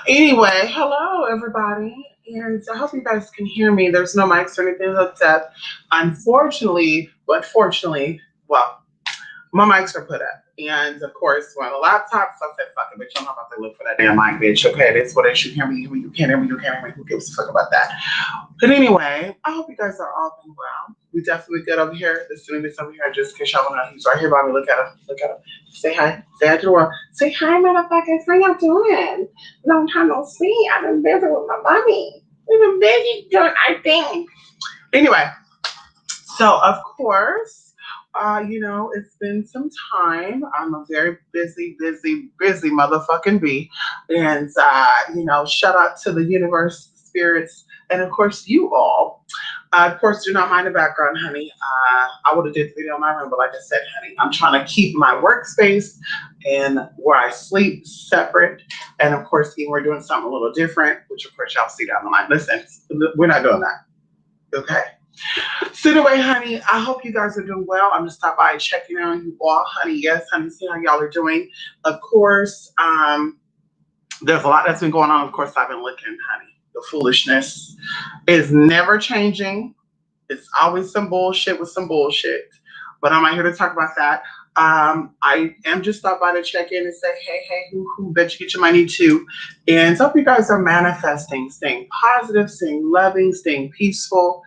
Anyway, hello everybody, and I hope you guys can hear me. There's no mics or anything hooked up. Unfortunately, but fortunately, well, my mics are put up. And of course, when the laptop, so I said, fuck it, bitch, I'm not about to look for that damn mic, bitch. Okay, that's what I should hear me. You can't hear me, you can't hear me. Who gives a fuck about that? But anyway, I hope you guys are all doing well. We definitely good over here. The student over here, just in case y'all want to know, he's right here by me. Look at him. Look at him. Say hi. Say hi to the world. Say hi, motherfuckers. How y'all doing? Long time no see. I've been busy with my mommy. We've been busy doing our thing. Anyway, so of course, it's been some time. I'm a very busy motherfucking bee. And, shout out to the universe, spirits, and of course, you all. Of course, do not mind the background, honey. I would have did the video in my room, but like I said, honey, I'm trying to keep my workspace and where I sleep separate. And of course, even we're doing something a little different, which of course y'all see down the line. Listen, we're not doing that. Okay. So anyway, honey, I hope you guys are doing well. I'm just stop by and checking on you all, honey. Yes, honey, see how y'all are doing. Of course, there's a lot that's been going on. Of course, I've been looking, honey. The foolishness is never changing. It's always some bullshit with some bullshit. But I'm not here to talk about that. I am just stop by to check in and say, hey, who bet you get your money too. And hope you guys are manifesting, staying positive, staying loving, staying peaceful,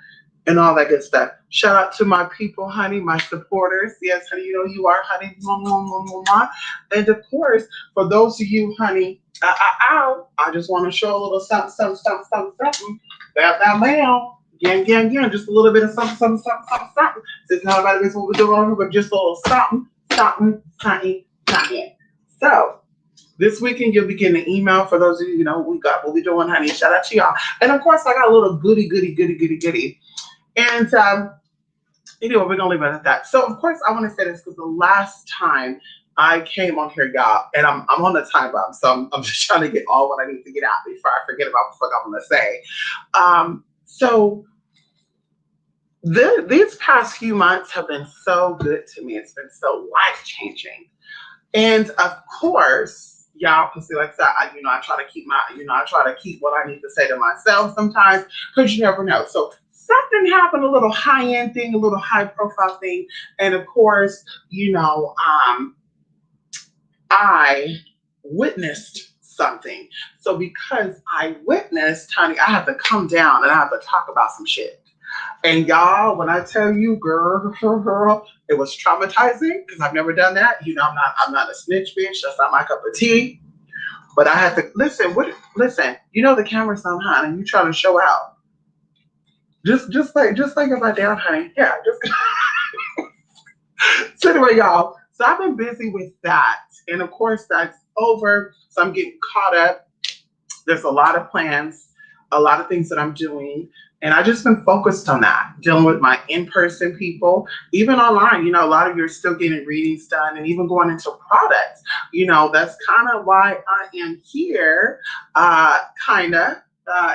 and all that good stuff. Shout out to my people, honey, my supporters. Yes, honey, you know you are, honey. And of course, for those of you, honey, I just want to show a little something. Bam. Again, just a little bit of something. Since nobody knows what we're doing, but just a little something. So, this weekend, you'll be getting an email for those of you, what we doing, honey. Shout out to y'all. And of course, I got a little goody. And anyway, we're gonna leave it at that. So of course I want to say this because the last time I came on here, y'all, and I'm on the time bomb, so I'm just trying to get all what I need to get out before I forget about what the fuck I'm gonna say. So these past few months have been so good to me. It's been so life changing, and of course, y'all can see like that. I try to keep what I need to say to myself sometimes because you never know. So something happened, a little high end thing, a little high profile thing, and of course, I witnessed something. So because I witnessed, honey, I have to come down and I have to talk about some shit. And y'all, when I tell you, girl, it was traumatizing because I've never done that. I'm not a snitch, bitch. That's not my cup of tea. But I had to listen. Listen, the camera's on, honey, and you trying to show out. Just think about that, honey. Yeah, just so anyway, y'all. So I've been busy with that, and of course that's over. So I'm getting caught up. There's a lot of plans, a lot of things that I'm doing, and I just been focused on that, dealing with my in-person people, even online. A lot of you are still getting readings done, and even going into products. That's kind of why I am here, kind of.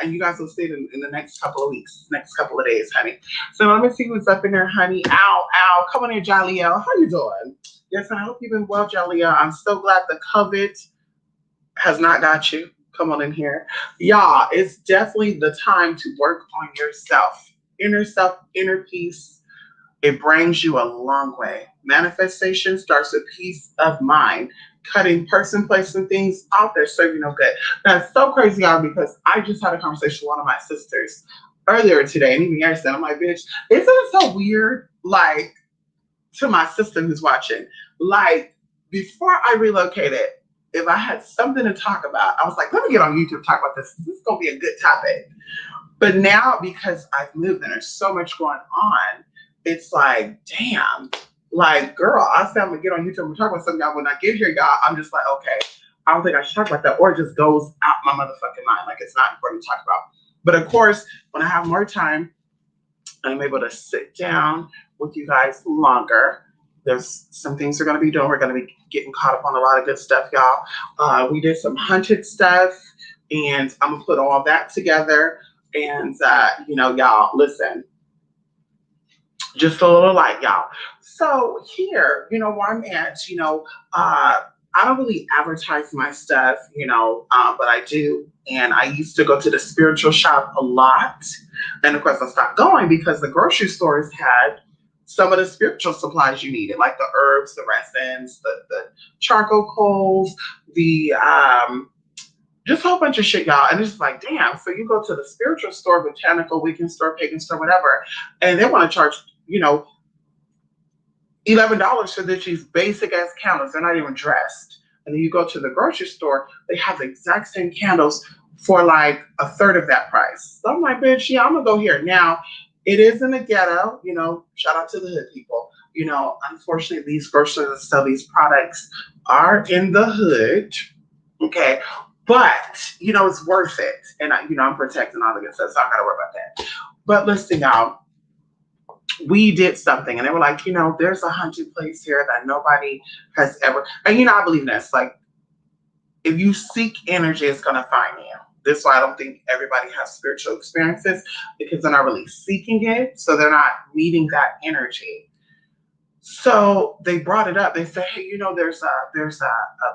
And you guys will see it in the next couple of weeks, next couple of days, honey. So let me see who's up in there, honey. Ow. Come on in, Jaliel. How you doing? Yes, I hope you've been well, Jaliel. I'm so glad the COVID has not got you. Come on in here. Y'all, it's definitely the time to work on yourself. Inner peace. It brings you a long way. Manifestation starts with peace of mind. Cutting person, place, and things out there serve you no good. That's so crazy, y'all, because I just had a conversation with one of my sisters earlier today, and even yesterday. I'm like, bitch, isn't it so weird? Like, to my sister who's watching, like, before I relocated, if I had something to talk about, I was like, let me get on YouTube and talk about this. This is going to be a good topic. But now, because I've moved and there's so much going on, it's like, damn. Like, girl, I said I'm gonna get on YouTube and talk about something. Y'all, when I get here, y'all, I'm just like, okay, I don't think I should talk about that, or it just goes out my motherfucking mind. Like, it's not important to talk about. But of course, when I have more time, I'm able to sit down with you guys longer. There's some things we're gonna be doing. We're gonna be getting caught up on a lot of good stuff, y'all. We did some hunted stuff, and I'm gonna put all that together. And y'all, listen. Just a little light, y'all. So here, where I'm at, I don't really advertise my stuff, but I do. And I used to go to the spiritual shop a lot. And of course, I stopped going because the grocery stores had some of the spiritual supplies you needed, like the herbs, the resins, the charcoal coals, the just a whole bunch of shit, y'all. And it's just like, damn. So you go to the spiritual store, botanical, weekend store, pagan store, whatever, and they want to charge, $11 for these basic ass candles. They're not even dressed. And then you go to the grocery store, they have the exact same candles for like a third of that price. So I'm like, bitch, yeah, I'm gonna go here. Now, it is in the ghetto, shout out to the hood people. Unfortunately, these groceries that sell these products are in the hood. Okay. But, it's worth it. And I'm protecting all the good stuff, so I don't gotta worry about that. But listen, y'all, we did something and they were like, there's a haunted place here that nobody has ever, and I believe this, like, if you seek energy, it's going to find you. This is why I don't think everybody has spiritual experiences, because they're not really seeking it, so they're not meeting that energy. So they brought it up. They said, hey, there's a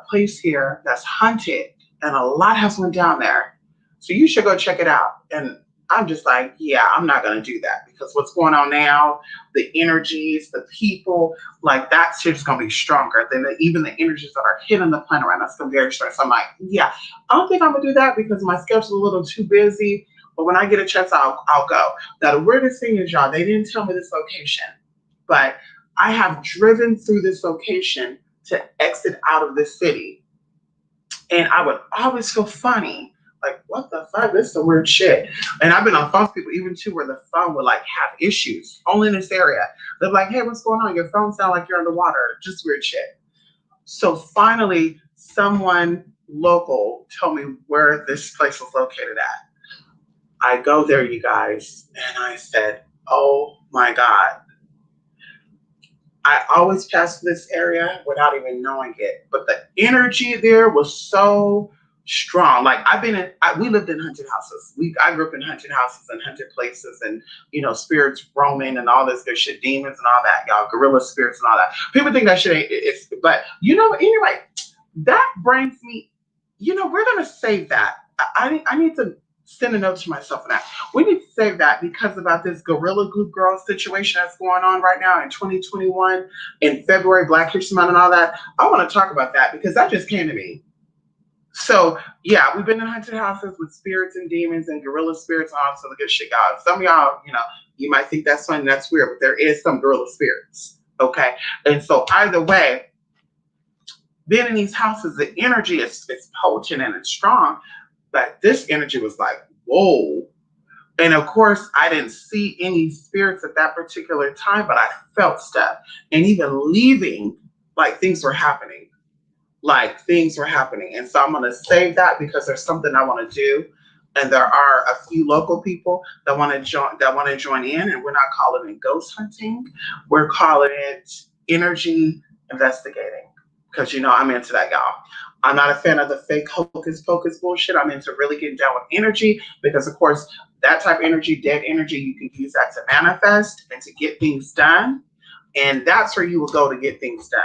place here that's haunted and a lot has went down there, so you should go check it out. And I'm just like, yeah, I'm not going to do that, because what's going on now, the energies, the people, like that shit's going to be stronger than even the energies that are hitting the planet right now. It's going to be very strong. So I'm like, yeah, I don't think I'm going to do that because my schedule's a little too busy. But when I get a chance, I'll go. Now, the weirdest thing is, y'all, they didn't tell me this location, but I have driven through this location to exit out of this city. And I would always feel funny. Like, what the fuck? This is some weird shit. And I've been on phone with people even too where the phone would like have issues only in this area. They're like, hey, what's going on? Your phone sounds like you're underwater. Just weird shit. So finally, someone local told me where this place was located at. I go there, you guys, and I said, oh my God. I always pass this area without even knowing it. But the energy there was so strong. Like we lived in haunted houses. I grew up in haunted houses and haunted places, and spirits roaming and all this good shit, demons and all that, y'all, gorilla spirits and all that. People think that shit ain't, but anyway, that brings me, we're gonna save that. I need to send a note to myself for that. We need to save that, because about this Gorilla Glue Girl situation that's going on right now in 2021 in February, Black History Month and all that. I want to talk about that because that just came to me. So yeah, we've been in haunted houses with spirits and demons and gorilla spirits and all sorts of good shit, guys. Some of y'all, you might think that's funny, that's weird, but there is some gorilla spirits. Okay. And so either way, being in these houses, the energy is potent and it's strong, but this energy was like, whoa. And of course, I didn't see any spirits at that particular time, but I felt stuff. And even leaving, like things were happening. And so I'm going to save that because there's something I want to do. And there are a few local people that want to join in. And we're not calling it ghost hunting. We're calling it energy investigating. Because, I'm into that, y'all. I'm not a fan of the fake hocus pocus bullshit. I'm into really getting down with energy because, of course, that type of energy, dead energy, you can use that to manifest and to get things done. And that's where you will go to get things done.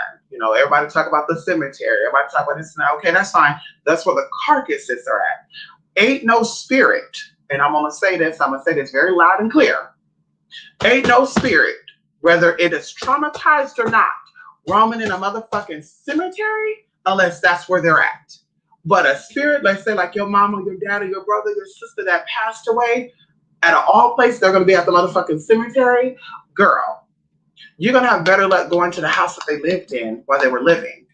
Everybody talk about the cemetery. Everybody talk about this and that. Okay, that's fine. That's where the carcasses are at. Ain't no spirit. And I'm going to say this very loud and clear. Ain't no spirit, whether it is traumatized or not, roaming in a motherfucking cemetery unless that's where they're at. But a spirit, let's say like your mama, your dad, or your brother, your sister that passed away, at all places, they're going to be at the motherfucking cemetery. Girl, you're going to have better luck going to the house that they lived in while they were living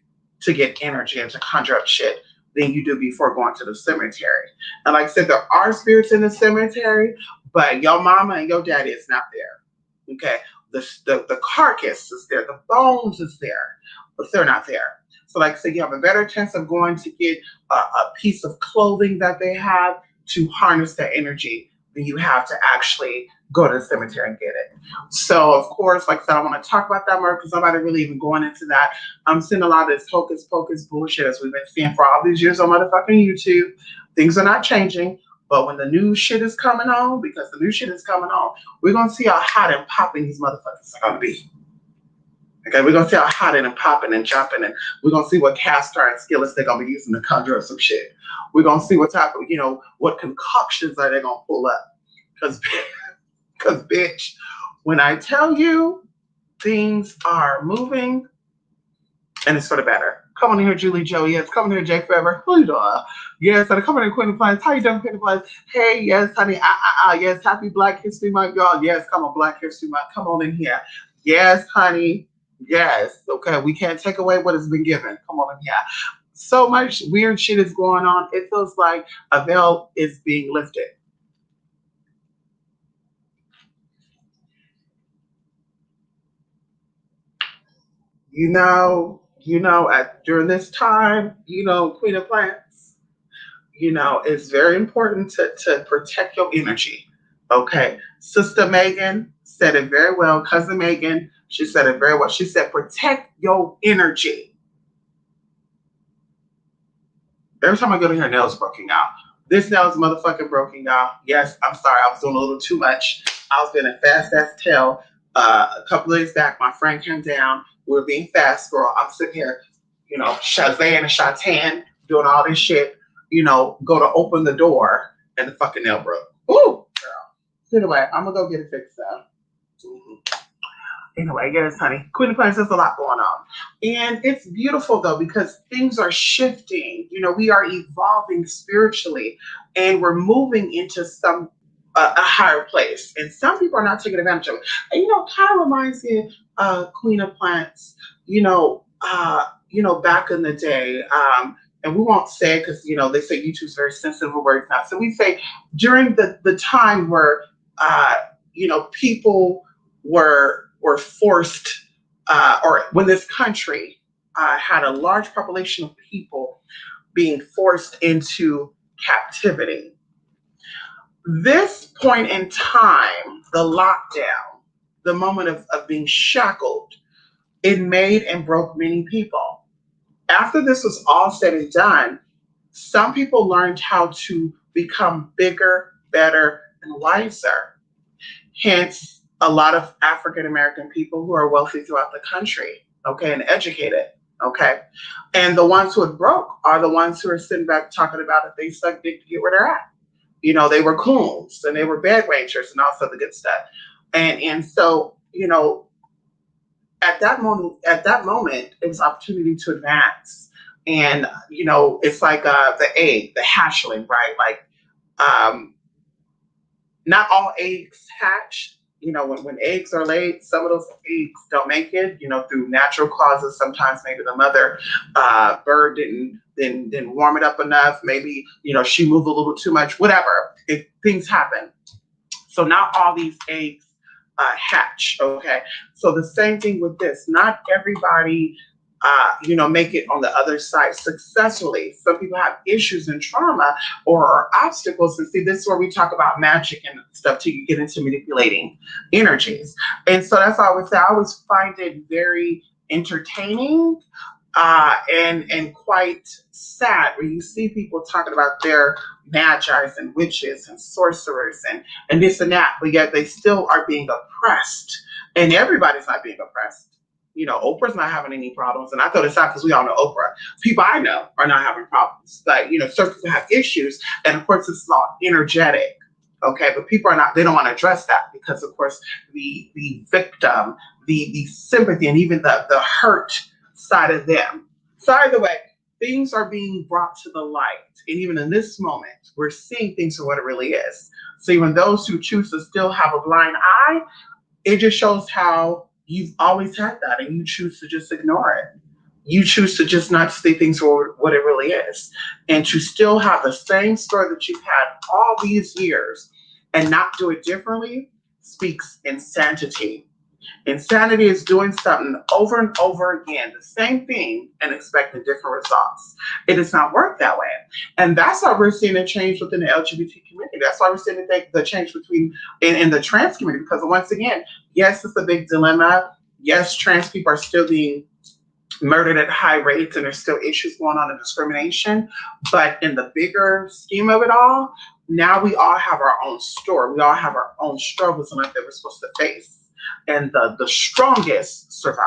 to get energy and to conjure up shit than you do before going to the cemetery. And like I said, there are spirits in the cemetery, but your mama and your daddy is not there. Okay? The carcass is there. The bones is there, but they're not there. So like I said, you have a better chance of going to get a piece of clothing that they have to harness that energy than you have to actually go to the cemetery and get it. So, of course, like I said, I want to talk about that more because nobody really even going into that. I'm seeing a lot of this hocus pocus bullshit as we've been seeing for all these years on motherfucking YouTube. Things are not changing, but when the new shit is coming on, because the new shit is coming on, we're going to see how hot and popping these motherfuckers are going to be. Okay, we're gonna see how hot and popping and jumping, and we're gonna see what cast iron skillets they're gonna be using to conjure up some shit. We're gonna see what type of, what concoctions are they gonna pull up. Cause, cause, bitch, when I tell you things are moving, and it's for the better. Come on here, Julie Joe. Yes, come on here, Jake Forever. Who you doing? Yes, and come on here, Queen of Plans. How you doing, Queen of Plans? Hey, yes, honey. Yes, happy Black History Month, y'all. Yes, come on, Black History Month. Come on in here. Yes, honey. Yes. Okay, we can't take away what has been given. Come on in here. So much weird shit is going on. It feels like a veil is being lifted. During this time, Queen of Plants, it's very important to protect your energy. Okay. Sister Megan said it very well. Cousin Megan, she said it very well. She said, protect your energy. Every time I go to her nails broken out. This nail is motherfucking broken, y'all. Yes, I'm sorry. I was doing a little too much. I was being a fast ass tail. A couple of days back, my friend came down. We were being fast, girl. I'm sitting here, Shazam and Shatan doing all this shit. Go to open the door and the fucking nail broke. Ooh, girl. Anyway, I'm gonna go get it fixed now. Mm-hmm. Anyway, yes, honey. Queen of Plants, there's a lot going on. And it's beautiful though, because things are shifting. We are evolving spiritually and we're moving into a higher place. And some people are not taking advantage of it. And, kind of reminds me of Queen of Plants, back in the day. And we won't say it because, they say YouTube's very sensitive words now. So we say during the time where, people were forced, or when this country had a large population of people being forced into captivity. This point in time, the lockdown, the moment of being shackled, it made and broke many people. After this was all said and done, some people learned how to become bigger, better, and wiser. Hence, a lot of African American people who are wealthy throughout the country, okay, and educated, okay. And the ones who had broke are the ones who are sitting back talking about it. They suck dick to get where they're at. They were coons and they were bed rangers and all sorts of good stuff. And so, at that moment, it was opportunity to advance. And, it's like the egg, the hatchling, right? Like, not all eggs hatch. When eggs are laid, some of those eggs don't make it, through natural causes. Sometimes maybe the mother bird didn't warm it up enough. Maybe, she moved a little too much, whatever. Things happen. So not all these eggs hatch, okay? So the same thing with this. Not everybody make it on the other side successfully. Some people have issues and trauma or obstacles. And see, this is where we talk about magic and stuff till you get into manipulating energies. And so that's why I would say I always find it very entertaining and quite sad when you see people talking about their magi's and witches and sorcerers and this and that, but yet they still are being oppressed. And everybody's not being oppressed. Oprah's not having any problems. And I thought it's not because we all know Oprah. People I know are not having problems. Like, certain people have issues. And of course, it's all energetic. Okay. But people are not, they don't want to address that because, of course, the victim, the sympathy, and even the hurt side of them. So either way, things are being brought to the light. And even in this moment, we're seeing things for what it really is. So even those who choose to still have a blind eye, it just shows how you've always had that and you choose to just ignore it. You choose to just not see things for what it really is. And to still have the same story that you've had all these years and not do it differently speaks insanity. Insanity is doing something over and over again, the same thing, and expecting different results. It does not work that way. And that's why we're seeing a change within the LGBT community. That's why we're seeing the change between in the trans community. Because once again, yes, it's a big dilemma. Yes, trans people are still being murdered at high rates and there's still issues going on in discrimination. But in the bigger scheme of it all, now we all have our own story. We all have our own struggles in life that we're supposed to face. And the strongest survive.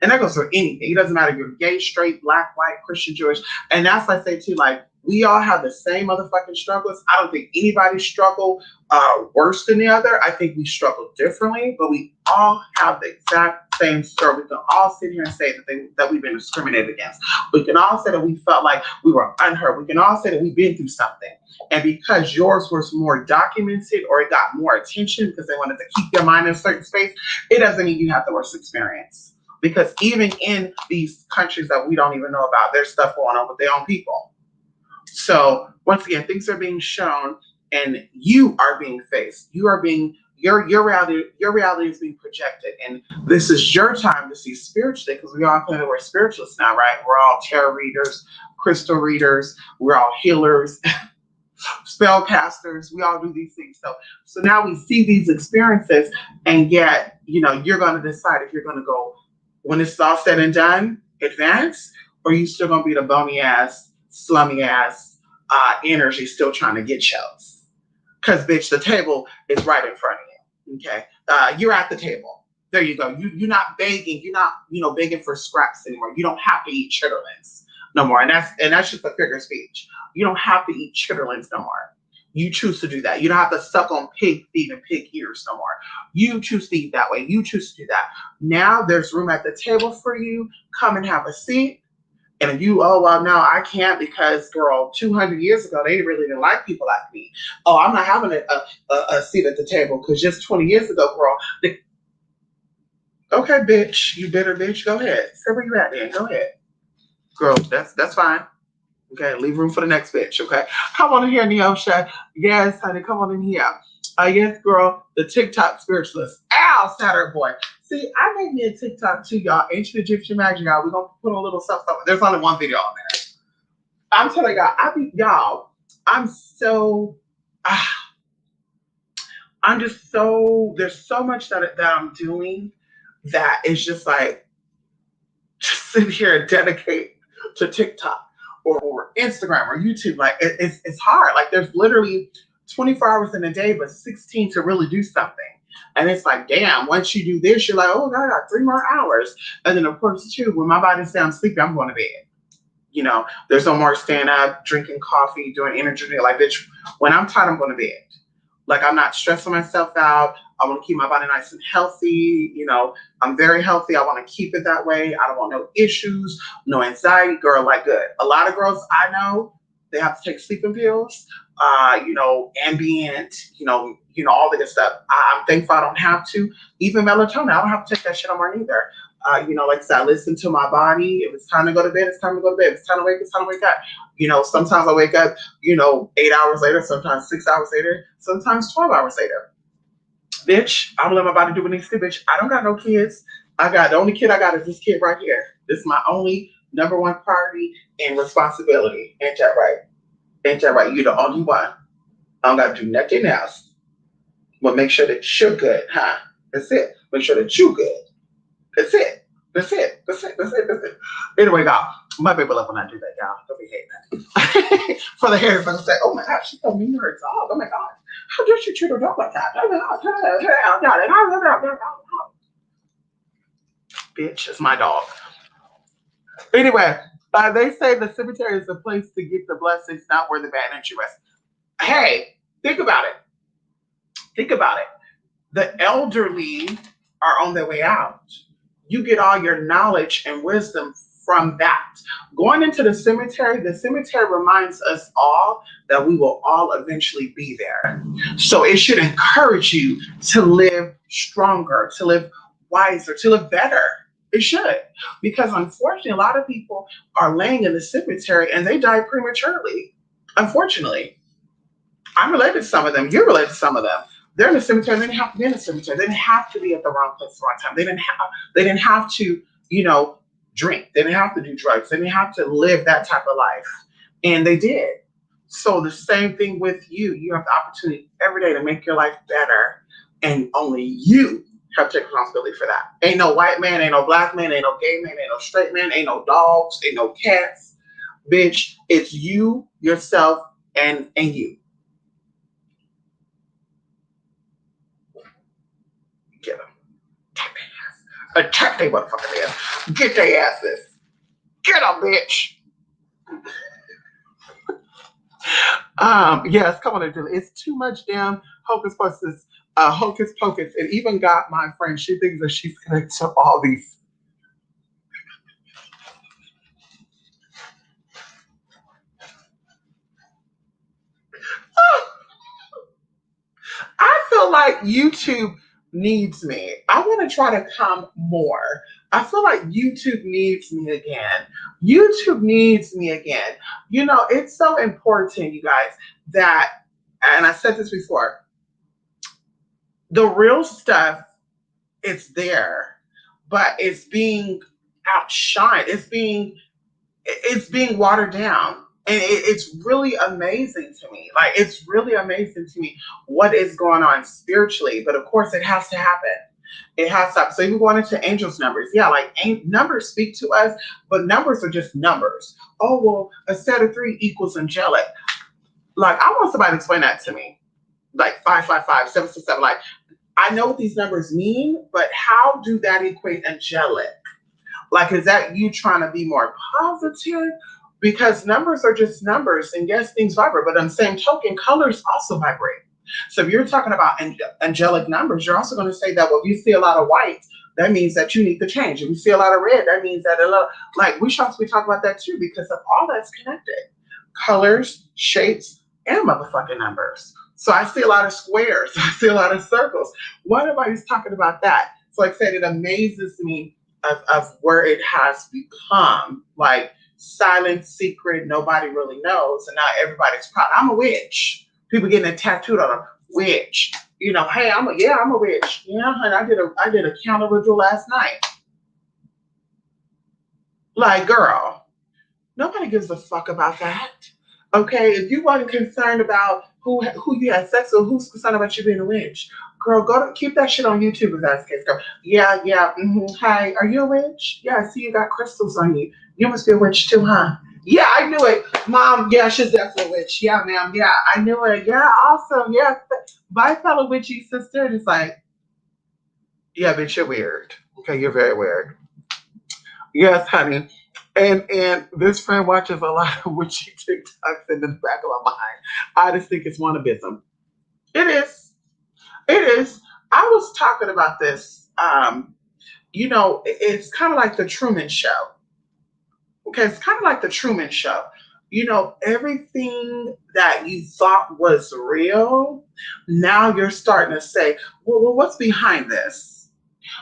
And that goes for anything. It doesn't matter if you're gay, straight, black, white, Christian, Jewish. And that's what I say too, like, we all have the same motherfucking struggles. I don't think anybody struggle worse than the other. I think we struggle differently, but we all have the exact same story. We can all sit here and say that we've been discriminated against. We can all say that we felt like we were unheard. We can all say that we've been through something. And because yours was more documented or it got more attention because they wanted to keep their mind in a certain space, it doesn't mean you have the worst experience. Because even in these countries that we don't even know about, there's stuff going on with their own people. So once again, things are being shown and you are being faced. You are being your reality is being projected. And this is your time to see spiritually, because we all claim that we're spiritualists now, right? We're all tarot readers, crystal readers, we're all healers, spellcasters. We all do these things. So now we see these experiences, and yet, you're going to decide if you're going to go, when it's all said and done, advance, or you still going to be the bummy ass, slummy ass energy still trying to get shows. Because, bitch, the table is right in front of you. Okay? You're at the table. There you go. You're not begging. You're not, begging for scraps anymore. You don't have to eat chitterlings no more. And that's just a figure of speech. You don't have to eat chitterlings no more. You choose to do that. You don't have to suck on pig feet and pig ears no more. You choose to eat that way. You choose to do that. Now there's room at the table for you. Come and have a seat. And if you, oh, well, no, I can't because, girl, 200 years ago, they really didn't like people like me. Oh, I'm not having a seat at the table because just 20 years ago, girl. Okay, bitch, you bitter bitch, go ahead. Say where you at then, go ahead. Girl, that's fine. Okay, leave room for the next bitch, okay? Come on in here, Neosha. Yes, honey, come on in here. Yes, girl, the TikTok spiritualist. Al, Saturday boy. See, I made me a TikTok too, y'all. Ancient Egyptian magic, y'all. We're going to put a little stuff. There's only one video on there. I'm telling y'all, I'm so, there's so much that I'm doing that is just like, just sit here and dedicate to TikTok or Instagram or YouTube. Like, it's hard. Like, there's literally 24 hours in a day, but 16 to really do something. And it's like, damn, once you do this, you're like, oh, God, I got 3 more hours. And then, of course, too, when my body says I'm sleepy, I'm going to bed. There's no more staying up, drinking coffee, doing energy. Like, bitch, when I'm tired, I'm going to bed. Like, I'm not stressing myself out. I want to keep my body nice and healthy. I'm very healthy. I want to keep it that way. I don't want no issues, no anxiety. Girl, like, good. A lot of girls I know, they have to take sleeping pills, ambient, all the good stuff. I'm thankful I don't have to. Even melatonin, I don't have to take that shit on my either. Like I said, I listen to my body. If it's time to go to bed, it's time to go to bed. If it's time to wake, it's time to wake up. Sometimes I wake up, 8 hours later, sometimes 6 hours later, sometimes 12 hours later. Bitch, I'm gonna let my body do what it needs to, bitch. I don't got no kids. The only kid I got is this kid right here. This is my only number one priority and responsibility. Ain't that right? Ain't that right? You're the only one. I don't gotta do nothing else. But make sure that you're good, huh? That's it. Make sure that you're good. That's it. That's it. That's it. That's it. That's it. Anyway, y'all, my baby love when I do that, y'all. Don't be hating that. For the haters, I'm say, oh my God, she's so mean to her dog. Oh my God, how dare she treat her dog like that? Bitch, it's my dog. Anyway, they say the cemetery is a place to get the blessings, not where the bad energy rests. Hey, think about it. Think about it. The elderly are on their way out. You get all your knowledge and wisdom from that. Going into the cemetery reminds us all that we will all eventually be there. So it should encourage you to live stronger, to live wiser, to live better. It should. Because unfortunately, a lot of people are laying in the cemetery and they die prematurely. Unfortunately. I'm related to some of them. You're related to some of them. They're in the cemetery. They didn't have to be in the cemetery. They didn't have to be at the wrong place at the wrong time. They didn't have to, drink. They didn't have to do drugs. They didn't have to live that type of life. And they did. So the same thing with you. You have the opportunity every day to make your life better. And only you have to take responsibility for that. Ain't no white man, ain't no black man, ain't no gay man, ain't no straight man, ain't no dogs, ain't no cats. Bitch, it's you, yourself, and you. Get them. Attack they motherfucking ass. Get their asses. Get them, bitch. Yes, come on, Angela. It's too much damn hocus pocus. And even got my friend, she thinks that she's connected to all these. I feel like YouTube needs me. I want to try to come more. I feel like YouTube needs me again. YouTube needs me again. You know, it's so important, you guys, that, and I said this before, the real stuff is there, but it's being outshined. It's being watered down. And it's really amazing to me. Like, it's really amazing to me what is going on spiritually. But of course, it has to happen. It has to happen. So even going into angels' numbers, yeah, like numbers speak to us, but numbers are just numbers. Oh, well, a set of three equals angelic. Like, I want somebody to explain that to me. Like 555, 767. Like, I know what these numbers mean, but how do that equate angelic? Like, is that you trying to be more positive? Because numbers are just numbers, and yes, things vibrate, but on the same token, colors also vibrate. So if you're talking about angelic numbers, you're also going to say that, well, if you see a lot of white, that means that you need to change. If you see a lot of red, that means that like we should we talk about that too, because of all that's connected. Colors, shapes, and motherfucking numbers. So I see a lot of squares. I see a lot of circles. Why nobody's talking about that? So like I said, it amazes me of where it has become, like, silent secret, nobody really knows, and now everybody's proud. I'm a witch. People getting a tattooed on them, witch. You know, hey, I'm a witch. Yeah, honey, I did a candle ritual last night. Like, girl, nobody gives a fuck about that. Okay, if you wasn't concerned about who you had sex with, who's concerned about you being a witch? Girl, go to keep that shit on YouTube if that's the case. Girl, yeah, yeah. Hi, are you a witch? Yeah, I see you got crystals on you. You must be a witch too, huh? Yeah, I knew it, Mom. Yeah, she's definitely a witch. Yeah, ma'am. Yeah, I knew it. Yeah, awesome. Yeah, my fellow witchy sister is like, yeah, bitch, you're weird. Okay, you're very weird. Yes, honey. And this friend watches a lot of witchy TikToks in the back of my mind. I just think it's one of ism. It is. It is. I was talking about this. It's kind of like the Truman Show. Okay, it's kind of like the Truman Show. You know, everything that you thought was real, now you're starting to say, well, what's behind this?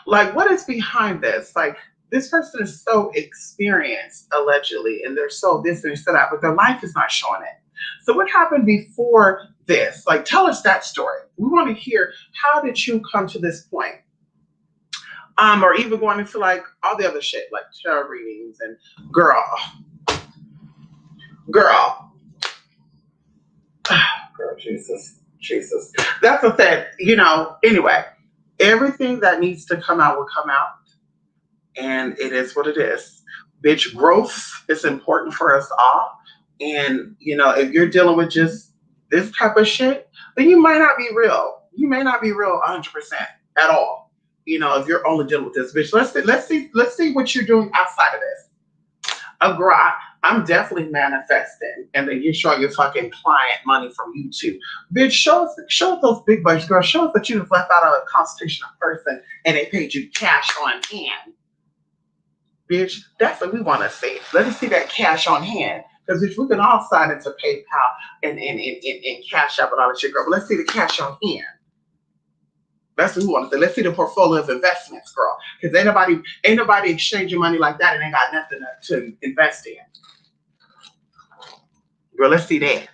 Like, what is behind this? Like, this person is so experienced, allegedly, and they're so this and so that, but their life is not showing it. So, what happened before this? Like, tell us that story. We want to hear, how did you come to this point? Or even going into like all the other shit, like tarot readings and girl, girl, girl, Jesus. That's the thing, Anyway, everything that needs to come out will come out, and it is what it is. Bitch, growth is important for us all. And, if you're dealing with just this type of shit, then you might not be real. You may not be real 100% at all. If you're only dealing with this, bitch. Let's see what you're doing outside of this. Oh, girl, I'm definitely manifesting, and then you show your fucking client money from YouTube. Bitch, show us those big bucks, girl. Show us that you have left out a consultation in person and they paid you cash on hand. Bitch, that's what we want to see. Let us see that cash on hand. Because if we can all sign into PayPal and Cash App and all that shit, girl. But let's see the cash on hand. That's what we want to say. Let's see the portfolio of investments, girl. Because ain't nobody exchanging money like that and ain't got nothing to invest in. Girl, let's see that.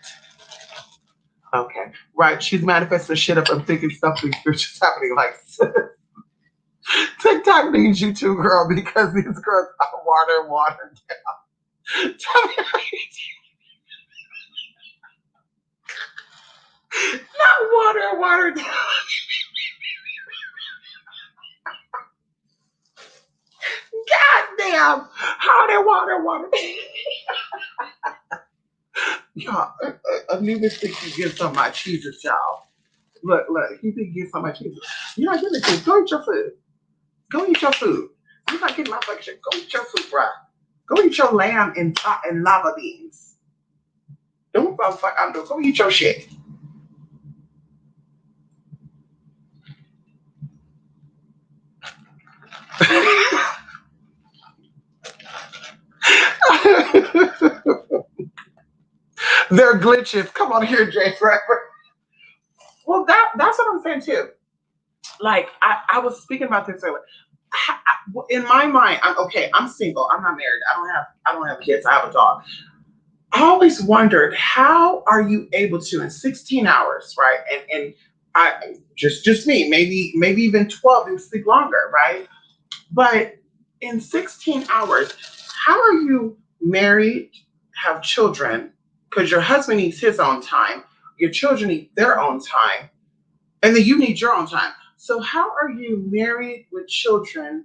Okay. Right. She's manifesting shit up. I'm thinking something spiritual is happening like TikTok needs you too, girl, because these girls are watered down. Tell me how you not watered down. God damn! How they water? Y'all, Anubis thinks he gets some of my cheeses, y'all. Look, he thinks he gets some of my cheeses. You're not giving it to him. Go eat your food. Go eat your food. I'm not getting my fucking shit. Go eat your food, bruh. Go eat your lamb and lava beans. Don't fuck. I'm doing. Go eat your shit. They're glitches. Come on here, Jay Forever. Well, that's what I'm saying too. Like I was speaking about this earlier. In my mind, I'm okay. I'm single. I'm not married. I don't have kids. I have a dog. I always wondered how are you able to in 16 hours, right? And I just me, maybe even 12 and sleep longer, right? But in 16 hours, how are you married, have children, because your husband needs his own time, your children need their own time, and then you need your own time. So how are you married with children,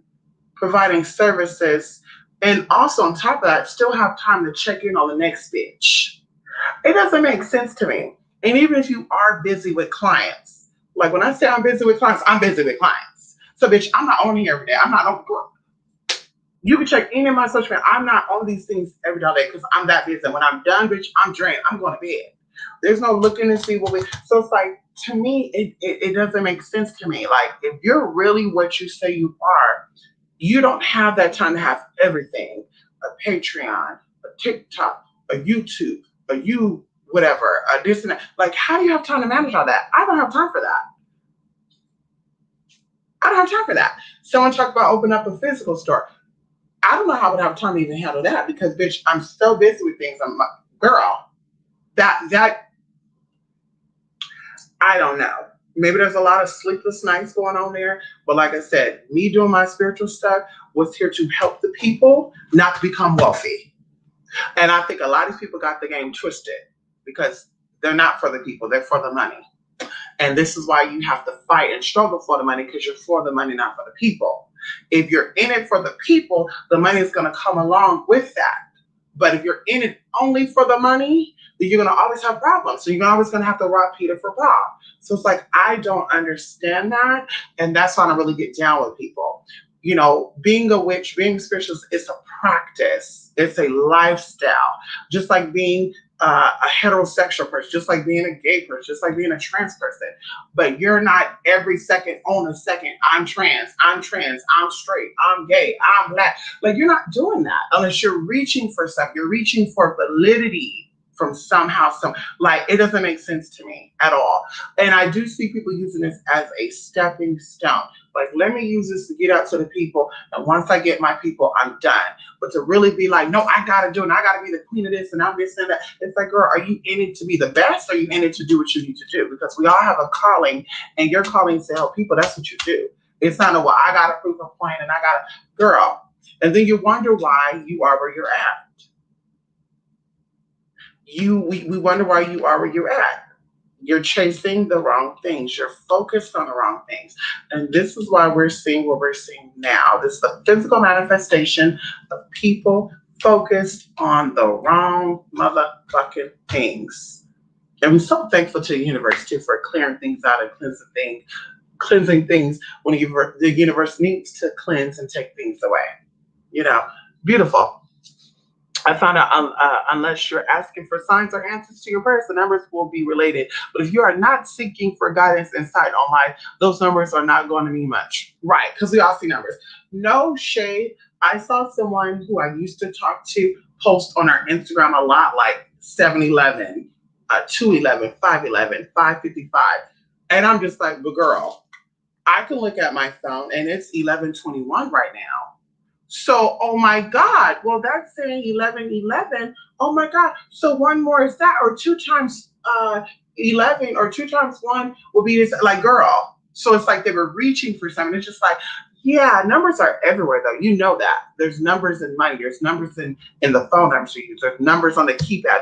providing services, and also on top of that, still have time to check in on the next bitch? It doesn't make sense to me. And even if you are busy with clients, like when I say I'm busy with clients, I'm busy with clients. So bitch, I'm not on here every day. I'm not on. You can check any of my social media. I'm not on these things every day because I'm that busy. When I'm done, bitch, I'm drained. I'm going to bed. There's no looking to see what we. So it's like to me, it doesn't make sense to me. Like if you're really what you say you are, you don't have that time to have everything. A Patreon, a TikTok, a YouTube, a you whatever, a this and that. Like how do you have time to manage all that? I don't have time for that. I don't have time for that. Someone talked about opening up a physical store. I don't know how I would have time to even handle that because bitch, I'm so busy with things. I'm like, girl, that I don't know. Maybe there's a lot of sleepless nights going on there. But like I said, me doing my spiritual stuff was here to help the people, not to become wealthy. And I think a lot of people got the game twisted because they're not for the people, they're for the money. And this is why you have to fight and struggle for the money because you're for the money, not for the people. If you're in it for the people, the money is going to come along with that. But if you're in it only for the money, then you're going to always have problems. So you're always going to have to rob Peter for Bob. So it's like, I don't understand that. And that's why I don't really get down with people. You know, being a witch, being spiritual, it's a practice. It's a lifestyle. Just like being a heterosexual person, just like being a gay person, just like being a trans person. But you're not every second on a second, I'm trans, I'm straight, I'm gay, I'm black. Like you're not doing that unless you're reaching for stuff. You're reaching for validity from somehow, like it doesn't make sense to me at all. And I do see people using this as a stepping stone. Like, let me use this to get out to the people. And once I get my people, I'm done. But to really be like, no, I got to do it. And I got to be the queen of this and I'm this and that. It's like, girl, are you in it to be the best? Or are you in it to do what you need to do? Because we all have a calling and your calling is to help people. That's what you do. It's not a, well, I got to prove a point and I got to, girl. And then you wonder why you are where you're at. We wonder why you are where you're at. You're chasing the wrong things. You're focused on the wrong things. And this is why we're seeing what we're seeing now. This is the physical manifestation of people focused on the wrong motherfucking things. And we're so thankful to the universe too for clearing things out and cleansing things when the universe needs to cleanse and take things away. You know, beautiful. I found out unless you're asking for signs or answers to your prayers, the numbers will be related. But if you are not seeking for guidance and insight on life, those numbers are not going to mean much. Right, because we all see numbers. No shade. I saw someone who I used to talk to post on our Instagram a lot, like 7-11, 2-11, 5-11, 5-55. And I'm just like, but girl, I can look at my phone and it's 11:21 right now. So, oh my God, well, that's saying 11:11. Oh my God. So one more is that, or 2 times 11, or 2 times 1 will be this, like, girl. So it's like they were reaching for something. It's just like, yeah, numbers are everywhere though. You know that. There's numbers in money. There's numbers in the phone numbers you use. There's numbers on the keypad.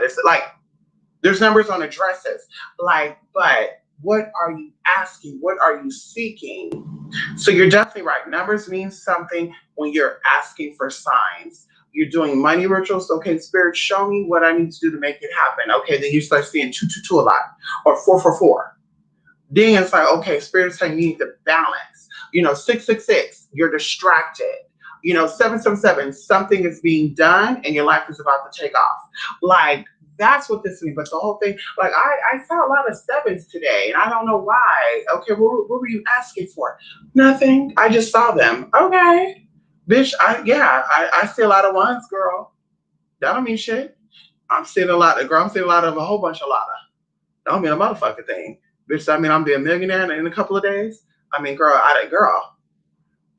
There's numbers on addresses. Like, but what are you asking? What are you seeking? So you're definitely right. Numbers mean something when you're asking for signs. You're doing money rituals. Okay, Spirit, show me what I need to do to make it happen. Okay, then you start seeing 222 a lot, or 444. Then it's like, okay, Spirit's saying you need to balance. 666, you're distracted. 777, something is being done and your life is about to take off. Like, that's what this means. But the whole thing, like, I saw a lot of sevens today, and I don't know why. Okay, what were you asking for? Nothing. I just saw them. Okay, bitch. I see a lot of ones, girl. That don't mean shit. I'm seeing a lot of girl. I'm seeing a lot of a whole bunch of lot of. Don't mean a motherfucking thing, bitch. I mean, I'm being a millionaire in a couple of days. I mean, girl, girl.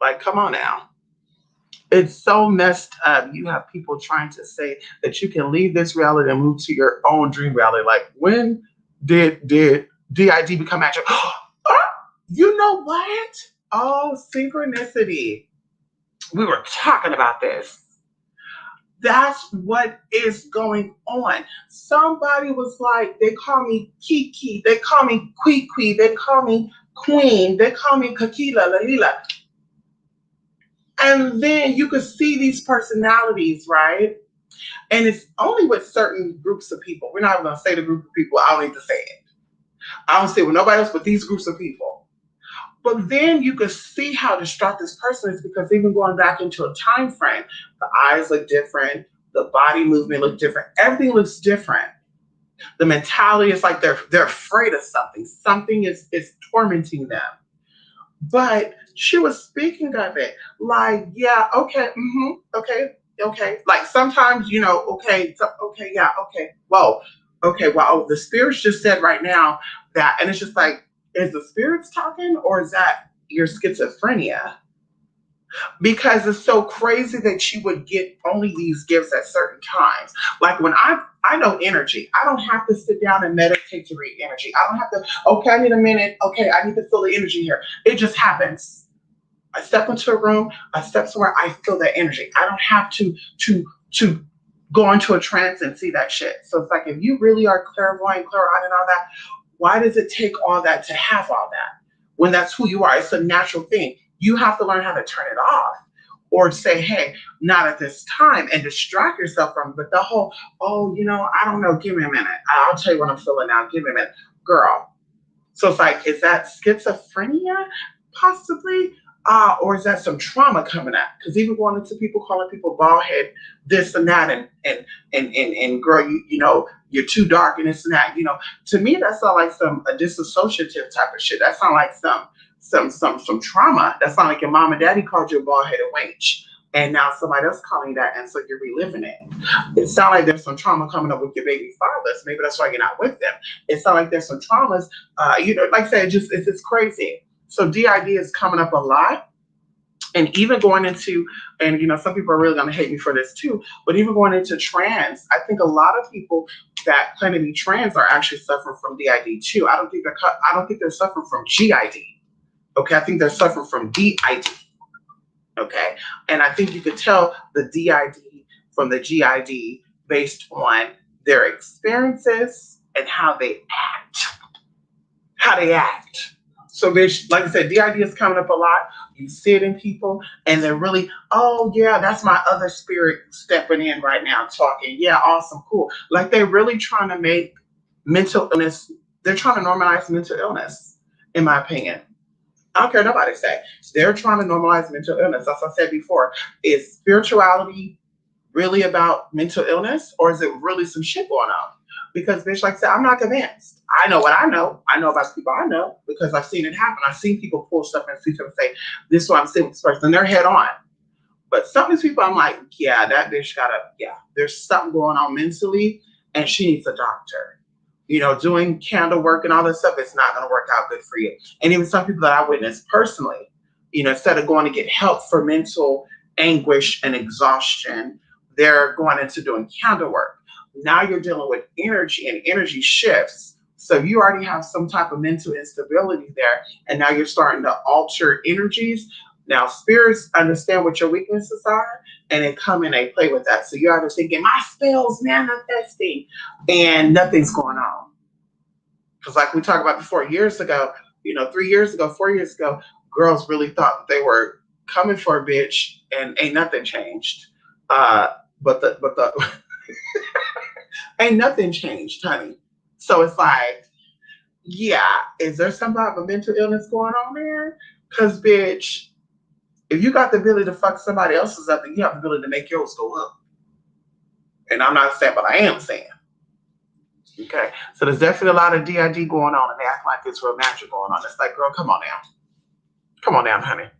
Like, come on now. It's so messed up. You have people trying to say that you can leave this reality and move to your own dream reality. Like, when did DID become actual? You know what? Oh, synchronicity. We were talking about this. That's what is going on. Somebody was like, they call me Kiki, they call me Kwee, they call me Queen, they call me Kakila Lalila. And then you could see these personalities, right? And it's only with certain groups of people. We're not even going to say the group of people. I don't need to say it. I don't say it with nobody else but these groups of people. But then you could see how distraught this person is, because even going back into a time frame, the eyes look different, the body movement looks different, everything looks different. The mentality is like they're afraid of something. Something is tormenting them. But she was speaking of it like, yeah, okay, okay. Like, sometimes, okay, so, okay, yeah, okay, whoa, okay, wow. The spirits just said right now that, and it's just like, is the spirits talking, or is that your schizophrenia? Because it's so crazy that you would get only these gifts at certain times. Like, when I know energy. I don't have to sit down and meditate to read energy. I don't have to, okay, I need a minute. Okay, I need to feel the energy here. It just happens. I step into a room, I step somewhere, I feel that energy. I don't have to go into a trance and see that shit. So it's like, if you really are clairvoyant, clairaudient, and all that, why does it take all that to have all that? When that's who you are, it's a natural thing. You have to learn how to turn it off, or say, hey, not at this time, and distract yourself from it. But the whole, oh, I don't know, give me a minute. I'll tell you what I'm feeling now. Give me a minute. Girl. So it's like, is that schizophrenia? Possibly. Or is that some trauma coming out? Because even going into people calling people bald head, this and that, and girl, you're too dark and this and that. To me that sounds like some a disassociative type of shit. That sounds like some trauma. That sounds like your mom and daddy called you a bald headed wench, and now somebody else calling you that, and so you're reliving it. It sounds like there's some trauma coming up with your baby fathers. Maybe that's why you're not with them. It sounds like there's some traumas. Like I said, it's just crazy. So DID is coming up a lot. And even going into, and some people are really going to hate me for this too, but even going into trans, I think a lot of people that claim to be trans are actually suffering from DID too. I don't think they're suffering from GID. Okay, I think they're suffering from DID. Okay, and I think you could tell the DID from the GID based on their experiences and how they act. So, bitch, like I said, DID is coming up a lot. You see it in people, and they're really, oh yeah, that's my other spirit stepping in right now, talking. Yeah, awesome, cool. Like, they're really trying to make mental illness. They're trying to normalize mental illness, in my opinion. I don't care what nobody say. They're trying to normalize mental illness. As I said before, is spirituality really about mental illness, or is it really some shit going on? Because, bitch, like I said, I'm not convinced. I know what I know. I know about people I know because I've seen it happen. I've seen people pull stuff and see them say, this is what I'm seeing with this person, and they're head on. But some of these people, I'm like, yeah, that bitch there's something going on mentally, and she needs a doctor. Doing candle work and all this stuff, it's not going to work out good for you. And even some people that I witnessed personally, instead of going to get help for mental anguish and exhaustion, they're going into doing candle work. Now you're dealing with energy, and energy shifts. So you already have some type of mental instability there, and now you're starting to alter energies. Now spirits understand what your weaknesses are, and they come and they play with that. So you're either thinking, my spell's manifesting, and nothing's going on. Because like we talked about before, years ago, 3 years ago, 4 years ago, girls really thought they were coming for a bitch, and ain't nothing changed. But the ain't nothing changed, honey. So it's like, yeah, is there some type of mental illness going on there? Because, bitch, if you got the ability to fuck somebody else's up, then you have the ability to make yours go up. And I'm not saying, but I am saying. Okay. So there's definitely a lot of DID going on, and they act like it's real natural going on. It's like, girl, come on now. Come on down, honey.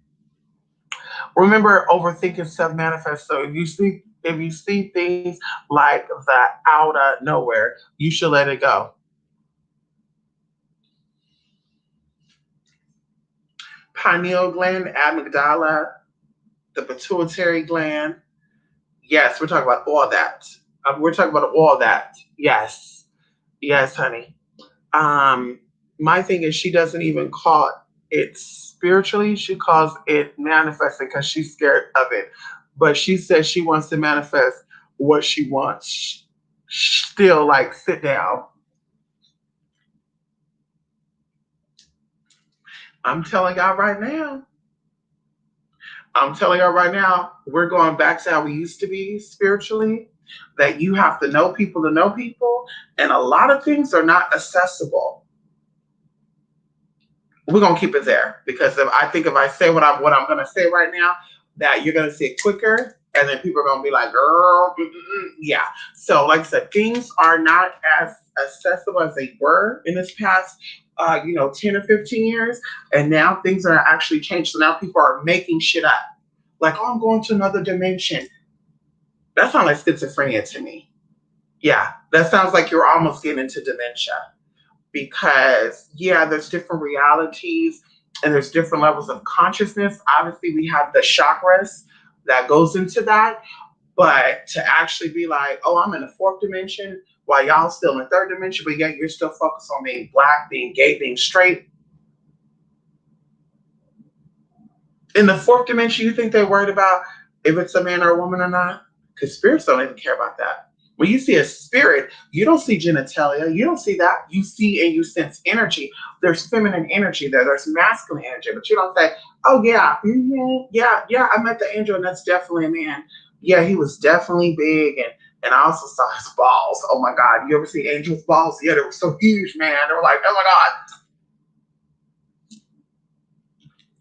Remember, overthinking stuff manifests. So if you see things like that out of nowhere, you should let it go. Pineal gland, amygdala, the pituitary gland. Yes, we're talking about all that. We're talking about all that. Yes. Yes, honey. My thing is she doesn't even call it spiritually. She calls it manifesting because she's scared of it. But she says she wants to manifest what she wants. Still, like, sit down. I'm telling y'all right now. I'm telling y'all right now, we're going back to how we used to be spiritually, that you have to know people to know people, and a lot of things are not accessible. We're gonna keep it there because I think if I say what I'm gonna say right now, that you're gonna see it quicker, and then people are gonna be like, "Girl, yeah." So, like I said, things are not as accessible as they were in this past, 10 or 15 years, and now things are actually changed. So now people are making shit up, like, "Oh, I'm going to another dimension." That sounds like schizophrenia to me. Yeah, that sounds like you're almost getting into dementia because, yeah, there's different realities and there's different levels of consciousness. Obviously, we have the chakras that goes into that, but to actually be like, oh, I'm in the fourth dimension while y'all still in the third dimension, but yet you're still focused on being black, being gay, being straight. In the fourth dimension, you think they're worried about if it's a man or a woman or not? Because spirits don't even care about that. When you see a spirit, you don't see genitalia. You don't see that. You see and you sense energy. There's feminine energy there. There's masculine energy. But you don't say, oh, yeah, yeah, I met the angel, and that's definitely a man. Yeah, he was definitely big, and I also saw his balls. Oh, my God. You ever see angels' balls? Yeah, they were so huge, man. They were like, oh, my God.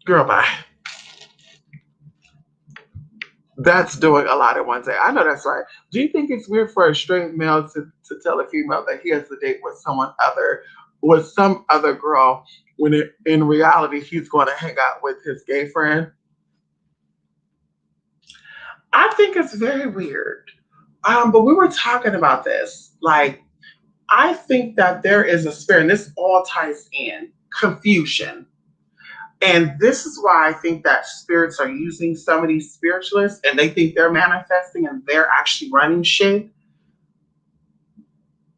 Girl, bye. That's doing a lot in one day. I know that's right. Do you think it's weird for a straight male to tell a female that he has to date with with some other girl, when in reality he's going to hang out with his gay friend? I think it's very weird. But we were talking about this. Like, I think that there is a spirit, and this all ties in confusion. And this is why I think that spirits are using some of these spiritualists and they think they're manifesting and they're actually running shit.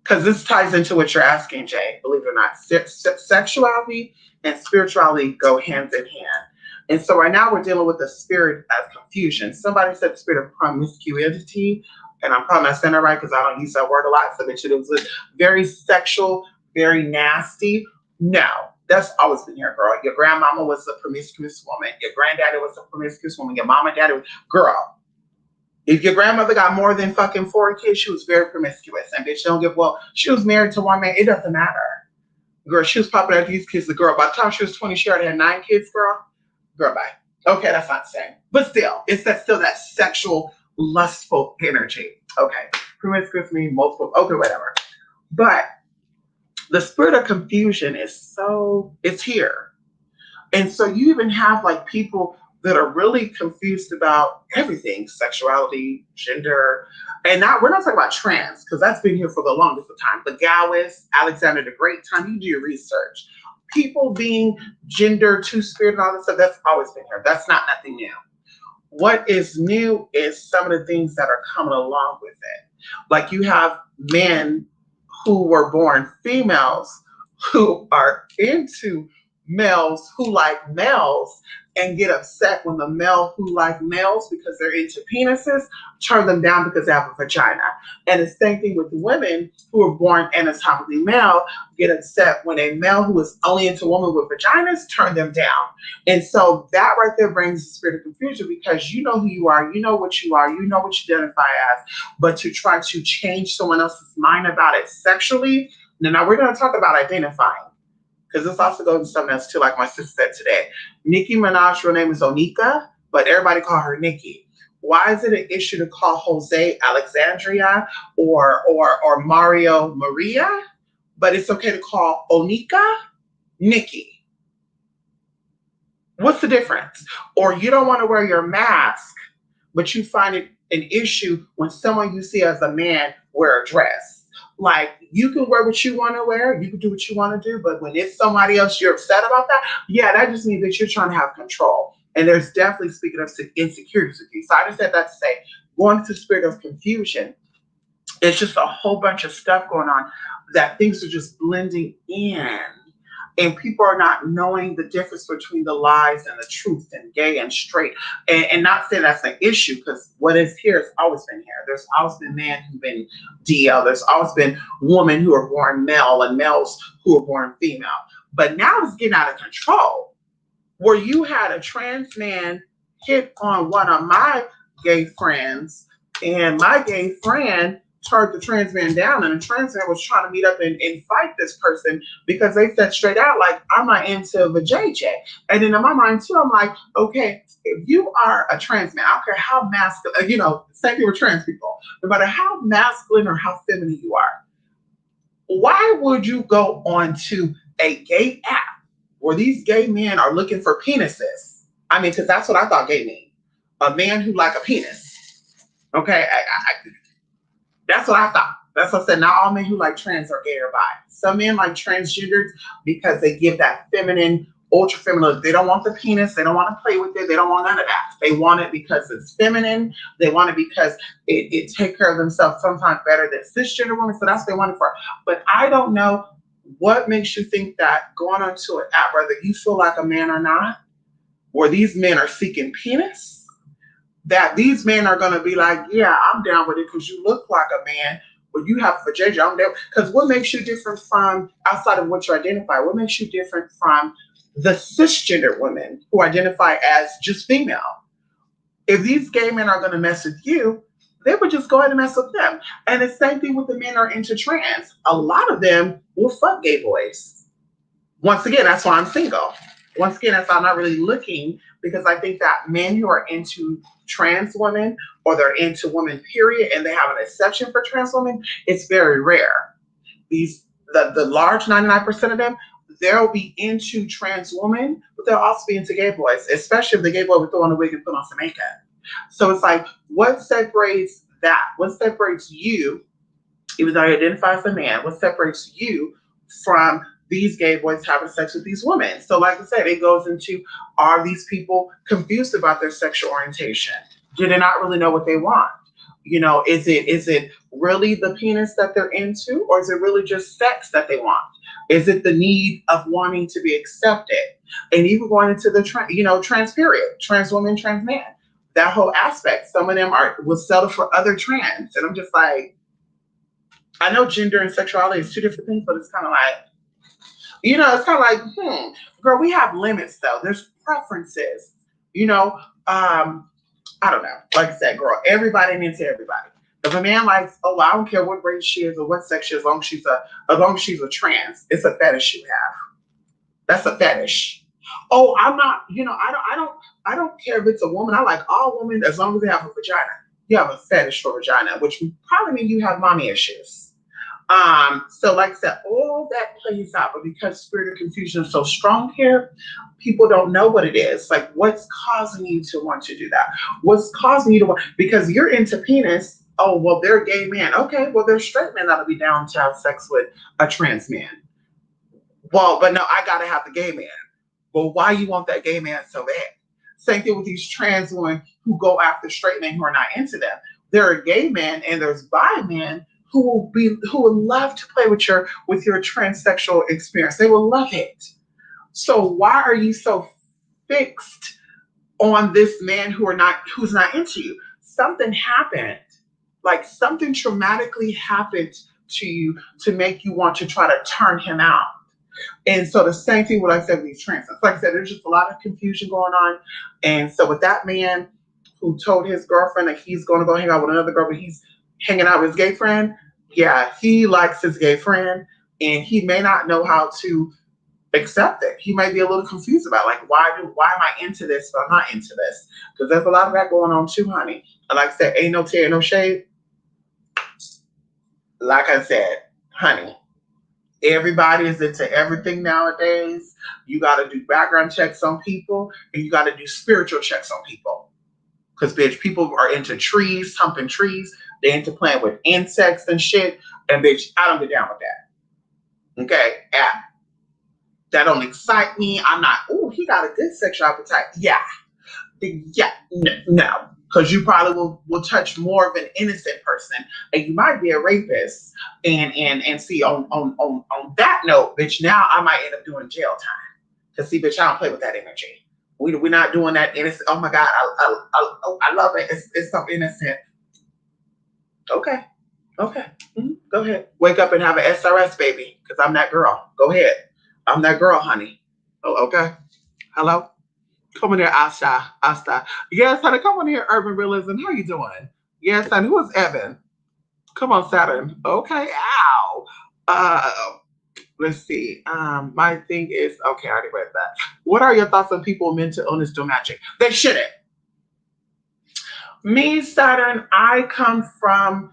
Because this ties into what you're asking, Jay, believe it or not. Sexuality and spirituality go hand in hand. And so right now we're dealing with the spirit of confusion. Somebody said the spirit of promiscuity, and I'm probably not saying that right because I don't use that word a lot. So mentioned it was very sexual, very nasty. No, that's always been here, girl. Your grandmama was a promiscuous woman. Your granddaddy was a promiscuous woman. Your mama and daddy was, girl. If your grandmother got more than fucking 4 kids, she was very promiscuous. And bitch, don't give, well, she was married to one man. It doesn't matter. Girl, she was popping out these kids. The girl, by the time she was 20, she already had 9 kids, girl. Girl, bye. Okay, that's not the same. But still, it's still that sexual, lustful energy. Okay. Promiscuous means multiple. Okay, whatever. But the spirit of confusion it's here. And so you even have like people that are really confused about everything, sexuality, gender, and now we're not talking about trans because that's been here for the longest of time. The Taoists, Alexander the Great, time you do your research. People being gender, two-spirit, and all this stuff, that's always been here. That's not nothing new. What is new is some of the things that are coming along with it. Like you have men who were born females who are into males who like males and get upset when the male who like males because they're into penises turn them down because they have a vagina. And the same thing with women who are born anatomically male get upset when a male who is only into women with vaginas turn them down. And so that right there brings the spirit of confusion because you know who you are, you know what you are, you know what you identify as, but to try to change someone else's mind about it sexually, now we're going to talk about identifying. because this also goes into something else too, like my sister said today. Nicki Minaj's real name is Onika, but everybody call her Nicki. Why is it an issue to call Jose Alexandria or Mario Maria, but it's okay to call Onika Nicki? What's the difference? Or you don't want to wear your mask, but you find it an issue when someone you see as a man wear a dress. Like you can wear what you want to wear, you can do what you want to do, but when it's somebody else you're upset about that, yeah, that just means that you're trying to have control. And there's definitely, speaking of insecurities with you. So I just said that to say, going to the spirit of confusion, it's just a whole bunch of stuff going on that things are just blending in, and people are not knowing the difference between the lies and the truth and gay and straight, and not saying that's an issue, because what is here has always been here. There's always been men who've been DL, there's always been women who are born male and males who are born female, but now it's getting out of control, where you had a trans man hit on one of my gay friends, and my gay friend turned the trans man down, and the trans man was trying to meet up and fight this person because they said straight out, like, I'm not into the JJ. And then in my mind too, I'm like, okay, if you are a trans man, I don't care how masculine, same thing with trans people, no matter how masculine or how feminine you are, why would you go on to a gay app where these gay men are looking for penises? I mean, because that's what I thought gay mean. A man who like a penis. Okay, that's what I thought. That's what I said. Not all men who like trans are gay or bi. Some men like transgenders because they give that feminine, ultra feminine. They don't want the penis. They don't want to play with it. They don't want none of that. They want it because it's feminine. They want it because it take care of themselves sometimes better than cisgender women. So that's what they want it for. But I don't know what makes you think that going onto an app, whether you feel like a man or not, where these men are seeking penis, that these men are going to be like, yeah, I'm down with it because you look like a man, but you have for JJ, I'm down. Because what makes you different from, outside of what you identify, what makes you different from the cisgender women who identify as just female? If these gay men are going to mess with you, they would just go ahead and mess with them. And the same thing with the men who are into trans. A lot of them will fuck gay boys. Once again, that's why I'm single. Once again, that's why I'm not really looking, because I think that men who are into trans women, or they're into women, period, and they have an exception for trans women, it's very rare. The large 99% of them, they'll be into trans women, but they'll also be into gay boys, especially if the gay boy would throw on a wig and put on some makeup. So it's like, what separates that? What separates you, even though you identify as a man, what separates you from these gay boys having sex with these women? So like I said, it goes into, are these people confused about their sexual orientation? Do they not really know what they want? Is it really the penis that they're into, or is it really just sex that they want? Is it the need of wanting to be accepted? And even going into the trans period, trans woman, trans man, that whole aspect. Some of them will settle for other trans, and I'm just like, I know gender and sexuality is two different things, but it's kind of like, it's kind of like, girl, we have limits though. There's preferences, I don't know. Like I said, girl, everybody into everybody. If a man likes, oh, I don't care what race she is or what sex she is, as long as she's a trans, it's a fetish you have. That's a fetish. Oh, I'm not, I don't care if it's a woman. I like all women as long as they have a vagina. You have a fetish for vagina, which probably means you have mommy issues. So like I said, all that plays out, but because spirit of confusion is so strong here, people don't know what it is. Like, what's causing you to want to do that? What's causing you to want, because you're into penis. Oh, well, they're a gay man. Okay, well, they're straight men that'll be down to have sex with a trans man. Well, but no, I gotta have the gay man. Well, why you want that gay man so bad? Same thing with these trans women who go after straight men who are not into them. There are gay men and there's bi men who would love to play with your transsexual experience. They will love it. So why are you so fixed on this man who's not into you? Something happened, like something traumatically happened to you to make you want to try to turn him out. And so the same thing what I said with these trans. Like I said, there's just a lot of confusion going on. And so with that man who told his girlfriend that he's going to go hang out with another girl, but he's hanging out with his gay friend, yeah, he likes his gay friend, and he may not know how to accept it. He might be a little confused about like why am I into this but I'm not into this? Because there's a lot of that going on too, honey. And like I said, ain't no tear, no shade. Like I said, honey, everybody is into everything nowadays. You got to do background checks on people, and you got to do spiritual checks on people. Because bitch, people are into trees, humping trees. They into playing with insects and shit. And bitch, I don't get down with that. Okay, yeah, that don't excite me. I'm not. Ooh, he got a good sexual appetite. Yeah, yeah, no. Because you probably will touch more of an innocent person, and you might be a rapist. And see on that note, bitch. Now I might end up doing jail time. Cause see, bitch, I don't play with that energy. We're not doing that innocent. Oh my god, I love it. It's so innocent. Okay, okay. Go ahead. Wake up and have an SRS, baby. Cause I'm that girl. Go ahead. I'm that girl, honey. Oh, okay. Hello. Come on here, Asha. Asta. Yes, honey. Come on here, Urban Realism. How you doing? Yes, honey. Who is Evan? Come on, Saturn. Okay. Ow. Uh, let's see. My thing is okay. I already read that. What are your thoughts on people with mental illness doing magic? They shouldn't. Me, Saturn. I come from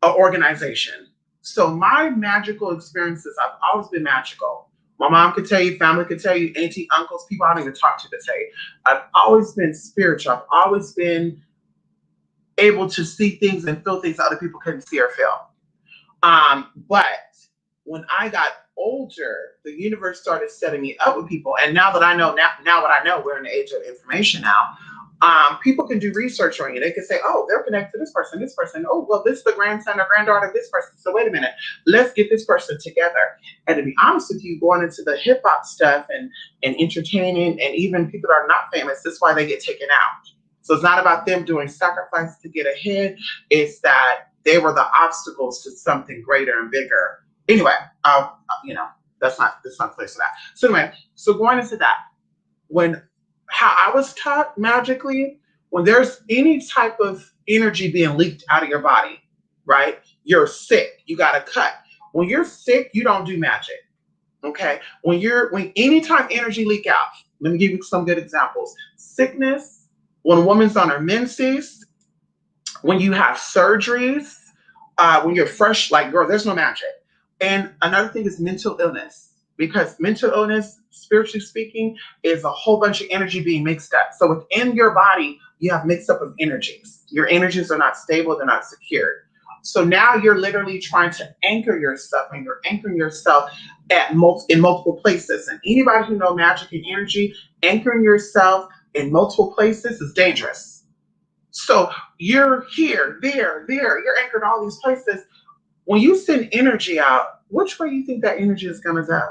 an organization, so my magical experiences. I've always been magical. My mom could tell you, family could tell you, auntie, uncles, people I don't even talk to could tell you. I've always been spiritual. I've always been able to see things and feel things other people couldn't see or feel. But when I got older, the universe started setting me up with people. And now that I know, now what I know, we're in the age of information now. People can do research on you. They can say, oh, they're connected to this person, this person. Oh, well, this is the grandson or granddaughter of this person. So wait a minute, let's get this person together. And to be honest with you, going into the hip hop stuff and entertaining and even people that are not famous, that's why they get taken out. So it's not about them doing sacrifice to get ahead. It's that they were the obstacles to something greater and bigger. Anyway, you know, that's not the place for that. So anyway, so going into that, when how I was taught magically, when there's any type of energy being leaked out of your body, right? You're sick. You got to cut. When you're sick, you don't do magic. Okay. When anytime energy leak out, let me give you some good examples. Sickness, when a woman's on her menses, when you have surgeries, when you're fresh, like girl, there's no magic. And another thing is mental illness, because mental illness, spiritually speaking, is a whole bunch of energy being mixed up. So within your body, you have mixed up of energies. Your energies are not stable, they're not secured. So now you're literally trying to anchor yourself, and you're anchoring yourself in multiple places. And anybody who know magic and energy, anchoring yourself in multiple places is dangerous. So you're here, there, you're anchored in all these places. When you send energy out, which way do you think that energy is going to go?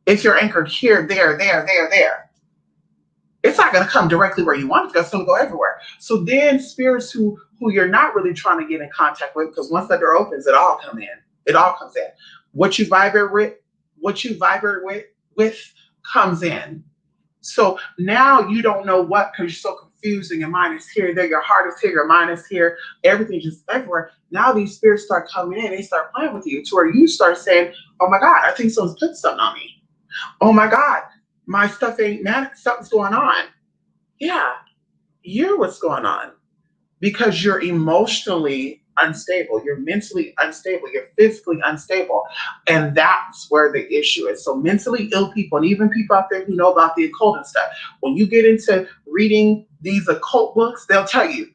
If you're anchored here, there, it's not going to come directly where you want it. It's going to go everywhere. So then spirits who you're not really trying to get in contact with, because once the door opens, it all comes in. It all comes in. What you vibrate with comes in. So now you don't know what, because you're so confused and your mind is here, there, your heart is here, your mind is here, everything just everywhere. Now these spirits start coming in, they start playing with you to where you start saying, oh my God, I think someone's put something on me. Oh my God, my stuff ain't mad, something's going on. Yeah, you're what's going on because you're emotionally unstable, you're mentally unstable, you're physically unstable. And that's where the issue is. So, mentally ill people, and even people out there who know about the occult and stuff, when you get into reading these occult books, they'll tell you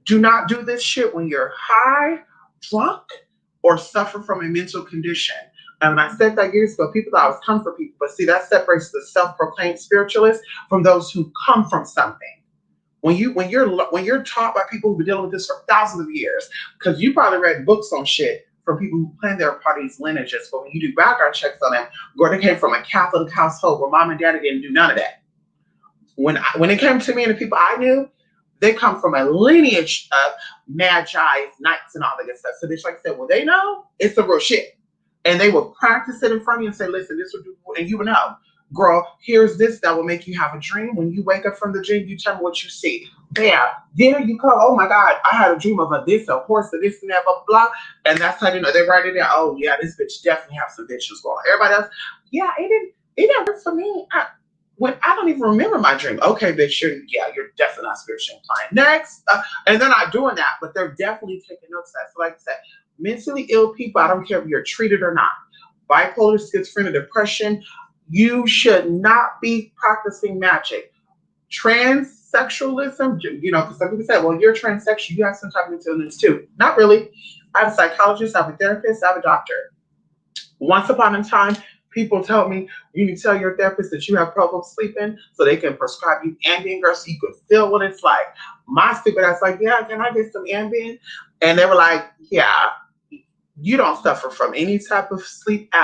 do not do this shit when you're high, drunk, or suffer from a mental condition. And when I said that years ago, people thought I was coming for people. But see, that separates the self-proclaimed spiritualist from those who come from something. When you're taught by people who've been dealing with this for thousands of years, because you probably read books on shit from people who claim they're part of these lineages, but when you do background checks on them, Gordon came from a Catholic household where mom and daddy didn't do none of that. When it came to me and the people I knew, they come from a lineage of magi, knights, and all that good stuff. So they like I said, well, they know it's the real shit, and they will practice it in front of you and say, listen, this will do, and you will know. Girl, here's this that will make you have a dream. When you wake up from the dream, you tell me what you see. There you come. Oh my God, I had a dream of a horse, a this and that, blah, blah, blah. And that's how you know they write it down. Oh yeah, this bitch definitely have some bitches going. Everybody else, yeah, it never worked for me. When I don't even remember my dream. Okay, bitch, you're definitely not spiritually inclined. Next, and they're not doing that, but they're definitely taking notes of that. So, like I said, mentally ill people, I don't care if you're treated or not. Bipolar, schizophrenia, depression, you should not be practicing magic. Transsexualism, because some people say, well, you're transsexual, you have some type of mental illness too. Not really. I have a psychologist, I have a therapist, I have a doctor. Once upon a time, people tell me you need to tell your therapist that you have problems sleeping so they can prescribe you Ambien, girl, so you can feel what it's like. My stupid ass like, yeah, can I get some Ambien? And they were like, yeah, you don't suffer from any type of sleep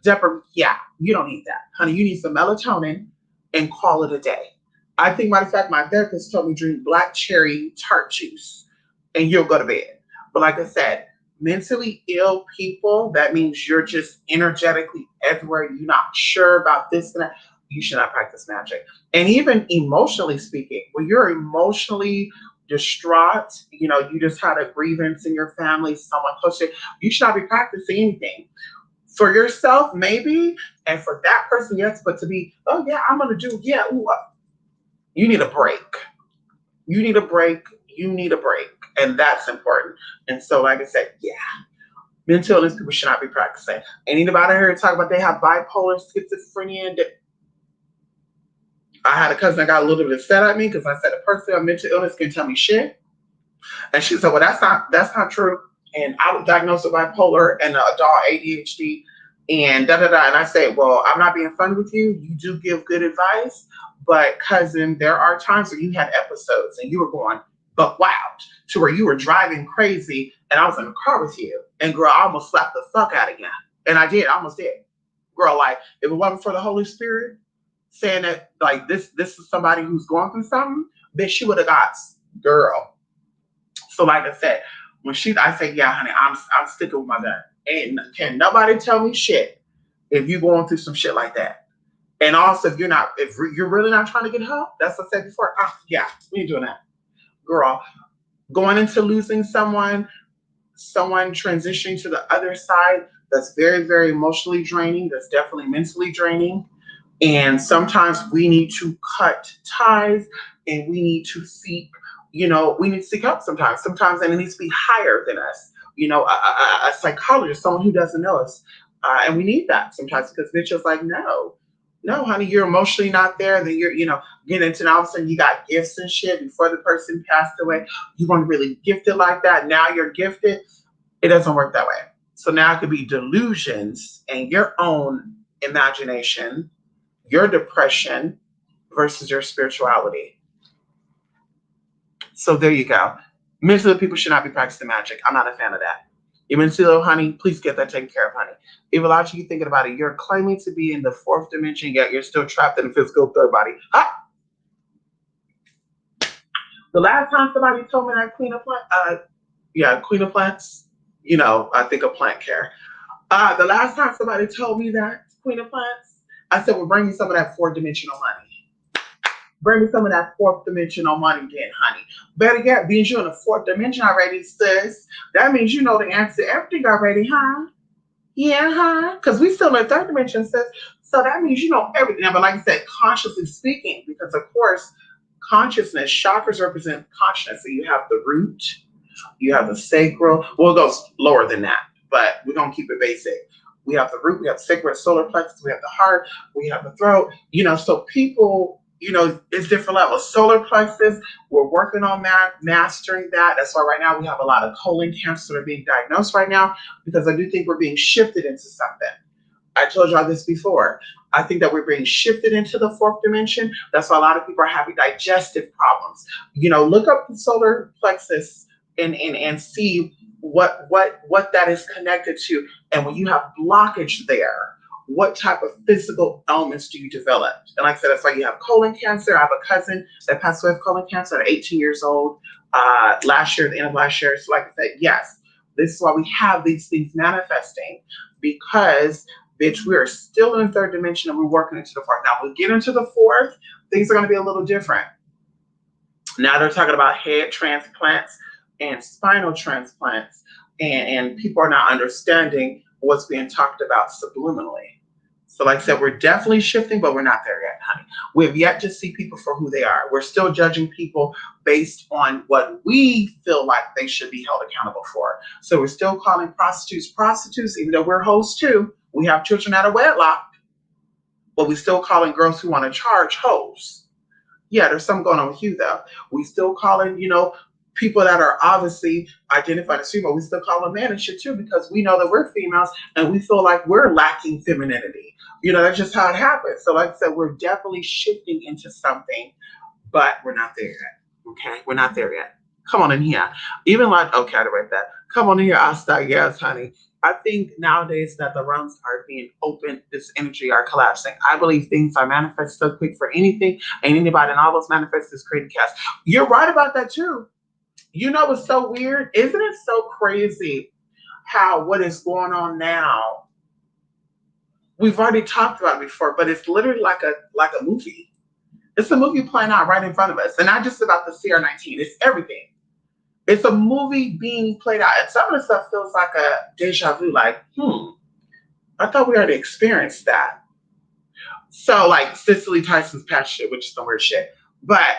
deprivation. Yeah, you don't need that, honey. You need some melatonin and call it a day. I think, matter of fact, my therapist told me drink black cherry tart juice and you'll go to bed. But like I said, mentally ill people, that means you're just energetically everywhere. You're not sure about this and that. You should not practice magic. And even emotionally speaking, when you're emotionally distraught, you just had a grievance in your family, someone close to you, you should not be practicing anything. For yourself, maybe, and for that person, yes, but to be, oh yeah, I'm gonna do, yeah, ooh, you need a break. You need a break. You need a break. And that's important. And so, like I said, yeah, mental illness people should not be practicing. And anybody here talk about they have bipolar, schizophrenia. I had a cousin that got a little bit upset at me because I said a person with mental illness can tell me shit. And she said, well, that's not true. And I was diagnosed with bipolar and adult ADHD and da da da. And I say, well, I'm not being funny with you. You do give good advice, but cousin, there are times where you had episodes and you were going but wow to where you were driving crazy and I was in the car with you. And girl, I almost slapped the fuck out of you. And I did, I almost did. Girl, like if it wasn't for the Holy Spirit saying that like this is somebody who's going through something, then she would have got girl. So like I said, I say, yeah, honey, I'm sticking with my gun. And can nobody tell me shit if you're going through some shit like that. And also, if you're really not trying to get help, that's what I said before. Yeah, we ain't doing that, girl. Going into losing someone transitioning to the other side, that's very, very emotionally draining. That's definitely mentally draining. And sometimes we need to cut ties and we need to seek, we need to seek help sometimes. Sometimes and it needs to be higher than us, a psychologist, someone who doesn't know us. And we need that sometimes because bitch is like, no, honey, you're emotionally not there. Then you're, getting into all of a sudden you got gifts and shit before the person passed away. You weren't really gifted like that. Now you're gifted. It doesn't work that way. So now it could be delusions and your own imagination, your depression versus your spirituality. So there you go. Mentally, people should not be practicing magic. I'm not a fan of that. You're mentally ill, honey, please get that taken care of, honey. If a lot of you thinking about it, you're claiming to be in the fourth dimension, yet you're still trapped in the physical third body. The last time somebody told me that Queen of Plants, I think of plant care. The last time somebody told me that Queen of Plants, I said, well, bring me some of that fourth dimensional money. Bring me some of that fourth dimensional money then, honey. Better yet, being you're in the fourth dimension already, sis, that means you know the answer to everything already, huh? Yeah, huh? Because we still in the third dimension, sis. So that means you know everything. But like I said, consciously speaking, because of course, consciousness, chakras represent consciousness. So you have the root, you have the sacral. Well, it goes lower than that, but we're going to keep it basic. We have the root, we have the sacral, solar plexus, we have the heart, we have the throat. So people, it's different levels. Solar plexus, we're working on that, mastering that. That's why right now we have a lot of colon cancer that are being diagnosed right now, because I do think we're being shifted into something. I told y'all this before. I think that we're being shifted into the fourth dimension. That's why a lot of people are having digestive problems. Look up the solar plexus and see what that is connected to. And when you have blockage there, what type of physical ailments do you develop? And like I said, that's why you have colon cancer. I have a cousin that passed away with colon cancer at 18 years old last year, at the end of last year. So like I said, yes, this is why we have these things manifesting, because bitch, we are still in the third dimension and we're working into the fourth. Now we get into the fourth, things are going to be a little different. Now they're talking about head transplants and spinal transplants, and people are not understanding what's being talked about subliminally. So, like I said, we're definitely shifting, but we're not there yet, honey. We have yet to see people for who they are. We're still judging people based on what we feel like they should be held accountable for. So, we're still calling prostitutes prostitutes, even though we're hoes too. We have children out of wedlock, but we're still calling girls who want to charge hoes. Yeah, there's something going on with you though. We still calling, people that are obviously identified as female, we still call them man and shit too because we know that we're females and we feel like we're lacking femininity. That's just how it happens. So like I said, we're definitely shifting into something, but we're not there yet. Okay, we're not there yet. Come on in here. Even like, okay, I write that. Come on in here, Asta. Yes, honey. I think nowadays that the realms are being open, this energy are collapsing. I believe things are manifest so quick for anything, and anybody in all those manifests is creating chaos. You're right about that too. What's so weird? Isn't it so crazy how what is going on now? We've already talked about it before, but it's literally like a movie. It's a movie playing out right in front of us, and not just about the CR19. It's everything. It's a movie being played out, and some of the stuff feels like a deja vu. Like, I thought we already experienced that. So, like Cicely Tyson's past shit, which is some weird shit. But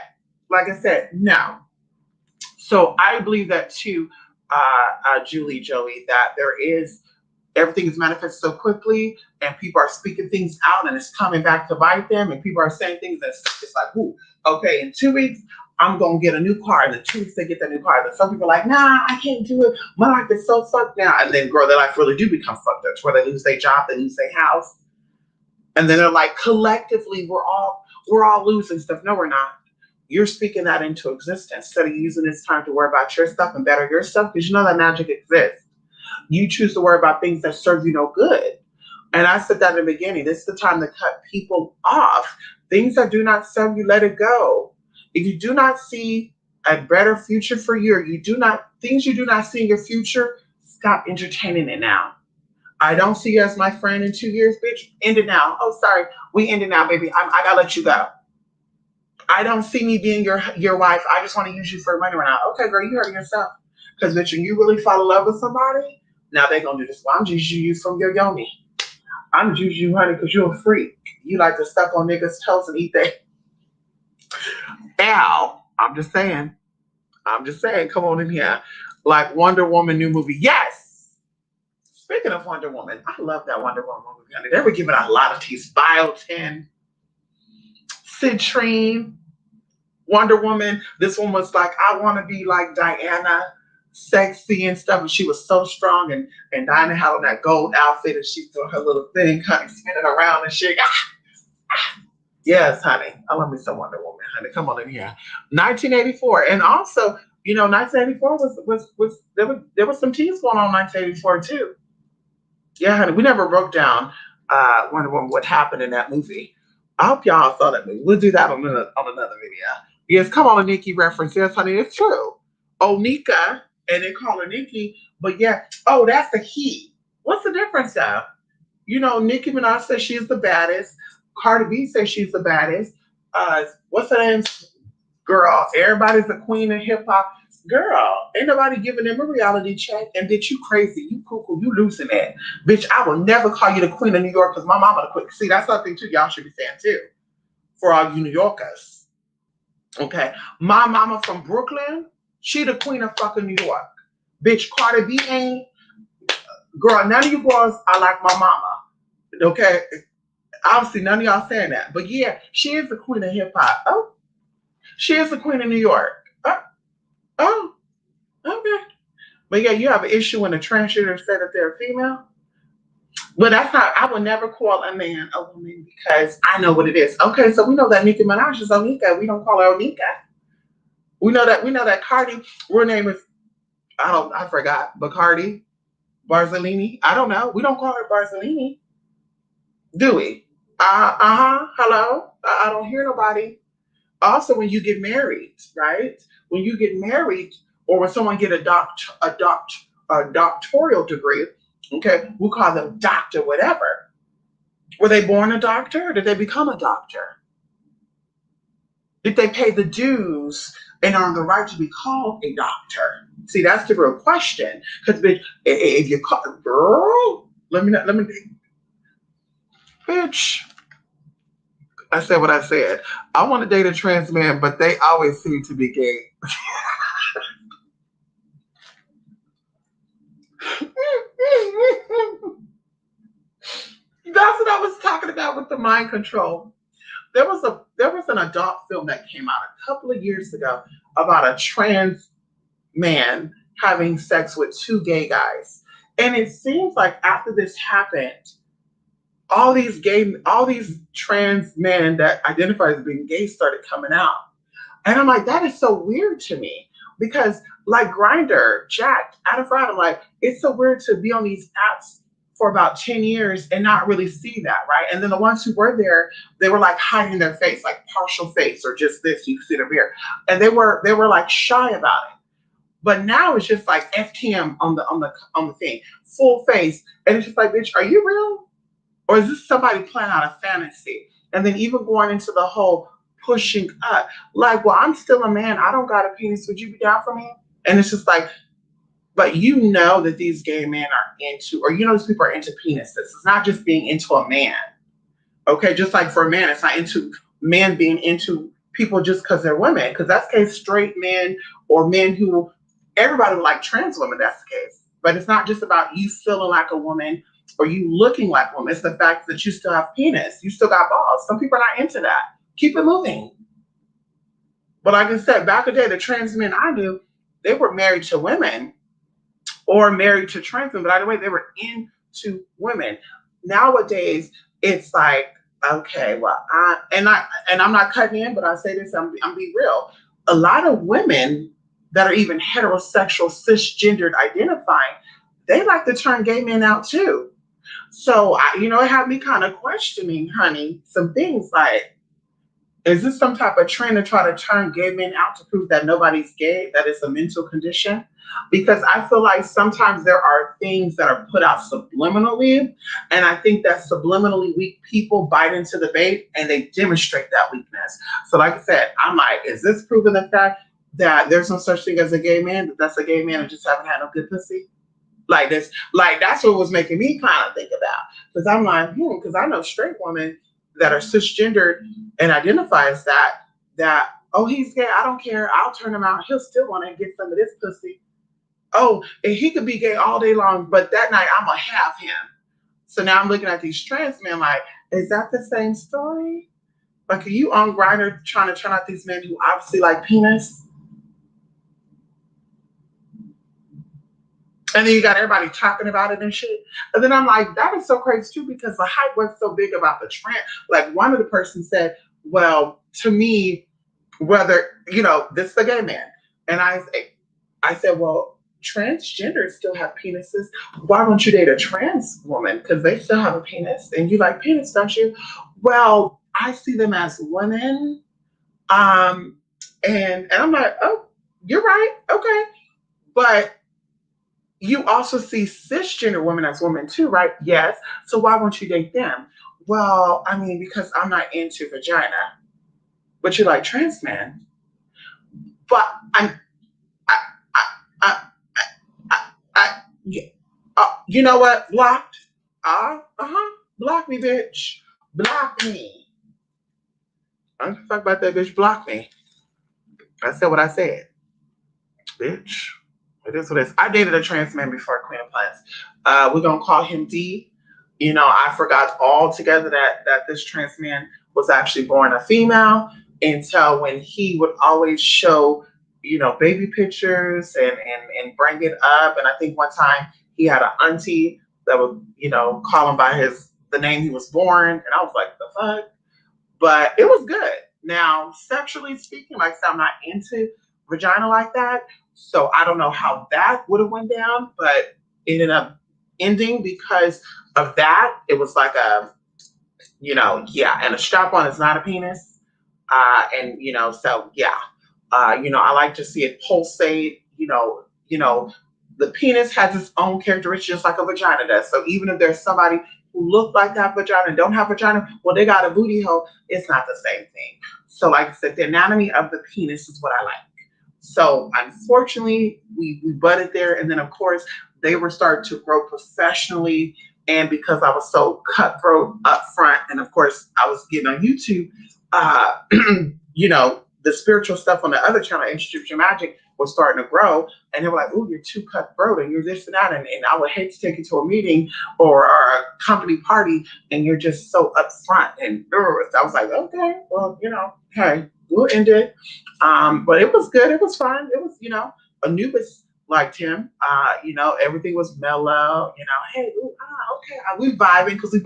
like I said, no. So I believe that too, Julie, Joey, that there is everything is manifested so quickly, and people are speaking things out, and it's coming back to bite them, and people are saying things that's it's like, ooh, okay, in 2 weeks I'm gonna get a new car, and in 2 weeks they get the new car. And some people are like, nah, I can't do it. My life is so fucked now, and then girl, their life really do become fucked up. It's where they lose their job, they lose their house, and then they're like, collectively, we're all losing stuff. No, we're not. You're speaking that into existence instead of using this time to worry about your stuff and better your stuff because you know that magic exists. You choose to worry about things that serve you no good. And I said that in the beginning. This is the time to cut people off. Things that do not serve you, let it go. If you do not see a better future for you, or things you do not see in your future, stop entertaining it now. I don't see you as my friend in 2 years, bitch. End it now. Oh, sorry. We end it now, baby. I gotta let you go. I don't see me being your wife. I just want to use you for money right now. Okay, girl, you hurting yourself. Because, bitch, when you really fall in love with somebody, now they're going to do this. Well, I'm just using you from your yoni. I'm just using you, honey, because you're a freak. You like to suck on niggas' toes and eat their... Ow. I'm just saying. Come on in here. Like Wonder Woman new movie. Yes. Speaking of Wonder Woman, I love that Wonder Woman movie. Honey. They were giving out a lot of teas. Biotin, Citrine, Wonder Woman. This one was like, I want to be like Diana, sexy and stuff. And she was so strong. And Diana had on that gold outfit and she threw her little thing, honey, spinning around and shit. Yes, honey. I love me some Wonder Woman, honey. Come on in here. 1984. And also, 1984 was there was some teas going on in 1984 too. Yeah, honey. We never broke down Wonder Woman, what happened in that movie. I hope y'all saw that movie. We'll do that on another video. Yes, come on, a Nikki reference. Yes, honey, it's true. Oh, Nika, and they call her Nikki, but yeah. Oh, that's the he. What's the difference, though? Nicki Minaj says she's the baddest. Cardi B says she's the baddest. What's her name? Girl, everybody's the queen of hip hop. Girl, ain't nobody giving them a reality check. And bitch, you crazy. You cuckoo. You losing that. Bitch, I will never call you the queen of New York because my mama the queen. See, that's something too y'all should be saying too. For all you New Yorkers. Okay. My mama from Brooklyn, she the queen of fucking New York. Bitch, Cardi B ain't. Girl, none of you girls are like my mama. Okay. Obviously, none of y'all saying that. But yeah, she is the queen of hip hop. Oh. She is the queen of New York. Oh, okay. But yeah, you have an issue when a transgender said that they're a female. But that's not, I would never call a man a woman because I know what it is. Okay, so we know that Nicki Minaj is Onika. We don't call her Onika. We know that Cardi, her name is, I forgot, Bacardi, Barzellini. I don't know. We don't call her Barzellini. Do we? Hello? I don't hear nobody. Also, when you get married, right? When you get married, or when someone get a doctoral degree, okay, we'll call them doctor whatever. Were they born a doctor, or did they become a doctor? Did they pay the dues and earn the right to be called a doctor? See, that's the real question. Because if you call girl, let me. Bitch, I said what I said. I want to date a trans man, but they always seem to be gay. That's what I was talking about with the mind control. There was an adult film that came out a couple of years ago about a trans man having sex with two gay guys. And it seems like after this happened, all these trans men that identify as being gay started coming out. And I'm like, that is so weird to me because like Grinder, Jack, Adam Fried, I'm like, it's so weird to be on these apps for about 10 years and not really see that, right? And then the ones who were there, they were like hiding their face, like partial face or just this, you can see their beard. And they were like shy about it. But now it's just like FTM on the thing, full face. And it's just like, bitch, are you real? Or is this somebody playing out a fantasy? And then even going into the whole pushing up, like, well, I'm still a man. I don't got a penis. Would you be down for me? And it's just like, but you know that these gay men are into, or you know, these people are into penises. It's not just being into a man. Okay, just like for a man, it's not into men being into people just because they're women. Because that's the case, straight men or men who everybody would like trans women. That's the case. But it's not just about you feeling like a woman or you looking like a woman. It's the fact that you still have penis, you still got balls. Some people are not into that. Keep it moving. But like I said, back in the day, the trans men I knew, they were married to women or married to trans women. But either way, they were into women. Nowadays, it's like, okay, well, I'm not cutting in, but I say this, I'm being real. A lot of women that are even heterosexual, cisgendered identifying, they like to turn gay men out too. So, it had me kind of questioning, honey, some things like, is this some type of trend to try to turn gay men out to prove that nobody's gay, that it's a mental condition? Because I feel like sometimes there are things that are put out subliminally, and I think that subliminally weak people bite into the bait and they demonstrate that weakness. So, like I said, I'm like, is this proving the fact that there's no such thing as a gay man, that's a gay man and just haven't had no good pussy? Like this, like that's what was making me kind of think about. Because I'm like, because I know straight women that are cisgendered and identify as that, oh, he's gay, I don't care, I'll turn him out, he'll still want to get some of this pussy. Oh, and he could be gay all day long, but that night I'm gonna have him. So now I'm looking at these trans men like, is that the same story? Like, are you on Grindr trying to turn out these men who obviously like penis? And then you got everybody talking about it and shit. And then I'm like, that is so crazy too, because the hype was so big about the trend. Like one of the persons said, well, to me, whether, this is a gay man. And I said, well, transgenders still have penises. Why don't you date a trans woman? Because they still have a penis. And you like penis, don't you? Well, I see them as women. And I'm like, oh, you're right. Okay. But you also see cisgender women as women too, right? Yes. So why won't you date them? Well, I mean, because I'm not into vagina. But you like trans men. But I'm, I, I, yeah. You know what? Blocked. Block me, bitch. Block me. I don't talk about that, bitch. Block me. I said what I said, bitch. It is what it is. I dated a trans man before, Queen of Plants. We're gonna call him D. I forgot altogether that this trans man was actually born a female until when he would always show, baby pictures and bring it up. And I think one time he had an auntie that would, call him by the name he was born, and I was like, the fuck? But it was good. Now, sexually speaking, like I said, I'm not into vagina like that. So I don't know how that would have went down, but it ended up ending because of that. It was like and a strap on is not a penis. So yeah. I like to see it pulsate, the penis has its own characteristics like a vagina does. So even if there's somebody who look like that vagina and don't have vagina, well, they got a booty hole. It's not the same thing. So like I said, the anatomy of the penis is what I like. So unfortunately, we butted there. And then of course, they were starting to grow professionally And because I was so cutthroat up front, and of course I was getting on YouTube, uh, the spiritual stuff on the other channel, Introduce Your Magic, was starting to grow. And they were like, "Oh, you're too cutthroat and you're this and that." And I would hate to take you to a meeting or a company party and you're just so upfront. And I was like, okay, well, hey, we'll end it. But it was good. It was fun. It was, Anubis liked him. Everything was mellow. Hey, ooh, okay, we vibing because we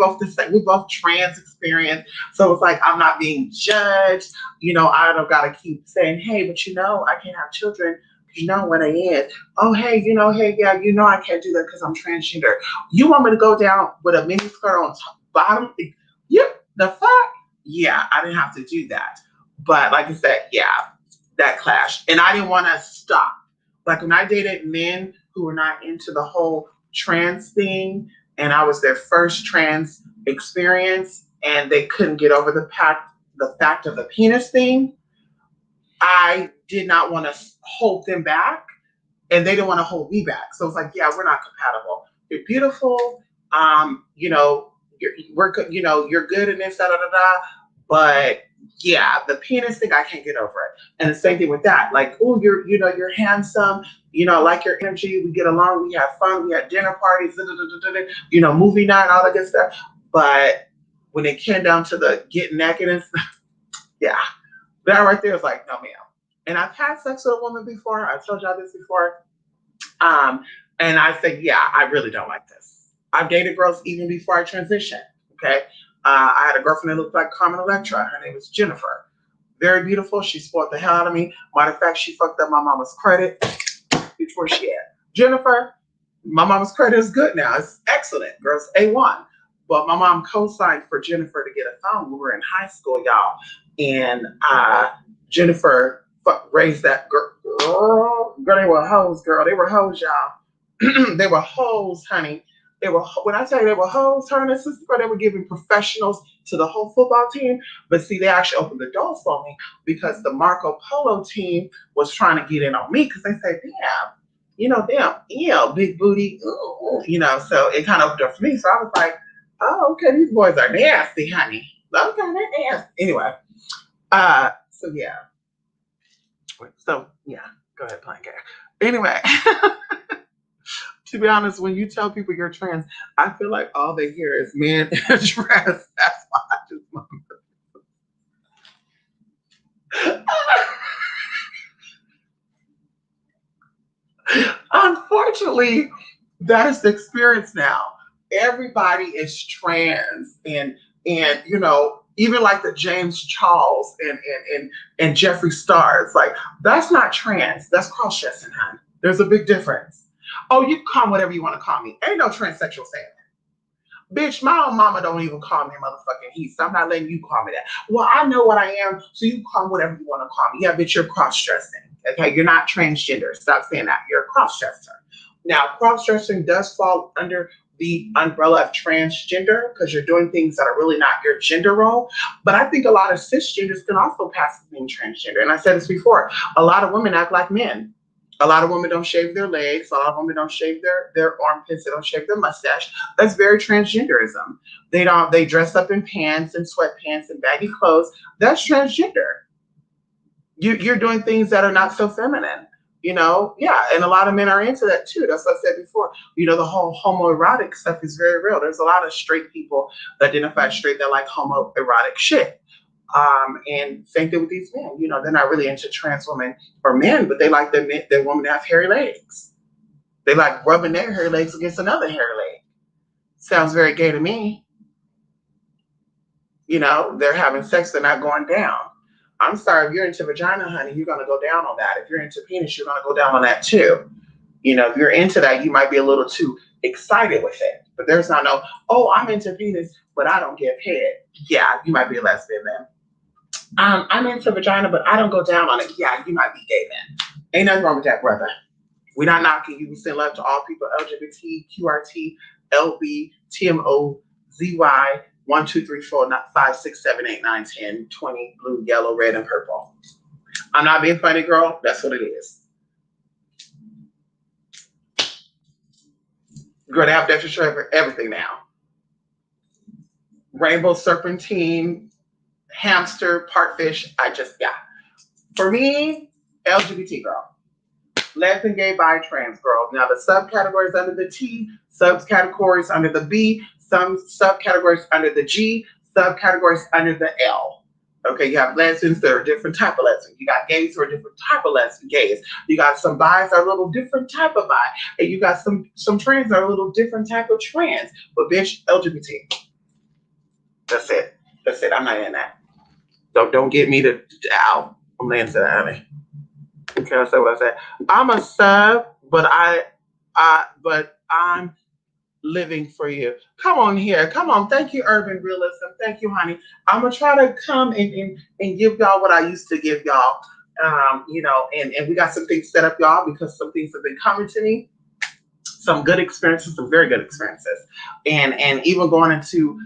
both trans experience. So it's like I'm not being judged. I don't gotta keep saying, hey, but I can't have children. When I is, oh hey, hey, yeah, I can't do that because I'm transgender. You want me to go down with a mini skirt on top, bottom? Yep, the fuck? Yeah, I didn't have to do that. But like I said, yeah, that clashed. And I didn't want to stop. Like when I dated men who were not into the whole trans thing, and I was their first trans experience, and they couldn't get over the fact of the penis thing, I did not want to hold them back, and they didn't want to hold me back. So it's like, yeah, we're not compatible. You're beautiful, you're good in this, da da da da, but yeah, the penis thing, I can't get over it. And the same thing with that. Like, oh, you're handsome. I like your energy. We get along. We have fun. We had dinner parties. Movie night, all that good stuff. But when it came down to the getting naked and stuff, yeah, that right there is like, no, ma'am. And I've had sex with a woman before. I've told y'all this before. And I said, yeah, I really don't like this. I've dated girls even before I transitioned. Okay. I had a girlfriend that looked like Carmen Electra. Her name was Jennifer. Very beautiful. She spoiled the hell out of me. Matter of fact, she fucked up my mama's credit before she had. Jennifer, my mama's credit is good now. It's excellent. Girls, A1. But my mom co-signed for Jennifer to get a phone. We were in high school, y'all. And Jennifer raised that girl. They were hoes, girl. They were hoes, y'all. They were hoes, honey. When I tell you they were hoes, her and her sister, they were giving professionals to the whole football team. But see, they actually opened the doors for me because the Marco Polo team was trying to get in on me because they said, damn, big booty, so it kind of opened up for me. So I was like, oh, okay, these boys are nasty, honey. Okay, they're nasty. Anyway, so yeah. So yeah, go ahead, playing game. Anyway. To be honest, when you tell people you're trans, I feel like all they hear is men in a dress. That's why I just want to. Unfortunately, that is the experience now. Everybody is trans, and even like the James Charles and Jeffree Star. It's like that's not trans. That's cross-dressing, honey. There's a big difference. Oh, you can call me whatever you want to call me. Ain't no transsexual saying that. Bitch, my own mama don't even call me motherfucking he. So I'm not letting you call me that. Well, I know what I am, so you can call me whatever you want to call me. Yeah, bitch, you're cross-dressing. Okay, you're not transgender. Stop saying that. You're a cross-dresser. Now, cross-dressing does fall under the umbrella of transgender because you're doing things that are really not your gender role. But I think a lot of cisgenders can also pass as being transgender. And I said this before, a lot of women act like men. A lot of women don't shave their legs. A lot of women don't shave their armpits. They don't shave their mustache. That's very transgenderism. They dress up in pants and sweatpants and baggy clothes. That's transgender. You're doing things that are not so feminine. Yeah. And a lot of men are into that too. That's what I said before. The whole homoerotic stuff is very real. There's a lot of straight people that identify straight that like homoerotic shit. And same thing with these men. They're not really into trans women or men, but they like their women to have hairy legs. They like rubbing their hairy legs against another hairy leg. Sounds very gay to me. They're having sex, they're not going down. I'm sorry, if you're into vagina, honey, you're gonna go down on that. If you're into penis, you're gonna go down on that too. If you're into that, you might be a little too excited with it. But there's not no, oh, I'm into penis, but I don't get head. Yeah, you might be a lesbian then. I'm into vagina, but I don't go down on it. Yeah, you might be gay then. Ain't nothing wrong with that, brother. We're not knocking you. We send love to all people, LGBT, QRT, LB, TMO, ZY, 1, 2, 3, 4, 5, 6, 7, 8, 9, 10, 20, blue, yellow, red, and purple. I'm not being funny, girl. That's what it is. Girl, they have definition for everything now. rainbow serpentine, hamster, parkfish. Yeah. For me, LGBT girl, lesbian, gay, bi, trans girl. Now the subcategories under the T, subcategories under the B, some subcategories under the G, subcategories under the L. Okay, you have lesbians that are different type of lesbians. You got gays who are different type of lesbian gays. You got some bis that are a little different type of bi, and you got some trans that are a little different type of trans. But bitch, LGBT. That's it. That's it. I'm not in that. Don't get me to ow. I'm laying to that, honey. Okay, I said what I said. I'm a sub, but but I'm living for you. Come on here. Come on. Thank you, Urban Realism. Thank you, honey. I'm gonna try to come and give y'all what I used to give y'all. And we got some things set up, y'all, because some things have been coming to me. Some good experiences, some very good experiences. And even going into,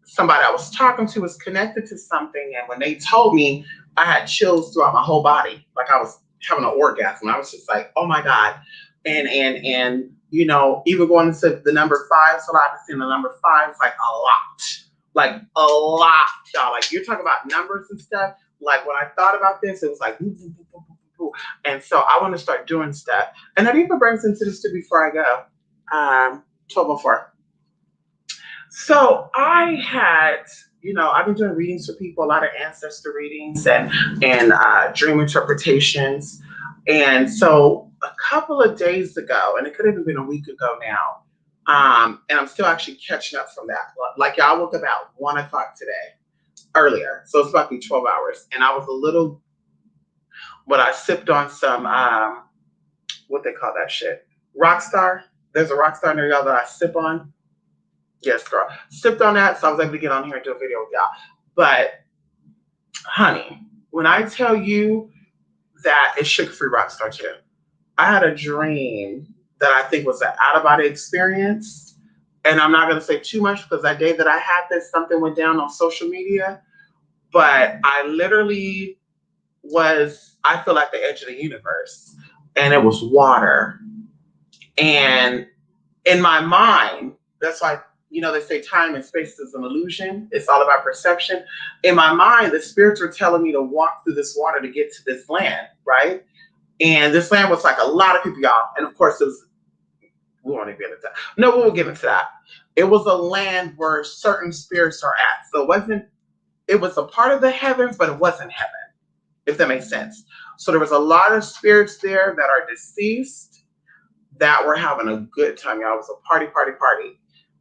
somebody I was talking to was connected to something, and when they told me, I had chills throughout my whole body, like I was having an orgasm. I was just like, oh my God. And even going into the number 5, so I've seen the number 5 is like a lot, y'all. Like you're talking about numbers and stuff. Like when I thought about this, it was like, and so I want to start doing stuff. And that even brings into this too before I go. 12:04. So I had, I've been doing readings for people, a lot of ancestor readings and dream interpretations. And so a couple of days ago, and it could have even been a week ago now, and I'm still actually catching up from that. Like y'all woke up about 1 o'clock today, earlier. So it's about to be 12 hours. And I was a little, but I sipped on some, what they call that shit? Rockstar. There's a Rockstar near y'all that I sip on. Yes, girl. Sipped on that, so I was able to get on here and do a video with y'all. But, honey, when I tell you that it's sugar-free Rockstar too, I had a dream that I think was an out-of-body experience. And I'm not going to say too much because that day that I had this, something went down on social media. But I literally I feel like the edge of the universe. And it was water. And in my mind, that's why, they say time and space is an illusion. It's all about perception. In my mind, the spirits were telling me to walk through this water to get to this land, right? And this land was like a lot of people, y'all. And of course, we won't even get into that. No, we will get into that. It was a land where certain spirits are at. So it was a part of the heavens, but it wasn't heaven, if that makes sense. So there was a lot of spirits there that are deceased that were having a good time, y'all. It was a party.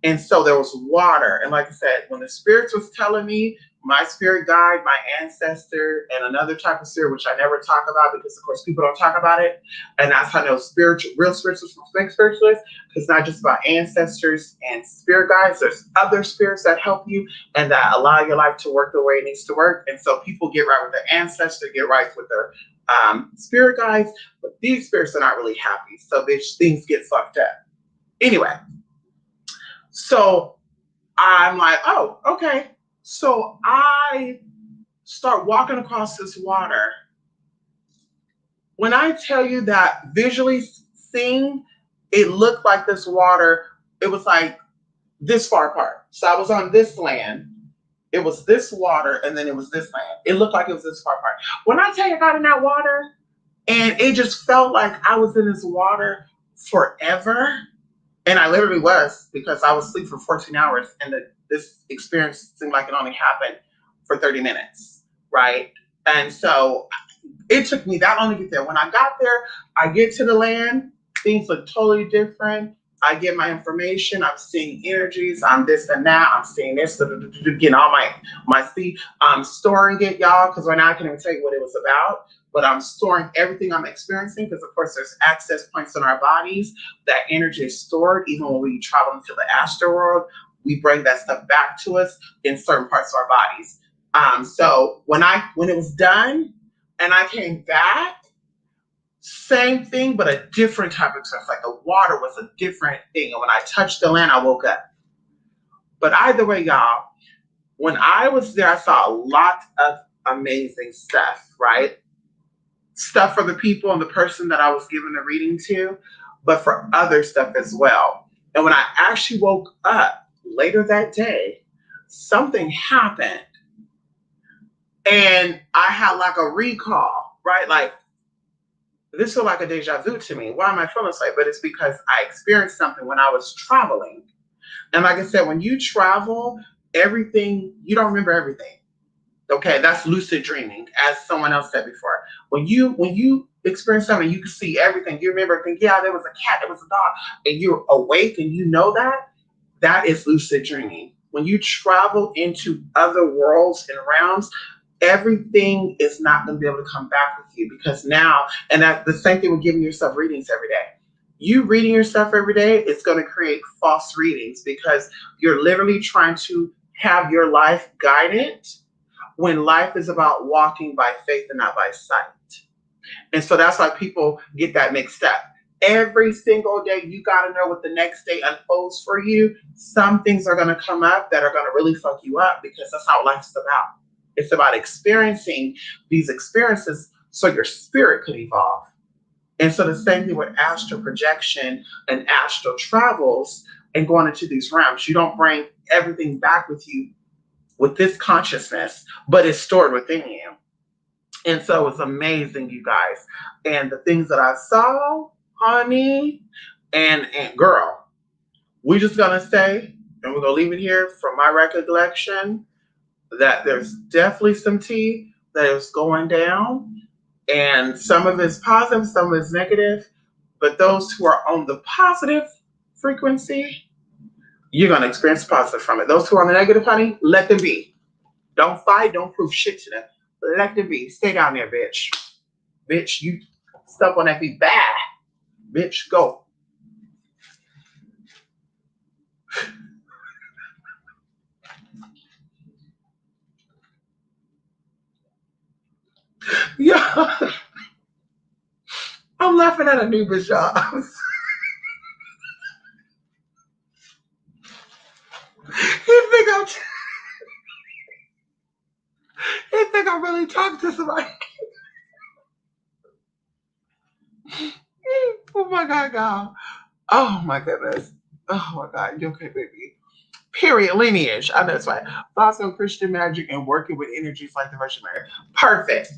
And so there was water. And like I said, when the spirits was telling me, my spirit guide, my ancestor, and another type of spirit, which I never talk about because, of course, people don't talk about it. And that's how I know real spiritualists from fake spiritualists. It's not just about ancestors and spirit guides. There's other spirits that help you and that allow your life to work the way it needs to work. And so people get right with their ancestors, get right with their spirit guides. But these spirits are not really happy. So things get fucked up. Anyway. So I'm like, oh, okay. So I start walking across this water. When I tell you that visually seeing, it looked like this water, it was like this far apart. So I was on this land. It was this water, and then it was this land. It looked like it was this far apart. When I tell you I got in that water, and it just felt like I was in this water forever. And I literally was, because I was asleep for 14 hours and this experience seemed like it only happened for 30 minutes, right? And so it took me that long to get there. When I got there, I get to the land, things look totally different. I get my information, I'm seeing energies, I'm this and that, I'm seeing this, getting all my see. I'm storing it, y'all, because right now I can't even tell you what it was about. But I'm storing everything I'm experiencing because, of course, there's access points in our bodies. That energy is stored. Even when we travel into the astral world, we bring that stuff back to us in certain parts of our bodies. So when it was done and I came back, same thing, but a different type of stuff. Like the water was a different thing. And when I touched the land, I woke up. But either way, y'all, when I was there, I saw a lot of amazing stuff, right? Stuff for the people and the person that I was giving the reading to, but for other stuff as well. And when I actually woke up later that day, something happened and I had like a recall, right? Like this feel like a deja vu to me. Why am I feeling this way? But it's because I experienced something when I was traveling. And like I said, when you travel, everything, you don't remember everything. Okay, that's lucid dreaming, as someone else said before. When you experience something, you can see everything. You remember, think, yeah, there was a cat, there was a dog, and you're awake and you know that. That is lucid dreaming. When you travel into other worlds and realms, everything is not going to be able to come back with you because now, and that the same thing with giving yourself readings every day. You reading yourself every day, it's going to create false readings because you're literally trying to have your life guided when life is about walking by faith and not by sight. And so that's why people get that mixed up. Every single day, you got to know what the next day unfolds for you. Some things are going to come up that are going to really fuck you up because that's how life's about. It's about experiencing these experiences so your spirit could evolve. And so the same thing with astral projection and astral travels and going into these realms. You don't bring everything back with you with this consciousness, but it's stored within you. And so it's amazing, you guys. And the things that I saw, honey, and girl, we're just gonna say, and we're gonna leave it here from my recollection, that there's definitely some tea that is going down. And some of it's positive, some of it's negative. But those who are on the positive frequency, you're gonna experience positive from it. Those who are on the negative, honey, let them be. Don't fight, don't prove shit to them. Let them be. Stay down there, bitch. Bitch, you step on that feet bad. Bitch, go. Yeah. I'm laughing at Anubis, y'all. he think I'm he think I'm really talking to somebody. Oh my god, God. Oh my goodness. Oh my god, you okay, baby? Period. Lineage. I know that's right. Thoughts on Christian magic and working with energies like the Virgin Mary. Perfect.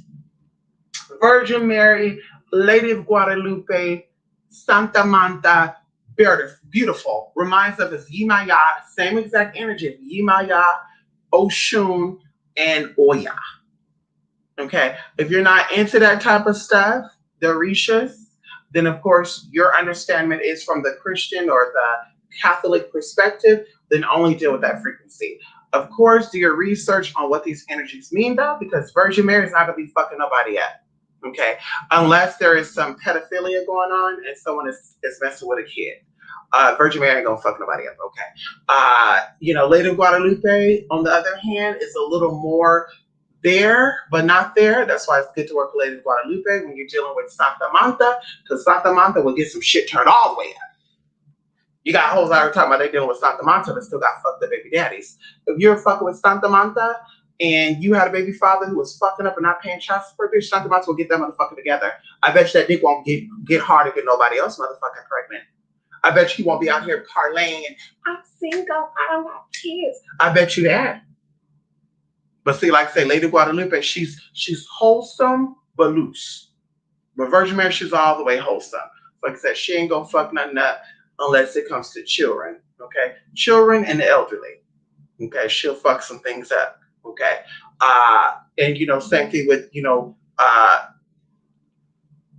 Virgin Mary, Lady of Guadalupe, Santa Manta, beautiful. Reminds us of Yimaya, same exact energy of Yimaya, Oshun, and Oya. Okay. If you're not into that type of stuff, the Orishas, then of course your understanding is from the Christian or the Catholic perspective, then only deal with that frequency. Of course, do your research on what these energies mean though, because Virgin Mary is not gonna be fucking nobody up. Okay. Unless there is some pedophilia going on and someone is messing with a kid. Virgin Mary ain't gonna fuck nobody up. Okay. Lady Guadalupe, on the other hand, is a little more there, but not there. That's why it's good to work with Lady Guadalupe when you're dealing with Santa Manta, because Santa Manta will get some shit turned all the way up. You got hoes out here talking about they dealing with Santa Manta that still got fucked up baby daddies. If you're fucking with Santa Manta and you had a baby father who was fucking up and not paying child support, bitch, Santa Manta will get that motherfucker together. I bet you that dick won't get hard to get nobody else motherfucking pregnant. I bet you won't be out here parlaying and I'm single, I don't have kids. I bet you that. But see, like I say, Lady Guadalupe, she's wholesome but loose. But Virgin Mary, she's all the way wholesome. Like I said, she ain't gonna fuck nothing up unless it comes to children. Okay, children and the elderly. Okay, she'll fuck some things up. Okay, and same thing with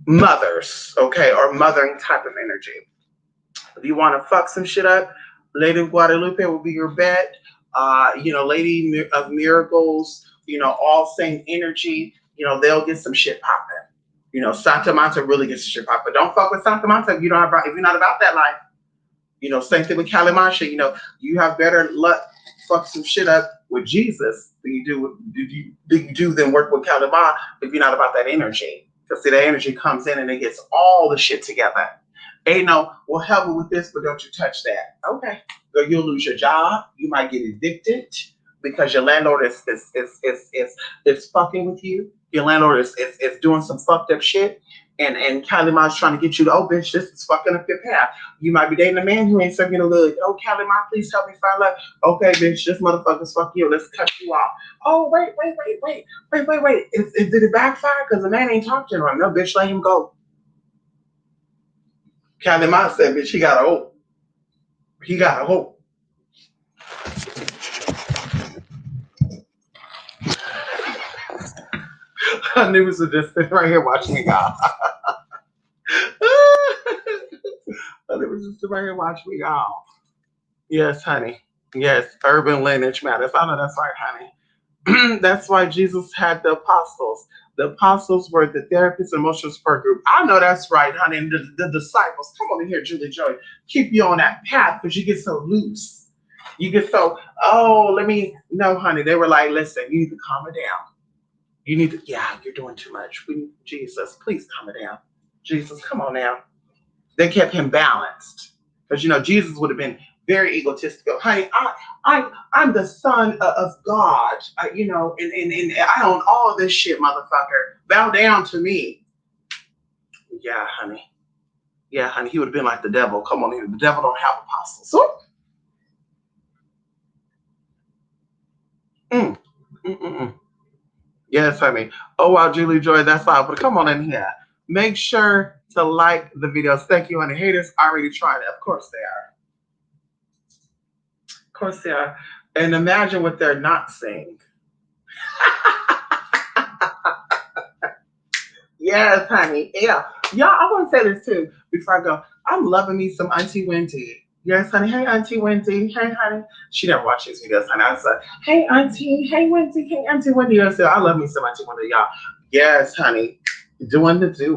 mothers. Okay, or mothering type of energy. If you want to fuck some shit up, Lady Guadalupe will be your bet. Lady of Miracles, all same energy, they'll get some shit popping. Santa Manta really gets shit popping. But don't fuck with Santa Manta if you're not about that life. Same thing with Kalimasha, you have better luck fuck some shit up with Jesus than you do than work with Kalima if you're not about that energy. Because see, that energy comes in and it gets all the shit together. Ain't no, well, help me with this, but don't you touch that. Okay. Girl, you'll lose your job. You might get evicted because your landlord is fucking with you. Your landlord is doing some fucked up shit. And Kylie Ma's trying to get you to, oh, bitch, this is fucking up your path. You might be dating a man who ain't serving you good. Oh, Kylie Ma, please help me find love. Okay, bitch, this motherfucker's fuck you. Let's cut you off. Oh, wait. Did it backfire? Because the man ain't talking to him. No, bitch, let him go. Kylie Ma said, bitch, he got a hope. He got a hope. Niggas are just sitting right here watching me, y'all. Niggas just sitting right here watching me, y'all. Yes, honey. Yes, urban lineage matters. I know that's right, honey. That's why Jesus had the apostles. The apostles were the therapists and emotional support group. I know that's right, honey. And the disciples, come on in here, Julie Joy. Keep you on that path because you get so loose. You get so, no, honey. They were like, listen, you need to calm it down. You need to, you're doing too much. Jesus, please calm it down. Jesus, come on now. They kept him balanced. Because, Jesus would have been very egotistical. Honey, I'm the son of God, and I own all this shit, motherfucker. Bow down to me. Yeah, honey. Yeah, honey. He would have been like the devil. Come on here. The devil don't have apostles. So, Yes, honey. Oh, wow, Julie Joy, that's all. But come on in here. Make sure to like the videos. Thank you, honey. Haters already tried it. Of course they are. Of course they are. And imagine what they're not saying. Yes, honey. Yeah. Y'all, I want to say this too before I go. I'm loving me some Auntie Wendy. Yes, honey. Hey, Auntie Wendy. Hey, honey. She never watches videos, honey. I said, hey, Auntie. Hey, Wendy. Hey, Auntie Wendy. I said, I love me some Auntie Wendy, y'all. Yes, honey. Doing the do.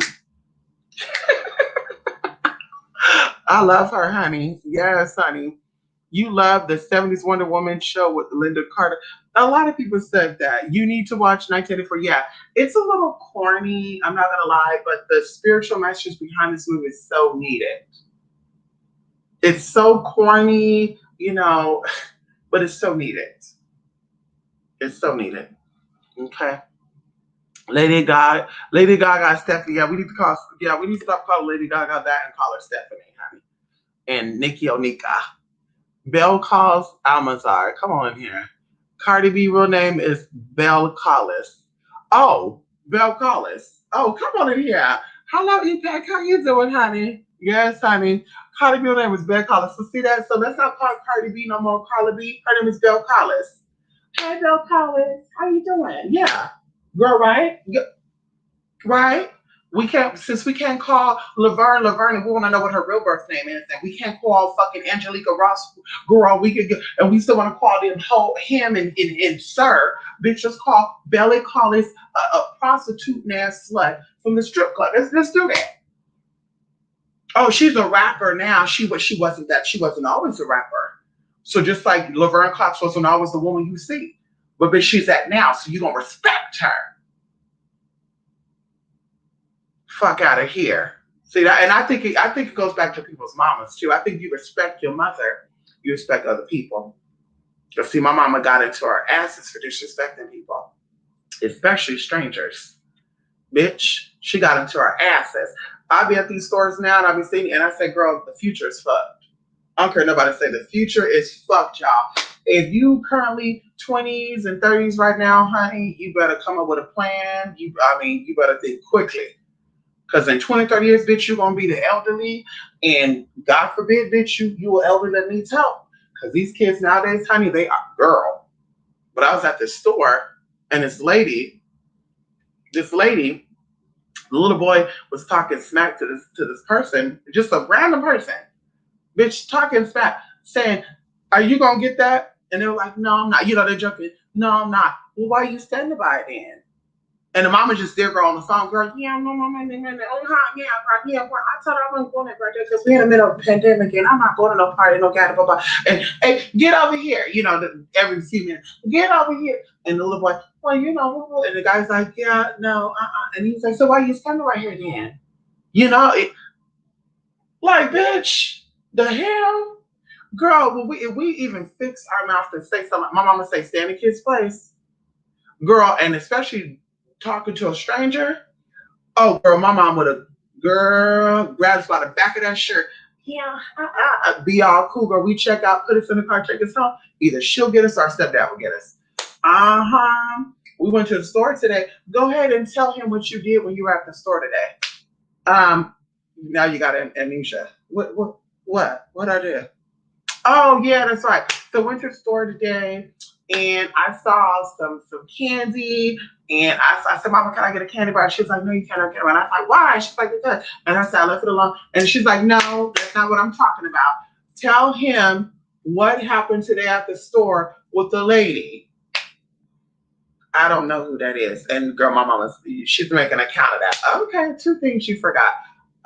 I love her, honey. Yes, honey. You love the 70s Wonder Woman show with Linda Carter. A lot of people said that. You need to watch 1984. Yeah, it's a little corny, I'm not going to lie, but the spiritual message behind this movie is so needed. It's so corny, but it's so needed. It's so needed. Okay. Lady Gaga, Stephanie. Yeah, we need to stop calling Lady Gaga that and call her Stephanie, honey. And Nikki Onika. Belle calls Almanzar. Come on here. Cardi B real name is Belle Collis. Oh, Belle Collis. Oh, come on in here. Hello, EPAC. How you doing, honey? Yes, honey. Cardi B real name is Belle Collis. So see that? So let's not call Cardi B no more Cardi B. Her name is Belle Collis. Hey, Belle Collis. How you doing? Yeah. Girl, right? Right? Since we can't call Laverne, and we want to know what her real birth name is, and we can't call fucking Angelica Ross, girl, and we still want to call him and sir, bitch, just call Belly Collis a prostitute ass slut from the strip club. Let's do that. Oh, she's a rapper now. She wasn't that. She wasn't always a rapper. So just like Laverne Cox wasn't always the woman you see, but she's that now, so you don't respect her. Fuck out of here. See that, and I think it goes back to people's mamas too. I think you respect your mother, you respect other people. But see, my mama got into her asses for disrespecting people, especially strangers. Bitch, she got into her asses. I be at these stores now and I be seeing, and I say, girl, the future is fucked. I don't care nobody say the future is fucked, y'all. If you currently 20s and 30s right now, honey, you better come up with a plan. You better think quickly. Because in 20, 30 years, bitch, you're going to be the elderly. And God forbid, bitch, you an elderly that needs help. Because these kids nowadays, honey, they are girl. But I was at this store, and this lady, the little boy was talking smack to this person, just a random person. Bitch, talking smack, saying, are you going to get that? And they were like, no, I'm not. They're joking. No, I'm not. Well, why are you standing by it then? And the mama just there, girl, on the phone, girl, yeah, no, mama, yeah, I told her I wasn't going to birthday because we're in the middle of a pandemic and I'm not going to no party, no got to go. And hey, get over here, every few minutes, get over here. And the little boy, well, and the guy's like, yeah, no, And he's like, so why are you standing right here then? Like, bitch, the hell? Girl, if we even fix our mouth to say something, my mama say, stay in the kid's place. Girl, and especially talking to a stranger, Oh, girl, my mom would have, girl, grabbed us by the back of that shirt. Yeah, be all cool, girl. We check out, put us in the car, take us home. Either she'll get us or our stepdad will get us. Uh-huh. We went to the store today. Go ahead and tell him what you did when you were at the store today. Now you got amnesia. What I did? Oh yeah, that's right. So went to the store today and I saw some candy and I said, Mama, can I get a candy bar? She was like, no, you can't have a candy bar. And I was like, why? She's like, because. And I said, I left it alone. And she's like, no, that's not what I'm talking about. Tell him what happened today at the store with the lady. I don't know who that is. And girl, my mama's she's making a count of that. Okay, two things you forgot.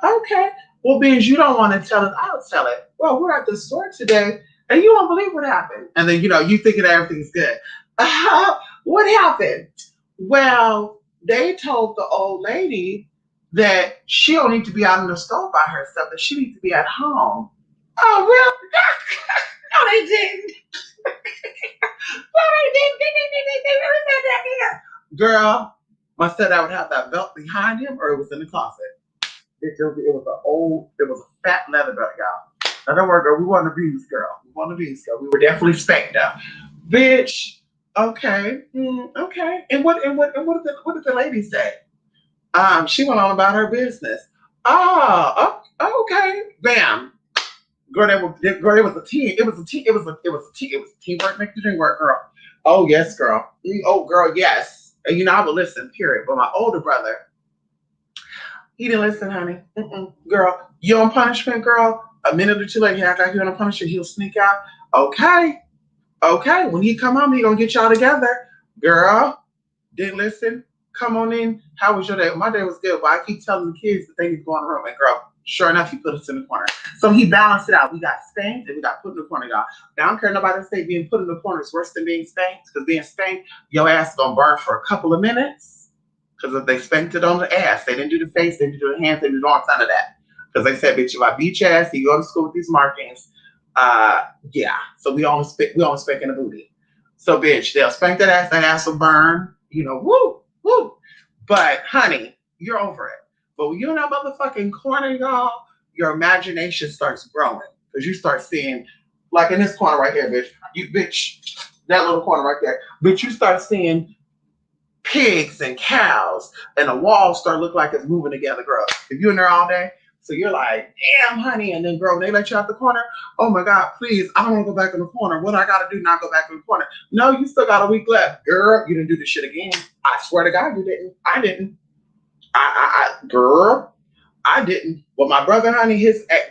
Okay. Well, beans, you don't want to tell it, I'll tell it. Well, we're at the store today and you won't believe what happened. And then, you thinking everything's good. What happened? Well, they told the old lady that she don't need to be out in the store by herself, that she needs to be at home. Oh, really? No, they didn't. No, they didn't. They really said that here. Girl, my stepdad would have that belt behind him or it was in the closet. It was a fat leather belt, y'all. Now don't worry, girl. We want to be this girl. We were definitely spanked out. Bitch. Okay. Okay. And what did the lady say? She went on about her business. Okay. Bam. Girl, it was a team. It was teamwork makes the dream work, girl. Oh yes, girl. Oh girl, yes. And I would listen, period. But my older brother, he didn't listen, honey. Girl, you on punishment, girl. A minute or two later, he act like you're on a punishment. He'll sneak out. Okay. Okay. When he come home, he gonna get y'all together. Girl, didn't listen. Come on in. How was your day? My day was good, but I keep telling the kids that they need to go in the room. And girl, sure enough, he put us in the corner. So he balanced it out. We got spanked and we got put in the corner, y'all. Now, I don't care nobody say being put in the corner is worse than being spanked, because being spanked, your ass is gonna burn for a couple of minutes. Because if they spanked it on the ass, they didn't do the face, they didn't do the hands, they didn't do none of that. Because they said, bitch, if I beat your ass, you go to school with these markings. Yeah. So we only spank in the booty. So bitch, they'll spank that ass will burn, woo, woo. But honey, you're over it. But when you're in that motherfucking corner, y'all, your imagination starts growing. Because you start seeing, like in this corner right here, bitch, that little corner right there, bitch, you start seeing pigs and cows, and the walls start looking like it's moving together, girl. If you're in there all day, so you're like, damn, honey, and then girl, they let you out the corner. Oh my God, please, I don't want to go back in the corner. What I gotta do not go back in the corner? No, you still got a week left, girl. You didn't do this shit again. I swear to God, you didn't. I didn't. Girl, I didn't. Well, my brother, honey, his ass,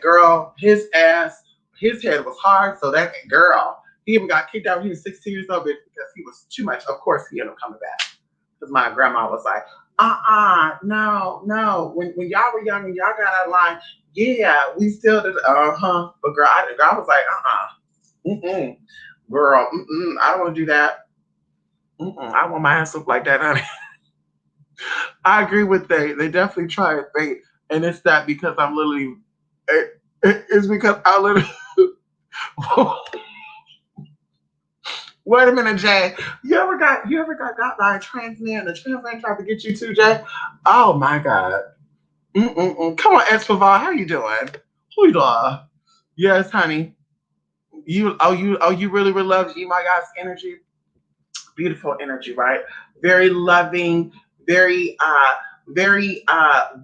his head was hard. So that girl, he even got kicked out when he was 16 years old because he was too much. Of course, he ended up coming back. Because my grandma was like, no. When y'all were young and y'all got out of line, yeah, we still did, But girl, I was like, girl, I don't want to do that. I want my ass up like that, honey. I agree with they definitely try it, and it's that because I'm literally, it's because I literally. Wait a minute, Jay. You ever got by a trans man? The trans man tried to get you too, Jay. Oh my God. Come on, Escobar. How you doing? Who you are? Yes, honey. You really love you, my God's energy. Beautiful energy, right? Very loving, very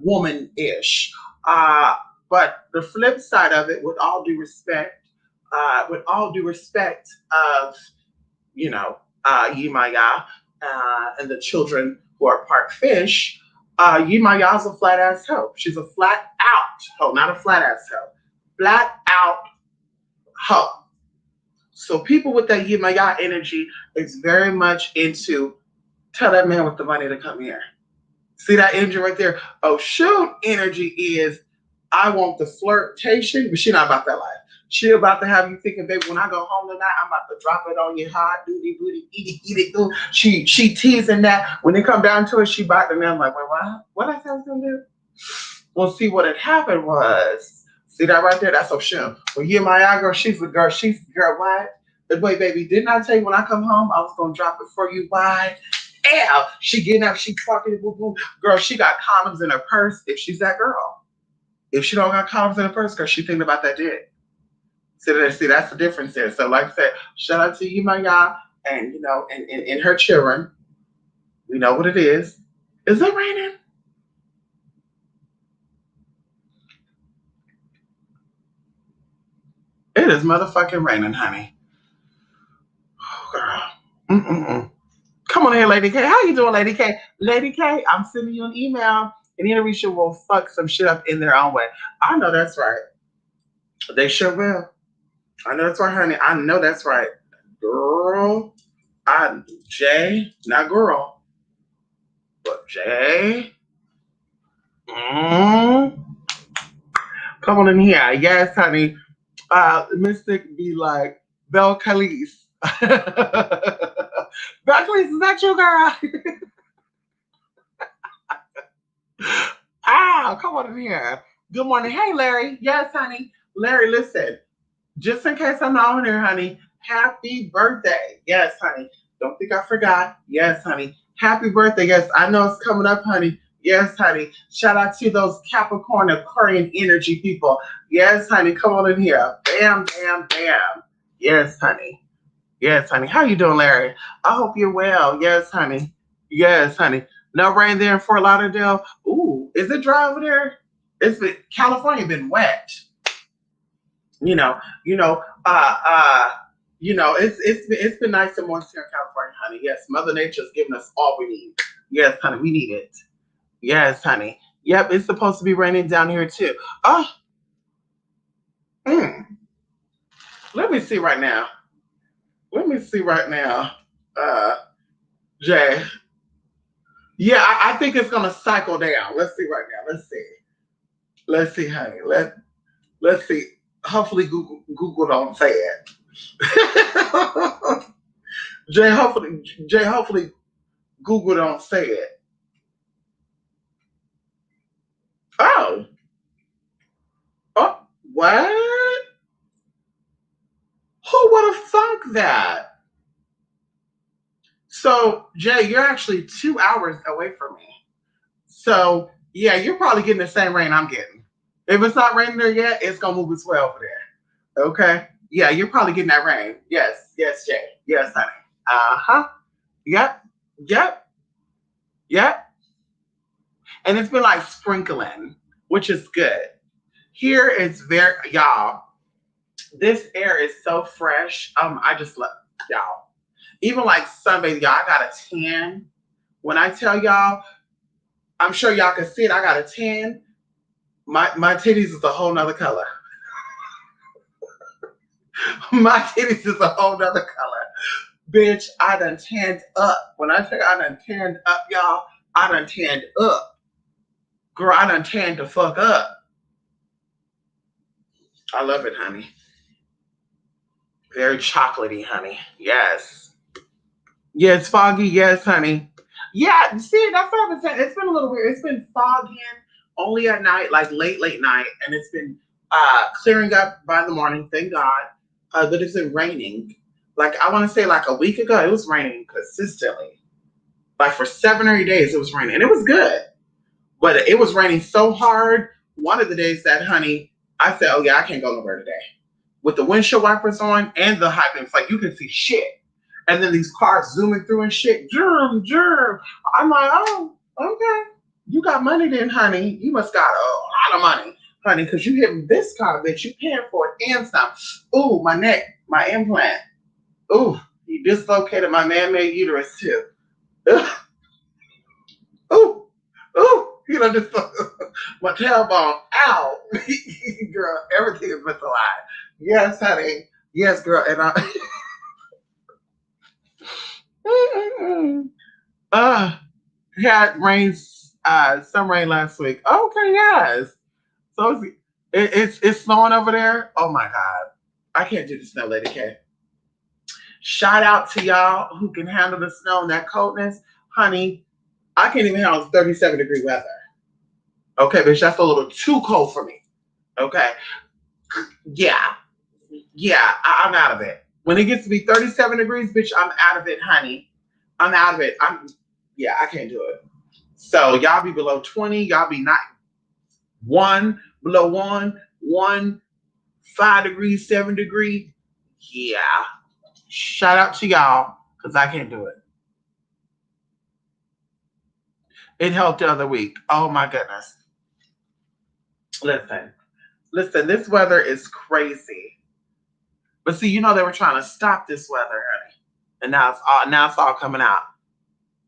woman-ish. But the flip side of it, with all due respect, of Yemaya, and the children who are part fish, Yemaya's a flat ass hoe. She's a flat out hoe, not a flat ass hoe. Flat out hoe. So people with that Yemaya energy is very much into tell that man with the money to come here. See that energy right there? Oh shoot, energy is I want the flirtation, but she not about that life. She about to have you thinking, baby, when I go home tonight, I'm about to drop it on you hard, booty, eat it, ooh. She teasing that. When they come down to it, she bite the man. I'm like, wait, what? What I said I was gonna do? Well, see what had happened was, see that right there? That's Oshun. Well, yeah, my girl, she's the girl, what? But wait, baby, didn't I tell you when I come home, I was gonna drop it for you? Why? Ew. She getting up, she fucking boo boo. Girl, she got condoms in her purse if she's that girl. If she don't got condoms in her purse, girl, she thinking about that dick. See, that's the difference there. So, like I said, shout out to you, my y'all, and and her children. We know what it is. Is it raining? It is motherfucking raining, honey. Oh, girl. Mm-mm-mm. Come on here, Lady K. How you doing, Lady K? Lady K, I'm sending you an email, and Indonesia will fuck some shit up in their own way. I know that's right. They sure will. I know that's right, honey. I know that's right. Girl, Jay, not girl, but Jay. Mm, come on in here. Yes, honey. Mystic be like, Bel Khalees. Bel Khalees, is that you, girl? Come on in here. Good morning. Hey, Larry. Yes, honey. Larry, listen. Just in case I'm not on here, honey, happy birthday. Yes, honey. Don't think I forgot. Yes, honey. Happy birthday. Yes, I know it's coming up, honey. Yes, honey. Shout out to those Capricorn Aquarian energy people. Yes, honey. Come on in here. Bam, bam, bam. Yes, honey. Yes, honey. How you doing, Larry? I hope you're well. Yes, honey. Yes, honey. No rain there in Fort Lauderdale. Ooh, is it dry over there? It's been California been wet. You know, you know, it's been nice and moist here in California, honey. Yes, Mother Nature's giving us all we need. Yes, honey, we need it. Yes, honey. Yep, it's supposed to be raining down here too. Oh, mm. Let me see right now. Let me see right now. Uh, Jay. Yeah, I think it's gonna cycle down. Let's see right now. Let's see. Let's see, honey. Let's see. Hopefully Google don't say it. Jay, hopefully Google don't say it. Oh, oh, what? Who would have thunk that? So, Jay, you're actually 2 hours away from me. So, yeah, you're probably getting the same rain I'm getting. If it's not raining there yet, it's gonna move its way over there. Okay. Yeah, you're probably getting that rain. Yes, yes, Jay. Yes, honey. Uh-huh. Yep. Yep. Yep. And it's been like sprinkling, which is good. Here it's very y'all. This air is so fresh. I just love y'all. Even like sunbathing, y'all, I got a tan. When I tell y'all, I'm sure y'all can see it. I got a tan. My titties is a whole nother color. My titties is a whole nother color. Bitch, I done tanned up. When I say I done tanned up, y'all, I done tanned up. Girl, I done tanned the fuck up. I love it, honey. Very chocolatey, honey. Yes. Yeah, it's foggy. Yes, honey. Yeah, see, that's what I've been saying. It's been a little weird. It's been fogging only at night, like late night, and it's been clearing up by the morning. Thank God. But it's been raining. Like I want to say, like a week ago, it was raining consistently. Like for 7 or 8 days, it was raining, and it was good. But it was raining so hard. One of the days that, honey, I said, "Oh yeah, I can't go nowhere today." With the windshield wipers on and the high beams, like you can see shit. And then these cars zooming through and shit. Germ, germ. I'm like, oh, okay. You got money then, honey. You must got a lot of money, honey, because you hitting this car, bitch. You paying for it and some. Ooh, my neck, my implant. Ooh, you dislocated my man-made uterus too. Ugh. Ooh, ooh. Just my tailbone. Ow. Girl, everything is but a lie. Yes, honey. Yes, girl. And I uh had rains some rain last week. Okay, yes. So it's snowing over there. Oh my god. I can't do the snow, Lady K. Shout out to y'all who can handle the snow and that coldness. Honey, I can't even handle 37-degree weather. Okay, bitch, that's a little too cold for me. Okay. Yeah. Yeah, I'm out of it. When it gets to be 37 degrees, bitch, I'm out of it, honey. I'm out of it. Yeah, I can't do it. So y'all be below 20. Y'all be not one below one, 5 degrees, 7 degree. Yeah. Shout out to y'all because I can't do it. It helped the other week. Oh my goodness. Listen, listen, this weather is crazy. But see, you know they were trying to stop this weather, honey. And now it's all coming out.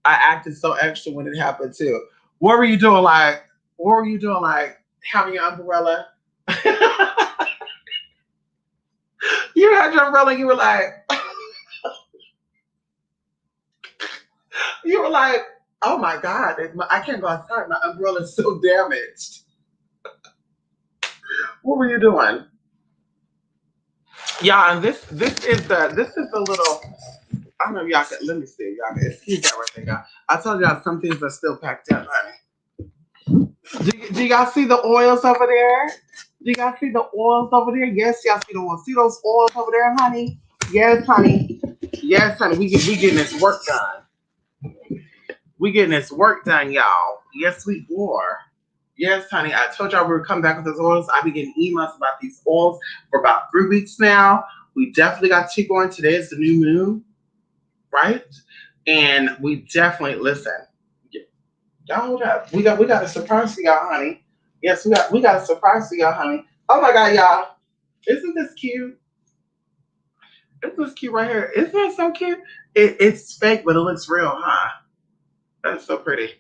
I acted so extra when it happened too. What were you doing like what were you doing like having your umbrella? You had your umbrella, you were like you were like, oh my God, I can't go outside. My umbrella is so damaged. What were you doing? Yeah, and this is the little. I don't know if y'all can. Let me see, y'all can excuse that right there, y'all. I told y'all some things are still packed up, honey. Do y'all see the oils over there? Do y'all see the oils over there? Yes, y'all see the oils. See those oils over there, honey? Yes, honey. Yes, honey. We getting this work done. We getting this work done, y'all. Yes, we are. Yes, honey. I told y'all we were coming back with those oils. I've been getting emails about these oils for about 3 weeks now. We definitely got to keep going. Today is the new moon, right? And we definitely listen. Y'all hold up. We got a surprise for y'all, honey. Yes, we got a surprise for y'all, honey. Oh my God, y'all. Isn't this cute? Isn't this cute right here? Isn't that so cute? It's fake, but it looks real, huh? That's so pretty.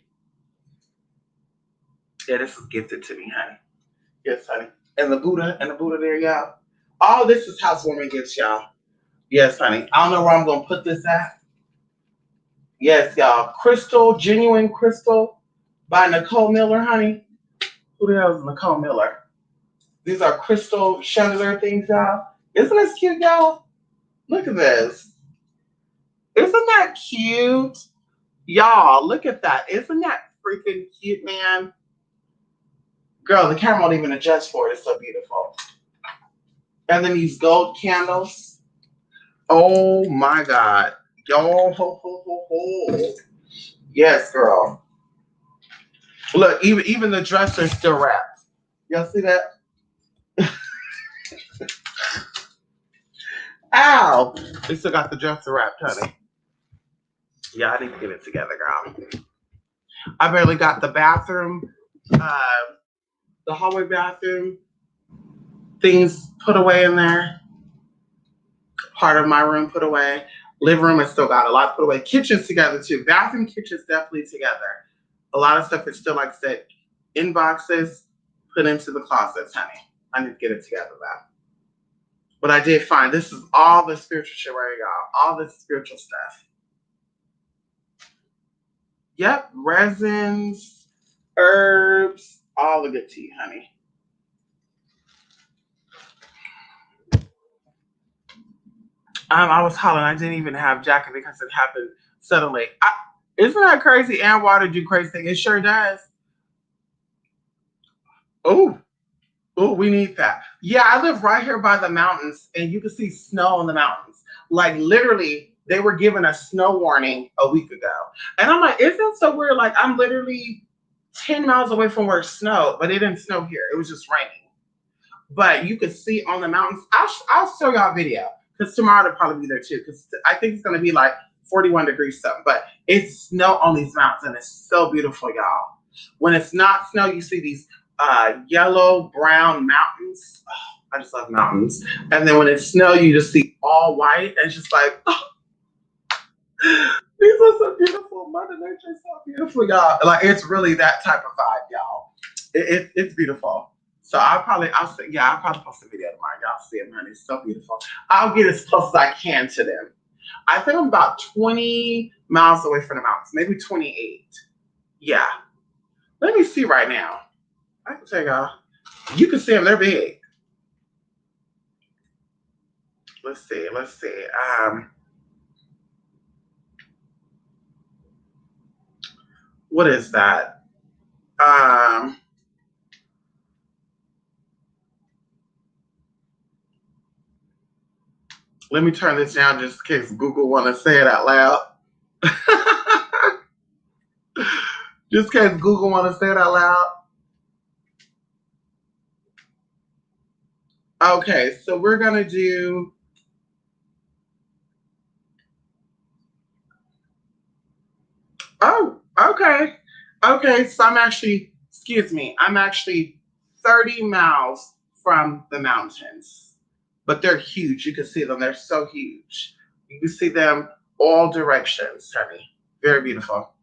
Yeah, this was gifted to me, honey. Yes, honey. And the Buddha there, y'all. All this is housewarming gifts, y'all. Yes, honey. I don't know where I'm gonna put this at. Yes, y'all. Crystal, genuine crystal by Nicole Miller, honey. Who the hell is Nicole Miller? These are crystal chandelier things, y'all. Isn't this cute, y'all? Look at this. Isn't that cute? Y'all, look at that. Isn't that freaking cute, man? Girl, the camera won't even adjust for it. It's so beautiful. And then these gold candles. Oh my God. Yo, ho, ho, ho, ho. Yes, girl. Look, even the dresser's still wrapped. Y'all see that? Ow! They still got the dresser wrapped, honey. Yeah, I need to get it together, girl. I barely got the bathroom, the hallway bathroom things put away in there. Part of my room put away. Living room has still got a lot put away. Kitchen's together too. Bathroom, kitchen's definitely together. A lot of stuff is still, like I said, in boxes, put into the closets, honey. I need to get it together though. But I did find this is all the spiritual shit right here, y'all. All the spiritual stuff. Yep, resins, herbs, all the good tea, honey. I was hollering. I didn't even have jacket because it happened suddenly. Isn't that crazy? And water do crazy things. It sure does. Oh, oh, we need that. Yeah, I live right here by the mountains, and you can see snow in the mountains. Like literally, they were given a snow warning a week ago, and I'm like, isn't it so weird? Like I'm literally 10 miles away from where it snowed, but it didn't snow here. It was just raining. But you could see on the mountains. I'll show y'all a video because tomorrow they'll probably be there too. Because I think it's gonna be like 41 degrees something. But it's snow on these mountains, and it's so beautiful, y'all. When it's not snow, you see these yellow, brown mountains. Oh, I just love mountains. And then when it's snow, you just see all white, and it's just like, oh, these are so beautiful. Mother Nature is so beautiful, y'all. Like it's really that type of vibe, y'all. It's beautiful. So I'll probably post a video tomorrow. Y'all see them, honey. It's so beautiful. I'll get as close as I can to them. I think I'm about 20 miles away from the mountains, maybe 28. Yeah. Let me see right now. I can tell y'all. You can see them. They're big. Let's see. Let's see. What is that? Um, Let me turn this down just in case Google want to say it out loud. Just in case Google want to say it out loud. Okay, so we're gonna do. Oh, okay, okay. So I'm actually 30 miles from the mountains, but they're huge. You can see them. They're so huge. You can see them all directions, honey. Very beautiful.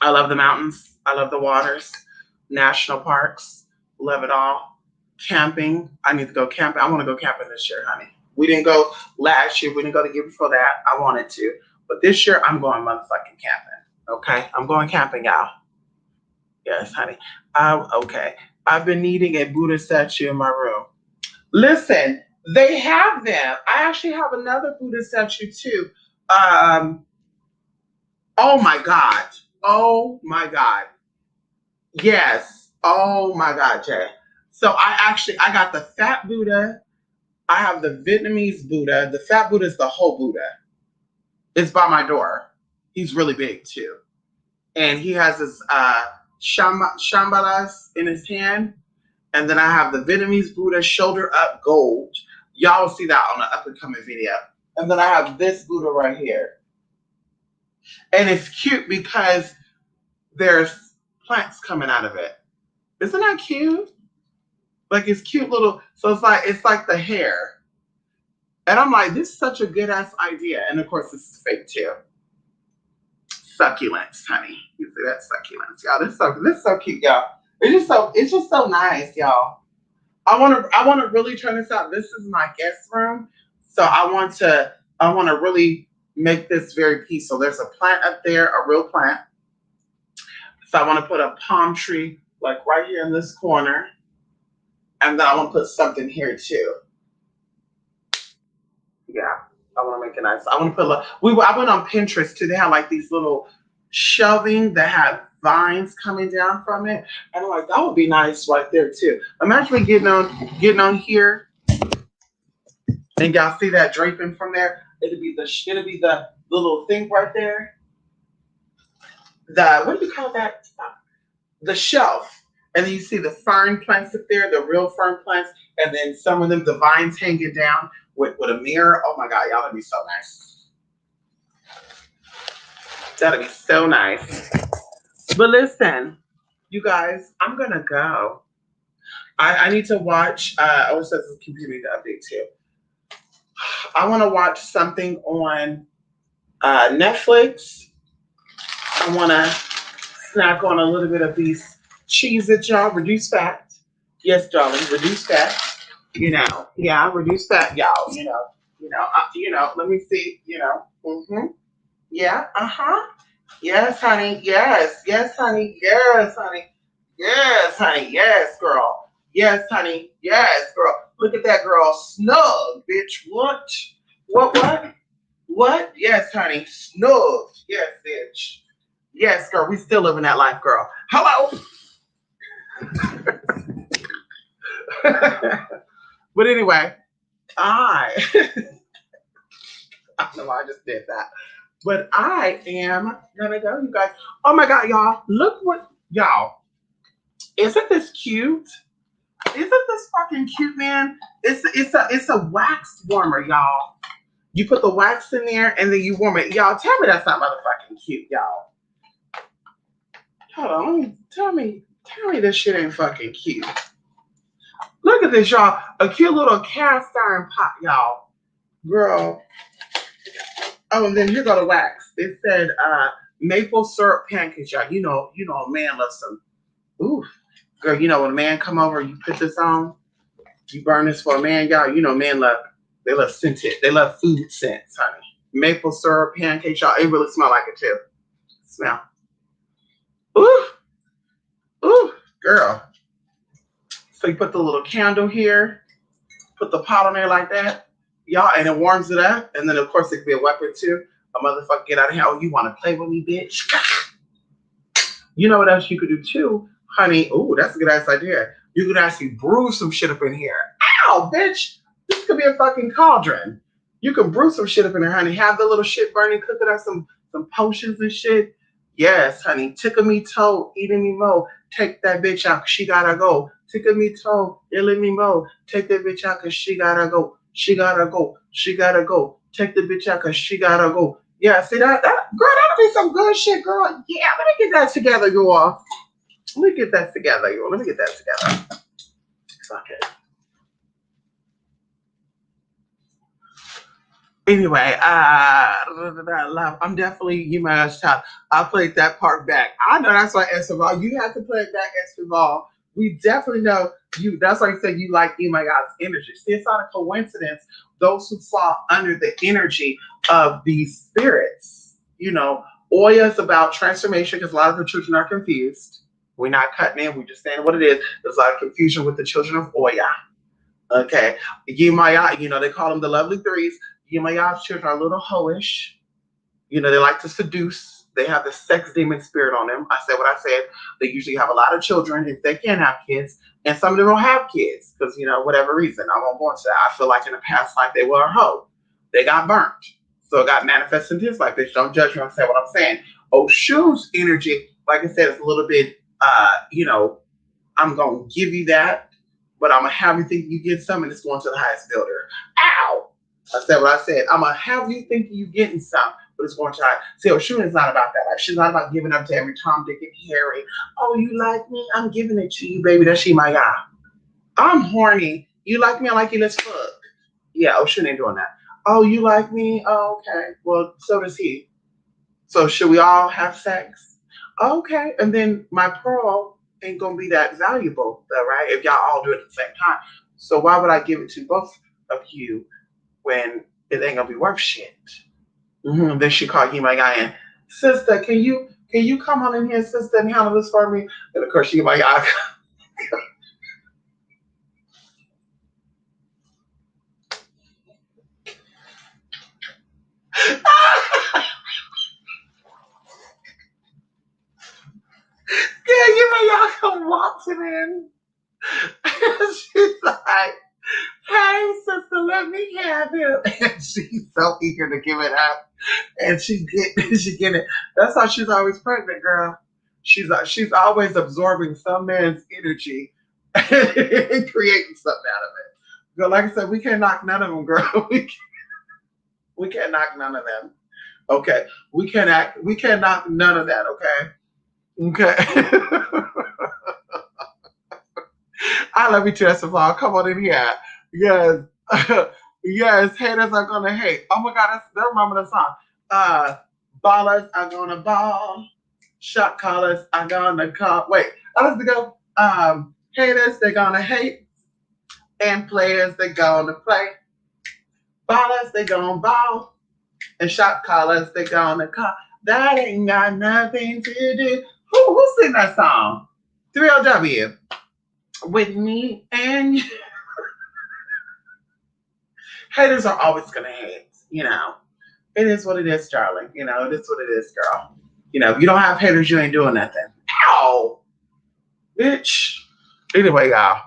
I love the mountains. I love the waters, national parks. Love it all. Camping. I need to go camping. I want to go camping this year, honey. We didn't go last year. We didn't go the year before that. I wanted to. But this year, I'm going motherfucking camping. Okay? I'm going camping, y'all. Yes, honey. Okay. I've been needing a Buddha statue in my room. Listen, they have them. I actually have another Buddha statue too. Um, oh my God. Oh my God. Yes. Oh my God, Jay. So I got the fat Buddha. I have the Vietnamese Buddha. The fat Buddha is the whole Buddha. It's by my door. He's really big too. And he has his Shambhalas in his hand. And then I have the Vietnamese Buddha shoulder up gold. Y'all will see that on the up and coming video. And then I have this Buddha right here. And it's cute because there's plants coming out of it. Isn't that cute? Like it's cute little, so it's like the hair. And I'm like, this is such a good ass idea. And of course, this is fake too. Succulents, honey. You see that succulents, y'all. This is so cute, y'all. It's just so nice, y'all. I wanna really turn this out. This is my guest room. So I wanna really make this very peaceful. There's a plant up there, a real plant. So I want to put a palm tree like right here in this corner. And then I want to put something here too. Yeah, I want to make it nice. I want to put I went on Pinterest too. They have like these little shelving that have vines coming down from it, and I'm like, that would be nice right there too. I'm actually getting on here, and y'all see that draping from there. It'll be the little thing right there. The what do you call that? The shelf. And then you see the fern plants up there, the real fern plants, and then some of them, the vines hanging down with a mirror. Oh my God, y'all, that'd be so nice. That'd be so nice. But listen, you guys, I'm gonna go. I need to watch. Oh, it says the computer need to update too. I want to watch something on Netflix. I want to snack on a little bit of these cheese that y'all reduce fat. Yes, darling, reduce fat. Yeah, reduce fat, y'all. Let me see. Yeah, yes, honey. Yes, honey. Yes, honey. Yes, honey. Yes, girl. Yes, honey. Yes, girl. Look at that girl, snug, bitch. What? What? What? What? Yes, honey. Snug. Yes, bitch. Yes, girl. We still living that life, girl. Hello. But anyway, I I don't know why I just did that. But I am gonna go, you guys. Oh my God, y'all. Look what y'all. Isn't this cute? Isn't this fucking cute, man? It's a wax warmer, y'all. You put the wax in there and then you warm it. Y'all, tell me that's not motherfucking cute, y'all. Hold on, tell me this shit ain't fucking cute. Look at this, y'all. A cute little cast iron pot, y'all. Girl. Oh, and then here go the wax. It said maple syrup pancakes, y'all. A man loves some. Ooh, girl, when a man come over, you put this on, you burn this for a man, y'all. Men love scented. They love food scents, honey. Maple syrup pancakes, y'all. It really smell like it too. Smell. Ooh, ooh, girl. So you put the little candle here, put the pot on there like that, y'all, and it warms it up. And then of course it could be a weapon too. A motherfucker get out of here. Oh, you want to play with me, bitch? You know what else you could do too, honey? Ooh, that's a good ass idea. You could actually brew some shit up in here. Ow, bitch! This could be a fucking cauldron. You can brew some shit up in there, honey. Have the little shit burning, cook it up some potions and shit. Yes, honey. Tickle me toe, eating me mo. Take that bitch out, 'cause she gotta go. Tickle me toe, illing me mo. Take that bitch out, 'cause she gotta go. She gotta go. She gotta go. Take the bitch out, 'cause she gotta go. Yeah, see that girl, that'll be some good shit, girl. Yeah, let me get that together, you all. Let me get that together, you all. Let me get that together. Okay. Anyway, I'm definitely you my child. I played that part back. I know that's why Escobar. You have to play it back, Escobar. We definitely know you. That's why I said you like Oh my God's energy. See, it's not a coincidence. Those who fall under the energy of these spirits, Oya is about transformation because a lot of the children are confused. We're not cutting in. We're just saying what it is. There's a lot of confusion with the children of Oya. Okay. Yemaya, they call them the lovely threes. Yemaya's children are a little hoish. They like to seduce. They have the sex demon spirit on them. I said what I said. They usually have a lot of children if they can have kids. And some of them don't have kids because, whatever reason. I won't go into that. I feel like in the past life they were a hoe. They got burnt. So it got manifested in his life. Bitch, don't judge me. I'm saying what I'm saying. Oshu's energy, like I said, is a little bit, I'm going to give you that, but I'm going to have you think you get some and it's going to the highest builder. Ow! I said what I said. I'm going to have you think you getting some, but it's going to try. See, Oshun is not about that. Like, she's not about giving up to every Tom, Dick, and Harry. Oh, you like me? I'm giving it to you, baby. That's she my guy. I'm horny. You like me? I like you. Let's fuck. Yeah, Oshun ain't doing that. Oh, you like me? Oh, okay. Well, so does he. So should we all have sex? Okay. And then my pearl ain't gonna be that valuable, though, right? If y'all all do it at the same time. So why would I give it to both of you when it ain't gonna be worth shit? Then she called you my guy and sister, can you come on in here, sister, and handle this for me? And of course she my guy. Yeah, you my y'all come waltzing in. She's like, hey, sister, let me have him. And she's so eager to give it up. And she get it. That's how she's always pregnant, girl. She's always absorbing some man's energy and creating something out of it. Girl, like I said, we can't knock none of them, girl. We can't knock none of them. Okay. We can't knock none of that, okay? Okay. I love you too, SFR. Come on in here. Yes. Yes, haters are gonna hate. Oh my god, that remember the song. Uh Ballers are gonna ball. Shot callers are gonna call. Wait, I have to go. Haters, they're gonna hate. And players, they're gonna play. Ballers, they gonna ball. And shot callers, they gonna call. That ain't got nothing to do. Who sing that song? 3LW. With me and you. Haters are always gonna hate. It is what it is, darling. It is what it is, girl. If you don't have haters, you ain't doing nothing. Ow! Bitch. Anyway, y'all.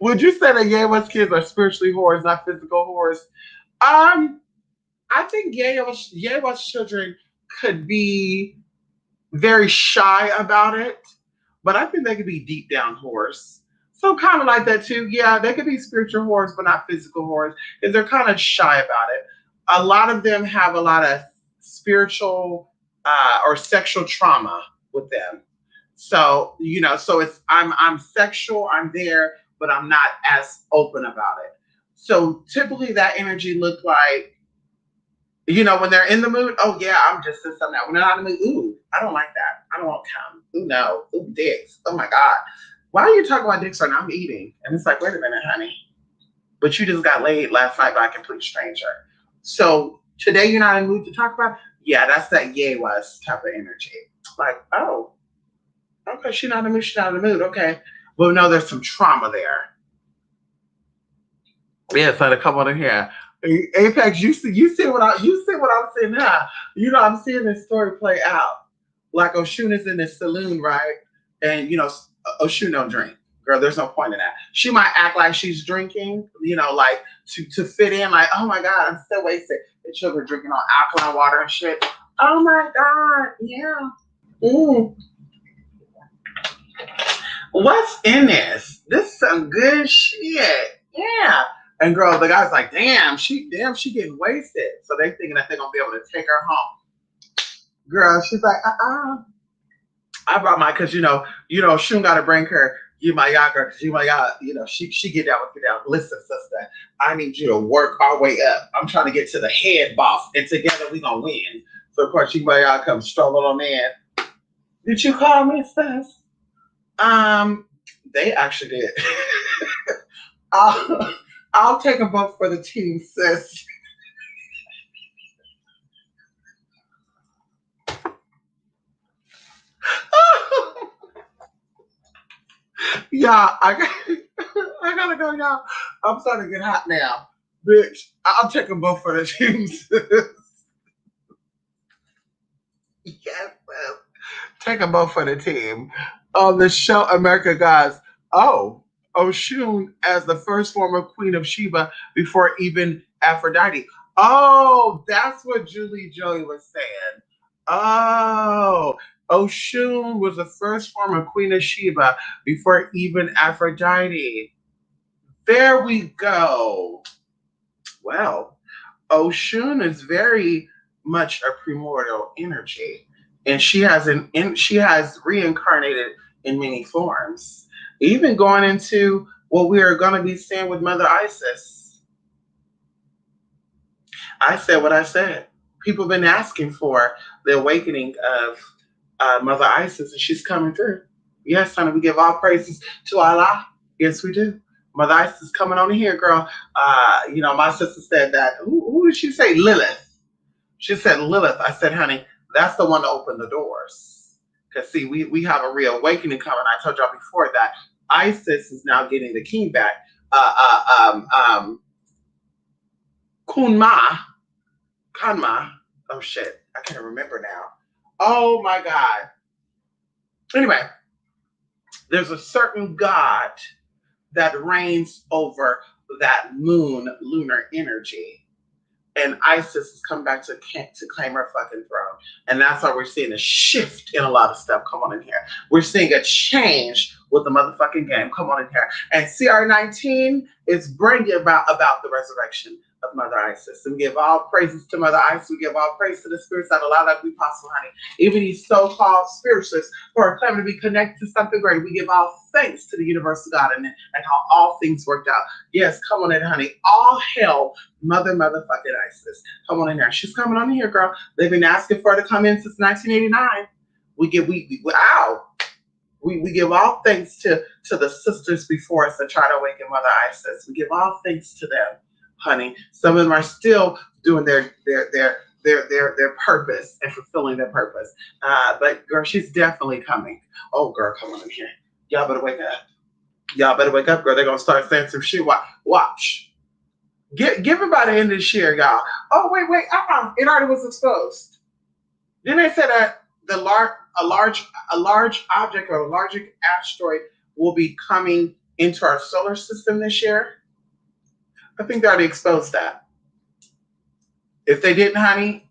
Would you say that Yewa's kids are spiritually whores, not physical whores? I think Yewa's children could be very shy about it, but I think they could be deep down whores. So kind of like that too. Yeah, they could be spiritual whores, but not physical whores, because they're kind of shy about it. A lot of them have a lot of spiritual or sexual trauma with them. So so it's I'm sexual, I'm there, but I'm not as open about it. So typically that energy looked like, when they're in the mood, oh yeah, I'm just this something. When they're not in the mood, ooh, I don't like that. I don't want to come. Ooh no, ooh dicks. Oh my god, why are you talking about dicks right now? I'm eating, and it's like, wait a minute, honey, but you just got laid last night by a complete stranger. So today you're not in the mood to talk about. Yeah, that's that yay was type of energy. Like, oh, okay, she's not in the mood. She's not in the mood. Okay, well, no, there's some trauma there. Yeah, so to come on in here. Apex, you see what I'm seeing now. I'm seeing this story play out. Like Oshun is in this saloon, right? And Oshun don't drink. Girl, there's no point in that. She might act like she's drinking, like to fit in, like, oh my God, I'm so wasted. The children drinking all alkaline water and shit. Oh my god, yeah. Mm. What's in this? This is some good shit. Yeah. And girl, the guy's like, damn, she getting wasted. So they thinking that they're gonna be able to take her home. Girl, she's like, I brought my because Shun gotta bring her. You my yacht girl, because you my yacht, she get down with get down. Listen, sister, I need you to work our way up. I'm trying to get to the head boss, and together we gonna win. So of course you my yacht comes struggle on in. Did you call me, sis? Um, they actually did. I'll, I'll take a vote for the team, sis. Yeah, I gotta go, y'all. I'm starting to get hot now. Bitch, I'll take them both for the teams. Yes, sis. Take them both for the team. On the show America Gods, oh, Oshun as the first former queen of Sheba before even Aphrodite. Oh, that's what Julie Joey was saying. Oh, Oshun was the first former queen of Sheba before even Aphrodite. There we go. Well, Oshun is very much a primordial energy, and she has reincarnated in many forms. Even going into what we are going to be seeing with Mother Isis. I said what I said. People have been asking for the awakening of Mother Isis, and she's coming through. Yes, honey, we give all praises to Allah. Yes, we do. Mother Isis is coming on here, girl. My sister said that. Who did she say? Lilith. She said Lilith. I said, honey, that's the one to open the doors. Because see, we have a reawakening coming. I told y'all before that Isis is now getting the king back. Kunma, Kanma. Oh shit, I can't remember now. Oh my god. Anyway, there's a certain god that reigns over that lunar energy. And Isis has come back to claim her fucking throne. And that's why we're seeing a shift in a lot of stuff. Come on in here. We're seeing a change with the motherfucking game. Come on in here. And CR19 is bringing about the resurrection of Mother Isis. And we give all praises to Mother Isis. We give all praise to the spirits that allow that to be possible, honey. Even these so-called spiritualists who are claiming to be connected to something great, we give all thanks to the universal God and how all things worked out. Yes, come on in, honey. All hell motherfucking Isis. Come on in there. She's coming on in here, girl. They've been asking for her to come in since 1989. We give all thanks to the sisters before us that try to awaken Mother Isis. We give all thanks to them, honey. Some of them are still doing their purpose and fulfilling their purpose. But girl, she's definitely coming. Oh, girl, come on in here. Y'all better wake up. Y'all better wake up, girl. They're gonna start saying some shit. Watch. Give everybody in this share, y'all. Oh, wait. It already was exposed. Then they said that a large object or a large asteroid will be coming into our solar system this year. I think they already exposed that. If they didn't, honey,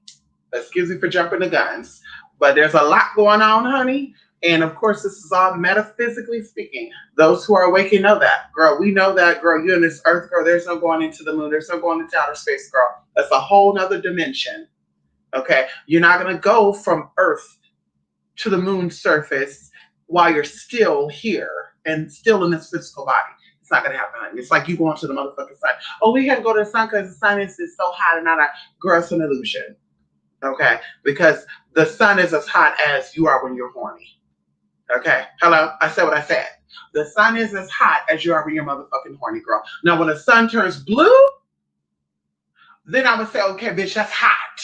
excuse me for jumping the guns. But there's a lot going on, honey. And of course, this is all metaphysically speaking. Those who are waking know that. Girl, we know that, girl. You're in this earth, girl. There's no going into the moon. There's no going into outer space, girl. That's a whole nother dimension. Okay? You're not going to go from earth to the moon's surface while you're still here and still in this physical body. It's not going to happen. Honey. It's like you going to the motherfucking sun. Oh, we can't go to the sun because the sun is so hot and not a girl, it's an illusion. Okay? Because the sun is as hot as you are when you're horny. Okay, hello. I said what I said. The sun is as hot as you are when you're motherfucking horny, girl. Now, when the sun turns blue, then I would say, okay, bitch, that's hot,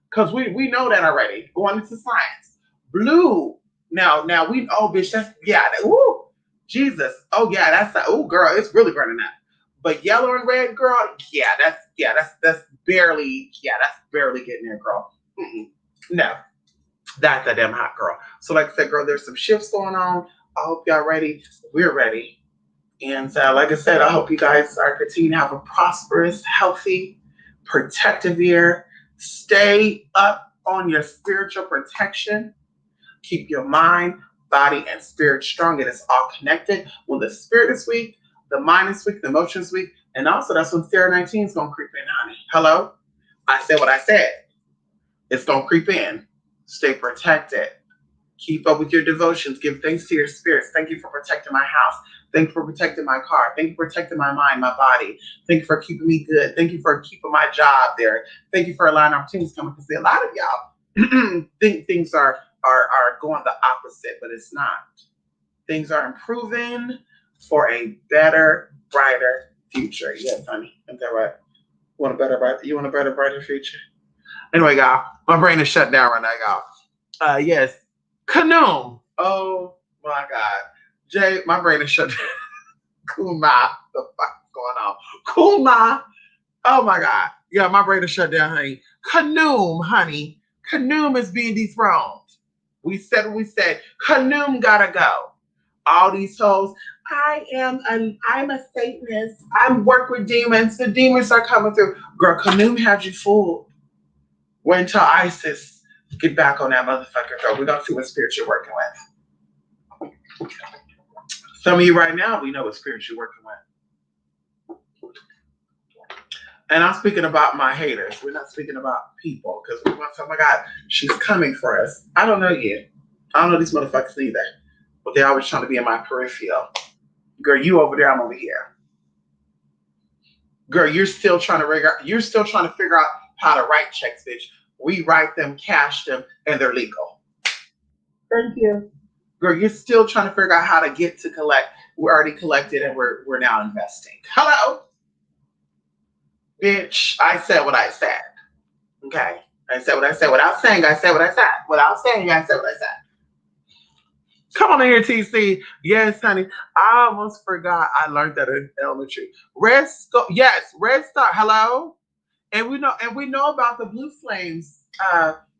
because we know that already. Going into science, blue. Now we bitch, that's ooh, Jesus. Oh yeah, ooh, girl, it's really burning up. But yellow and red, girl, that's barely getting there, girl. No. That's a damn hot, girl. So like I said, girl, there's some shifts going on. I hope y'all ready. We're ready. And like I said, I hope you guys are continuing to have a prosperous, healthy, protective year. Stay up on your spiritual protection. Keep your mind, body, and spirit strong. It is all connected. When the spirit is weak, the mind is weak, the emotion is weak. And also, that's when Sarah 19 is going to creep in, honey. Hello? I said what I said. It's going to creep in. Stay protected. Keep up with your devotions. Give thanks to your spirits. Thank you for protecting my house. Thank you for protecting my car. Thank you for protecting my mind, my body. Thank you for keeping me good. Thank you for keeping my job there. Thank you for allowing opportunities to come. Because a lot of y'all think things are going the opposite, but it's not. Things are improving for a better, brighter future. Yes, honey. Isn't that right? You want a better, brighter future? Anyway, y'all, my brain is shut down right now, y'all. Yes. Canoe. Oh my God. Jay, my brain is shut down. Kuma. The fuck's going on? Kuma. Oh my God. Yeah, my brain is shut down, honey. Canoe, honey. Canoe is being dethroned. We said what we said. Canoe gotta go. All these hoes. I'm a Satanist. I work with demons. The demons are coming through. Girl, Canoe had you fooled. Wait until ISIS get back on that motherfucker, girl. We're gonna see what spirit you're working with. Some of you right now, we know what spirit you're working with. And I'm speaking about my haters. We're not speaking about people because we want to say, oh my God, she's coming for us. I don't know you. I don't know these motherfuckers either. But they're always trying to be in my peripheral. Girl, you over there, I'm over here. Girl, you're still trying to figure out how to write checks, bitch. We write them, cash them, and they're legal. Thank you. Girl, you're still trying to figure out how to get to collect. We're already collected and we're now investing. Hello? Bitch, I said what I said. Okay. I said what I said. Without saying, I said what I said. Without saying, I said what I said. Come on in here, TC. Yes, honey. I almost forgot I learned that in elementary. Red Star. Hello? And we know about the blue flames,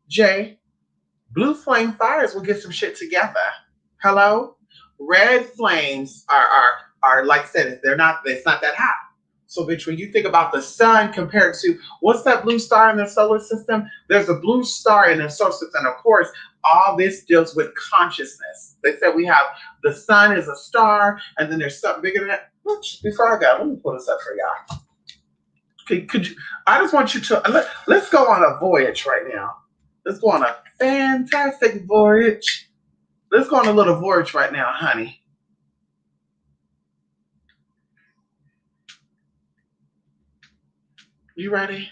Jay. Blue flame fires will get some shit together. Hello? Red flames are like I said, it's not that hot. So bitch, when you think about the sun compared to what's that blue star in the solar system? There's a blue star in the solar system. And of course, all this deals with consciousness. They said we have the sun is a star, and then there's something bigger than that. Before I go, let me pull this up for y'all. Could you? I just want you to let's go on a voyage right now. Let's go on a fantastic voyage. Let's go on a little voyage right now, honey. You ready?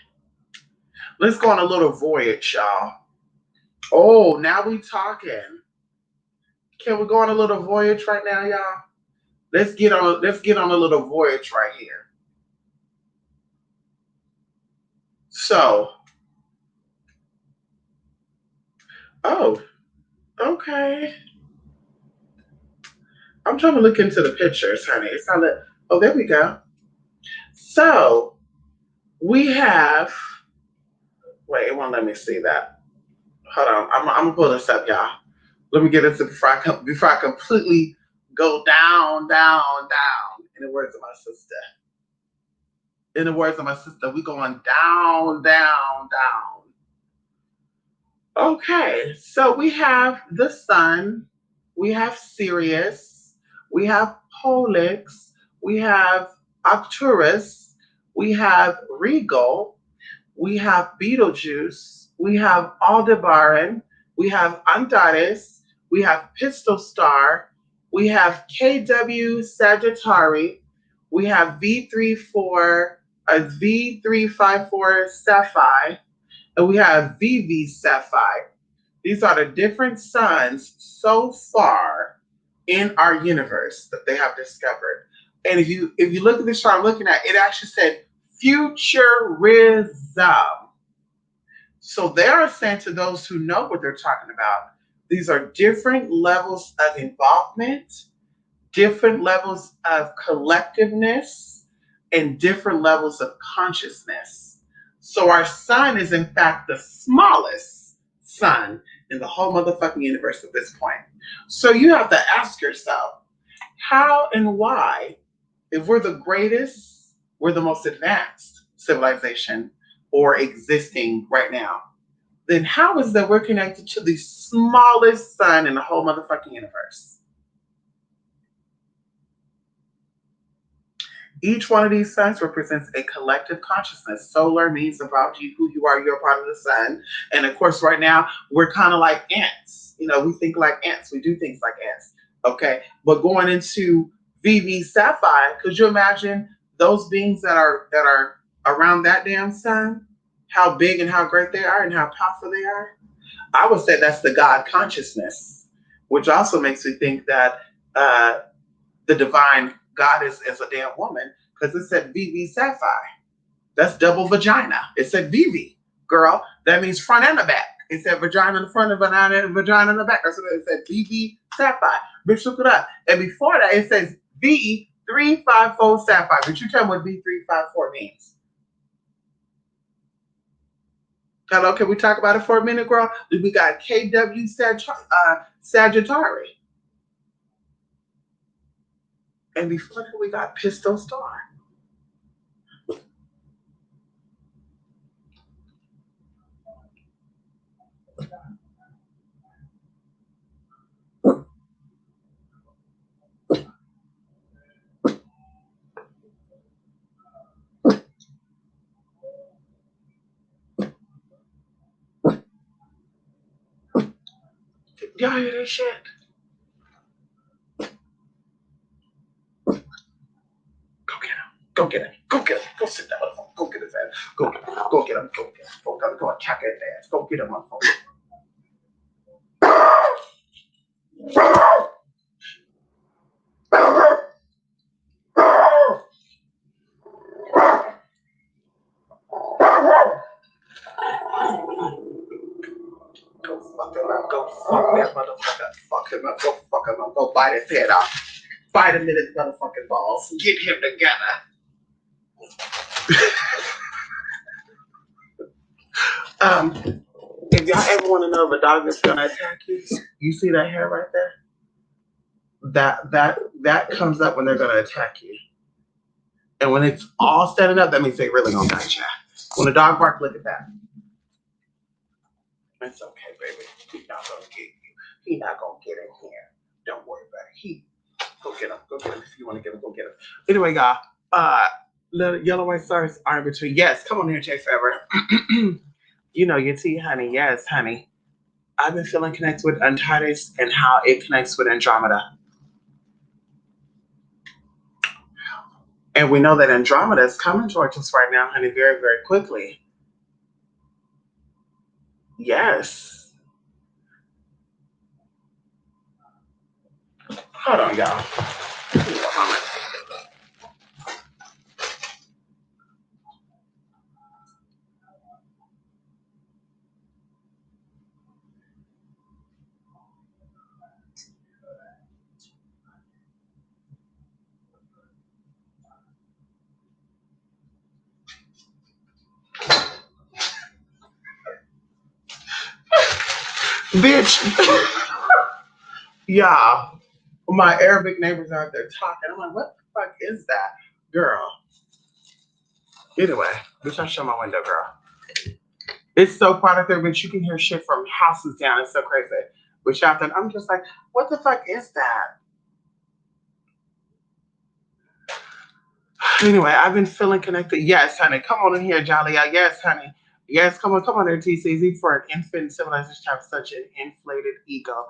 Let's go on a little voyage, y'all. Oh, now we talking. Can we go on a little voyage right now, y'all? Let's get on a little voyage right here. So, oh, okay. I'm trying to look into the pictures, honey. It's not that. Oh, there we go. So, we have. Wait, it won't let me see that. Hold on. I'm gonna pull this up, y'all. Let me get into before I completely go down. In the words of my sister. In the words of my sister, we going down. Okay, so we have the sun, we have Sirius, we have Pollux, we have Arcturus, we have Regal, we have Betelgeuse, we have Aldebaran, we have Antares, we have Pistol Star, we have KW Sagittari, we have V354 Sapphire, and we have VV Sapphire. These are the different suns so far in our universe that they have discovered. And if you look at this chart I'm looking at, it actually said futurism. So they are saying to those who know what they're talking about, these are different levels of involvement, different levels of collectiveness, and different levels of consciousness. So our sun is in fact the smallest sun in the whole motherfucking universe at this point. So you have to ask yourself, how and why, if we're the greatest, we're the most advanced civilization, or existing right now, then how is that we're connected to the smallest sun in the whole motherfucking universe? Each one of these suns represents a collective consciousness. Solar means about you, who you are, you're part of the sun. And of course, right now, we're kind of like ants. You know, we think like ants, we do things like ants. Okay. But going into VV Sapphire, could you imagine those beings that are around that damn sun? How big and how great they are and how powerful they are? I would say that's the God consciousness, which also makes me think that the divine God is a damn woman because it said VV Sapphire. That's double vagina. It said VV, girl. That means front and the back. It said vagina in the front and vagina in the back. That's what it said. VV Sapphire. Bitch, look it up. And before that, it says V354 Sapphire. But you tell me what V354 means. Hello, can we talk about it for a minute, girl? We got KW Sagittari. And before that, we got Pistol Star. Y'all hear this shit? Go get him. Go get him. Go sit down. Go get his ass. Go get him. Go get him. Go get him. Go attack his ass. Go get him on phone. Go fuck him up. Go fuck that motherfucker. Fuck him up. Go fuck him up. Go bite his head off. Bite him in his motherfucking balls. Get him together. If y'all ever want to know if a dog is gonna attack you, you see that hair right there? That comes up when they're gonna attack you. And when it's all standing up, that means they really gonna bite you. When a dog barks, look at that. It's okay, baby. He's not gonna get you. He's not gonna get in here. Don't worry about it. Go get him. Go get him. If you want to get him, go get him. Anyway, y'all. Little yellow white stars are in between. Yes, come on here, Chase Forever. You know your tea, honey. Yes, honey. I've been feeling connected with Antares and how it connects with Andromeda. And we know that Andromeda is coming towards us right now, honey, very, very quickly. Yes. Hold on, y'all. Bitch. Yeah. My Arabic neighbors out there talking. I'm like, what the fuck is that? Girl. Anyway, bitch, I'll show my window, girl. It's so quiet out there, but you can hear shit from houses down. It's so crazy. But shout out, I'm just like, what the fuck is that? Anyway, I've been feeling connected. Yes, honey. Come on in here, Jolly. Yes, honey. Yes, come on there, TCZ. For an infant civilization to have such an inflated ego.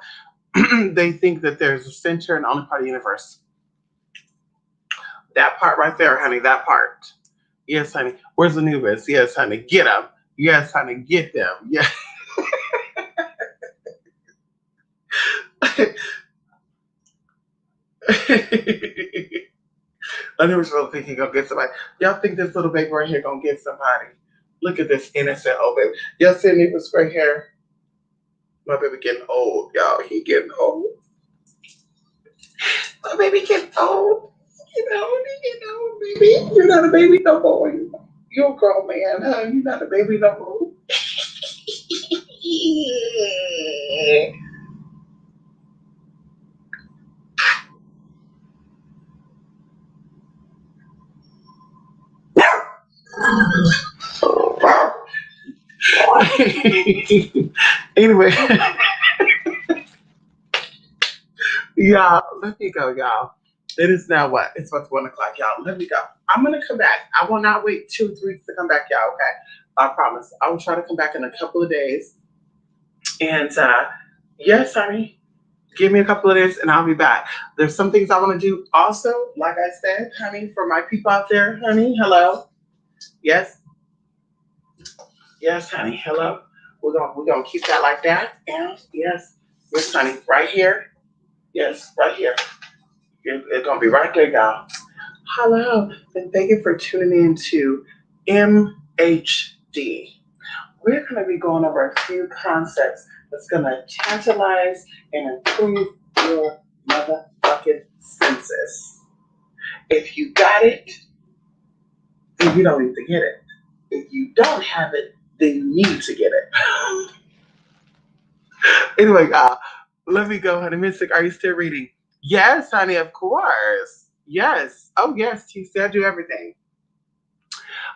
They think that there's a center and only part of the universe. That part right there, honey, that part. Yes, honey. Where's Anubis? Yes, honey. Get them. Yes, honey. Get them. Yeah. Anubis really think he gonna get somebody. Y'all think this little baby right here gonna get somebody? Look at this innocent old baby. Y'all see Anubis right here? My baby getting old, y'all. He getting old. My baby getting old. He getting old, baby. You're not a baby no more. You're a grown man, huh? You're not a baby no more. Anyway, y'all, let me go, y'all. It is now what? It's about 1 o'clock, y'all. Let me go. I'm gonna come back. I will not wait 2 3 weeks to come back, y'all. Okay, I promise. I will try to come back in a couple of days. And yes, honey, give me a couple of days and I'll be back. There's some things I want to do also. Like I said, honey, for my people out there, honey. Hello. Yes, yes, honey. Hello. We're gonna keep that like that. And yes, yes, honey. Right here. Yes, right here. It's gonna be right there, y'all. Hello, and thank you for tuning in to MHD. We're going to be going over a few concepts that's going to tantalize and improve your motherfucking senses. If you got it, then you don't need to get it. If you don't have it, then you need to get it. Anyway, let me go, honey. Mystic, are you still reading? Yes, honey, of course. Yes. Oh, yes, she said do everything.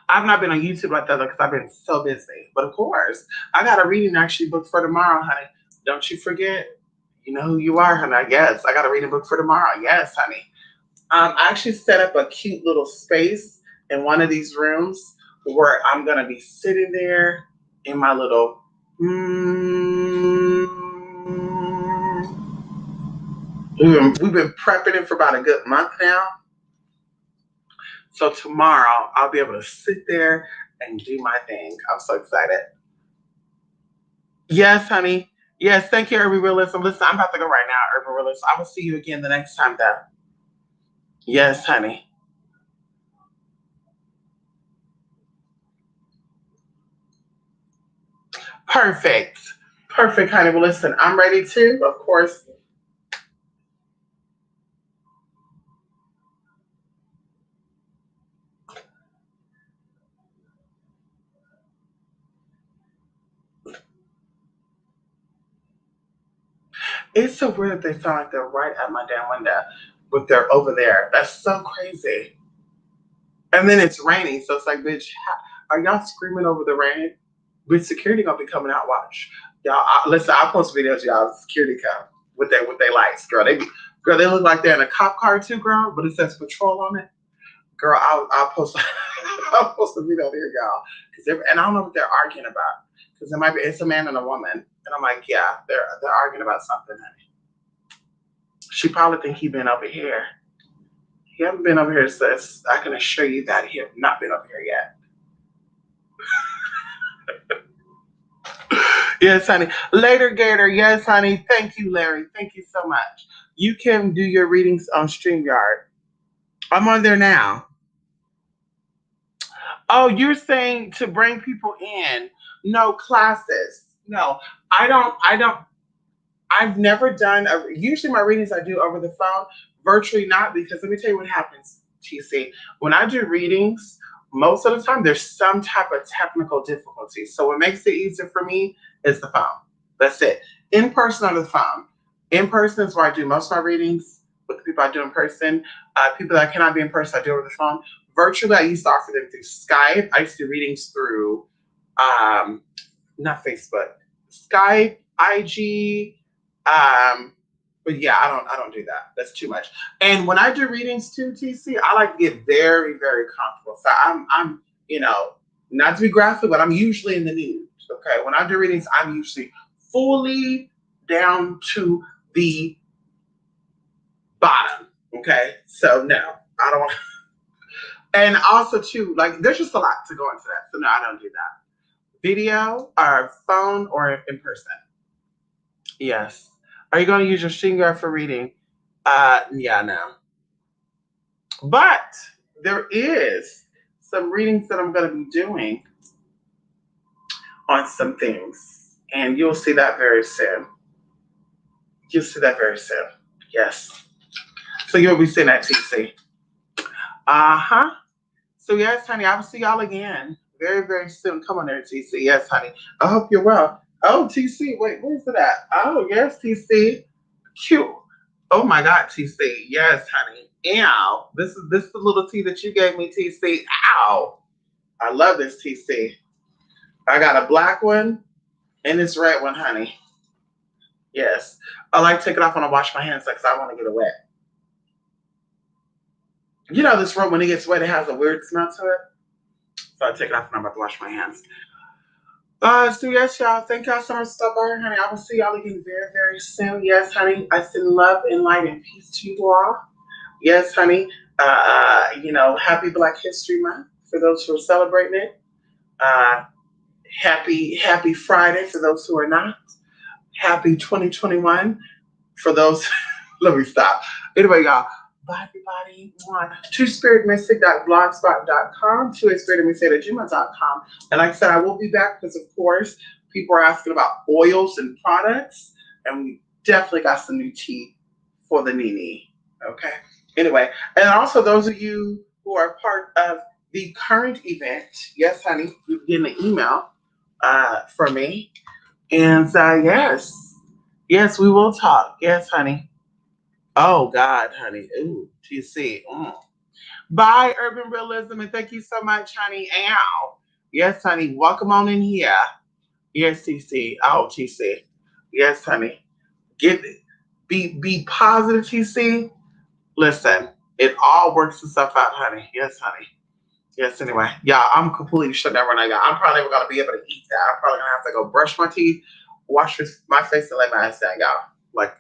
I've not been on YouTube like that because I've been so busy. But of course, I got a reading actually booked for tomorrow, honey. Don't you forget. You know who you are, honey. Yes, I got a reading book for tomorrow. Yes, honey. I actually set up a cute little space in one of these rooms where I'm gonna be sitting there in my little. We've been prepping it for about a good month now. So tomorrow I'll be able to sit there and do my thing. I'm so excited. Yes, honey. Yes, thank you, Urban Realist. And listen, I'm about to go right now, Urban Realist. I will see you again the next time, though. Yes, honey. Perfect. Perfect, honey. Well, listen, I'm ready too. Of course, it's so weird that they sound like they're right at my damn window, but they're over there. That's so crazy. And then it's raining, so it's like, bitch, are y'all screaming over the rain? Bitch, security gonna be coming out. Watch, y'all. Listen, I'll post videos, y'all. Security come with their lights, girl. Girl, they look like they're in a cop car too, girl. But it says patrol on it, girl. I'll post I'll post a video there, y'all. And I don't know what they're arguing about because it might be it's a man and a woman, and I'm like, yeah, they're arguing about something, honey. She probably think he been over here. He haven't been over here since. I can assure you that he have not been over here yet. Yes, honey. Later, Gator. Yes, honey. Thank you, Larry. Thank you so much. You can do your readings on StreamYard. I'm on there now. Oh, you're saying to bring people in. No classes. No, I don't. I've never done. Usually, my readings I do over the phone, virtually not because let me tell you what happens. TC, when I do readings, most of the time there's some type of technical difficulty. So what makes it easier for me is the phone. That's it. In person on the phone. In person is where I do most of my readings with the people I do in person. People that cannot be in person, I do over the phone. Virtually, I used to offer them through Skype. I used to do readings through not Facebook, Skype, IG. Um, but yeah, I don't do that. That's too much. And when I do readings too, TC, I like to get very, very comfortable. So I'm, not to be graphic, but I'm usually in the nude. Okay. When I do readings, I'm usually fully down to the bottom. Okay. So no, I don't. And also too, like there's just a lot to go into that. So no, I don't do that. Video or phone or in person. Yes. Are you going to use your StreamYard for reading? Yeah, no. But there is some readings that I'm going to be doing on some things, and you'll see that very soon. You'll see that very soon. Yes. So you'll be seeing that, TC. Uh-huh. So yes, honey, I will see y'all again very, very soon. Come on there, TC. Yes, honey. I hope you're well. Oh, TC, wait, where's it at? Oh, yes, TC. Cute. Oh my God, TC. Yes, honey. Ow. This is the little tea that you gave me, TC. Ow. I love this TC. I got a black one And it's red one, honey. Yes. I like to take it off when I wash my hands because I want to get it wet. You know, this room, when it gets wet, it has a weird smell to it. So I take it off when I'm about to wash my hands. So yes, y'all. Thank y'all so much for stopping by, honey. I will see y'all again very, very soon. Yes, honey. I send love and light and peace to you all. Yes, honey. Happy Black History Month for those who are celebrating it. Uh, happy Friday for those who are not. Happy 2021 for those. Let me stop. Anyway, y'all. Bye, everybody. TwoSpiritMystic.blogspot.com, TwoSpiritMystic@gmail.com. And like I said, I will be back because, of course, people are asking about oils and products, and we definitely got some new tea for the Nini. Okay. Anyway, and also those of you who are part of the current event, yes, honey, you get an email from me. And yes, we will talk. Yes, honey. Oh God, honey. Ooh, TC. Bye, Urban Realism, and thank you so much, honey. Ow. Yes, honey. Welcome on in here. Yes, TC. Oh, TC. Yes, honey. Get it. Be positive, TC. Listen, it all works itself out, honey. Yes, honey. Yes, anyway. Yeah, I'm completely shut down right now. I'm probably never gonna be able to eat that. I'm probably gonna have to go brush my teeth, wash my face, and lay my ass down, y'all. Like,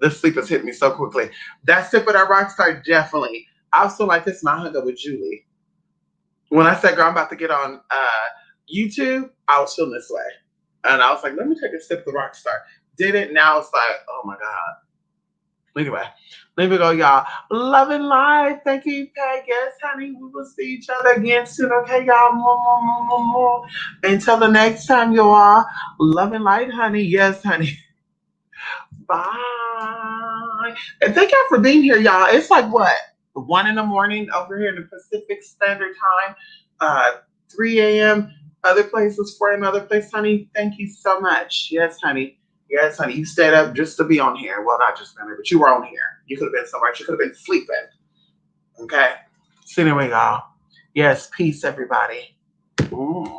this sleep has hit me so quickly. That sip of that Rockstar, definitely. I was feeling like this when I hung up with Julie. When I said, girl, I'm about to get on YouTube, I was feeling this way. And I was like, let me take a sip of the Rockstar. Did it. Now it's like, oh my God. Anyway, let me go, y'all. Love and light. Thank you, Peg. Yes, honey. We will see each other again soon. Okay, y'all. More. Until the next time, you all. Love and light, honey. Yes, honey. Bye. And thank y'all for being here, y'all. It's like what? 1 in the morning over here in the Pacific Standard Time. 3 a.m. Other places, 4 a.m. other place, honey. Thank you so much. Yes, honey. Yes, honey. You stayed up just to be on here. Well, not just been here, but you were on here. You could have been somewhere. You could have been sleeping. Okay. So anyway, y'all. Yes, peace, everybody.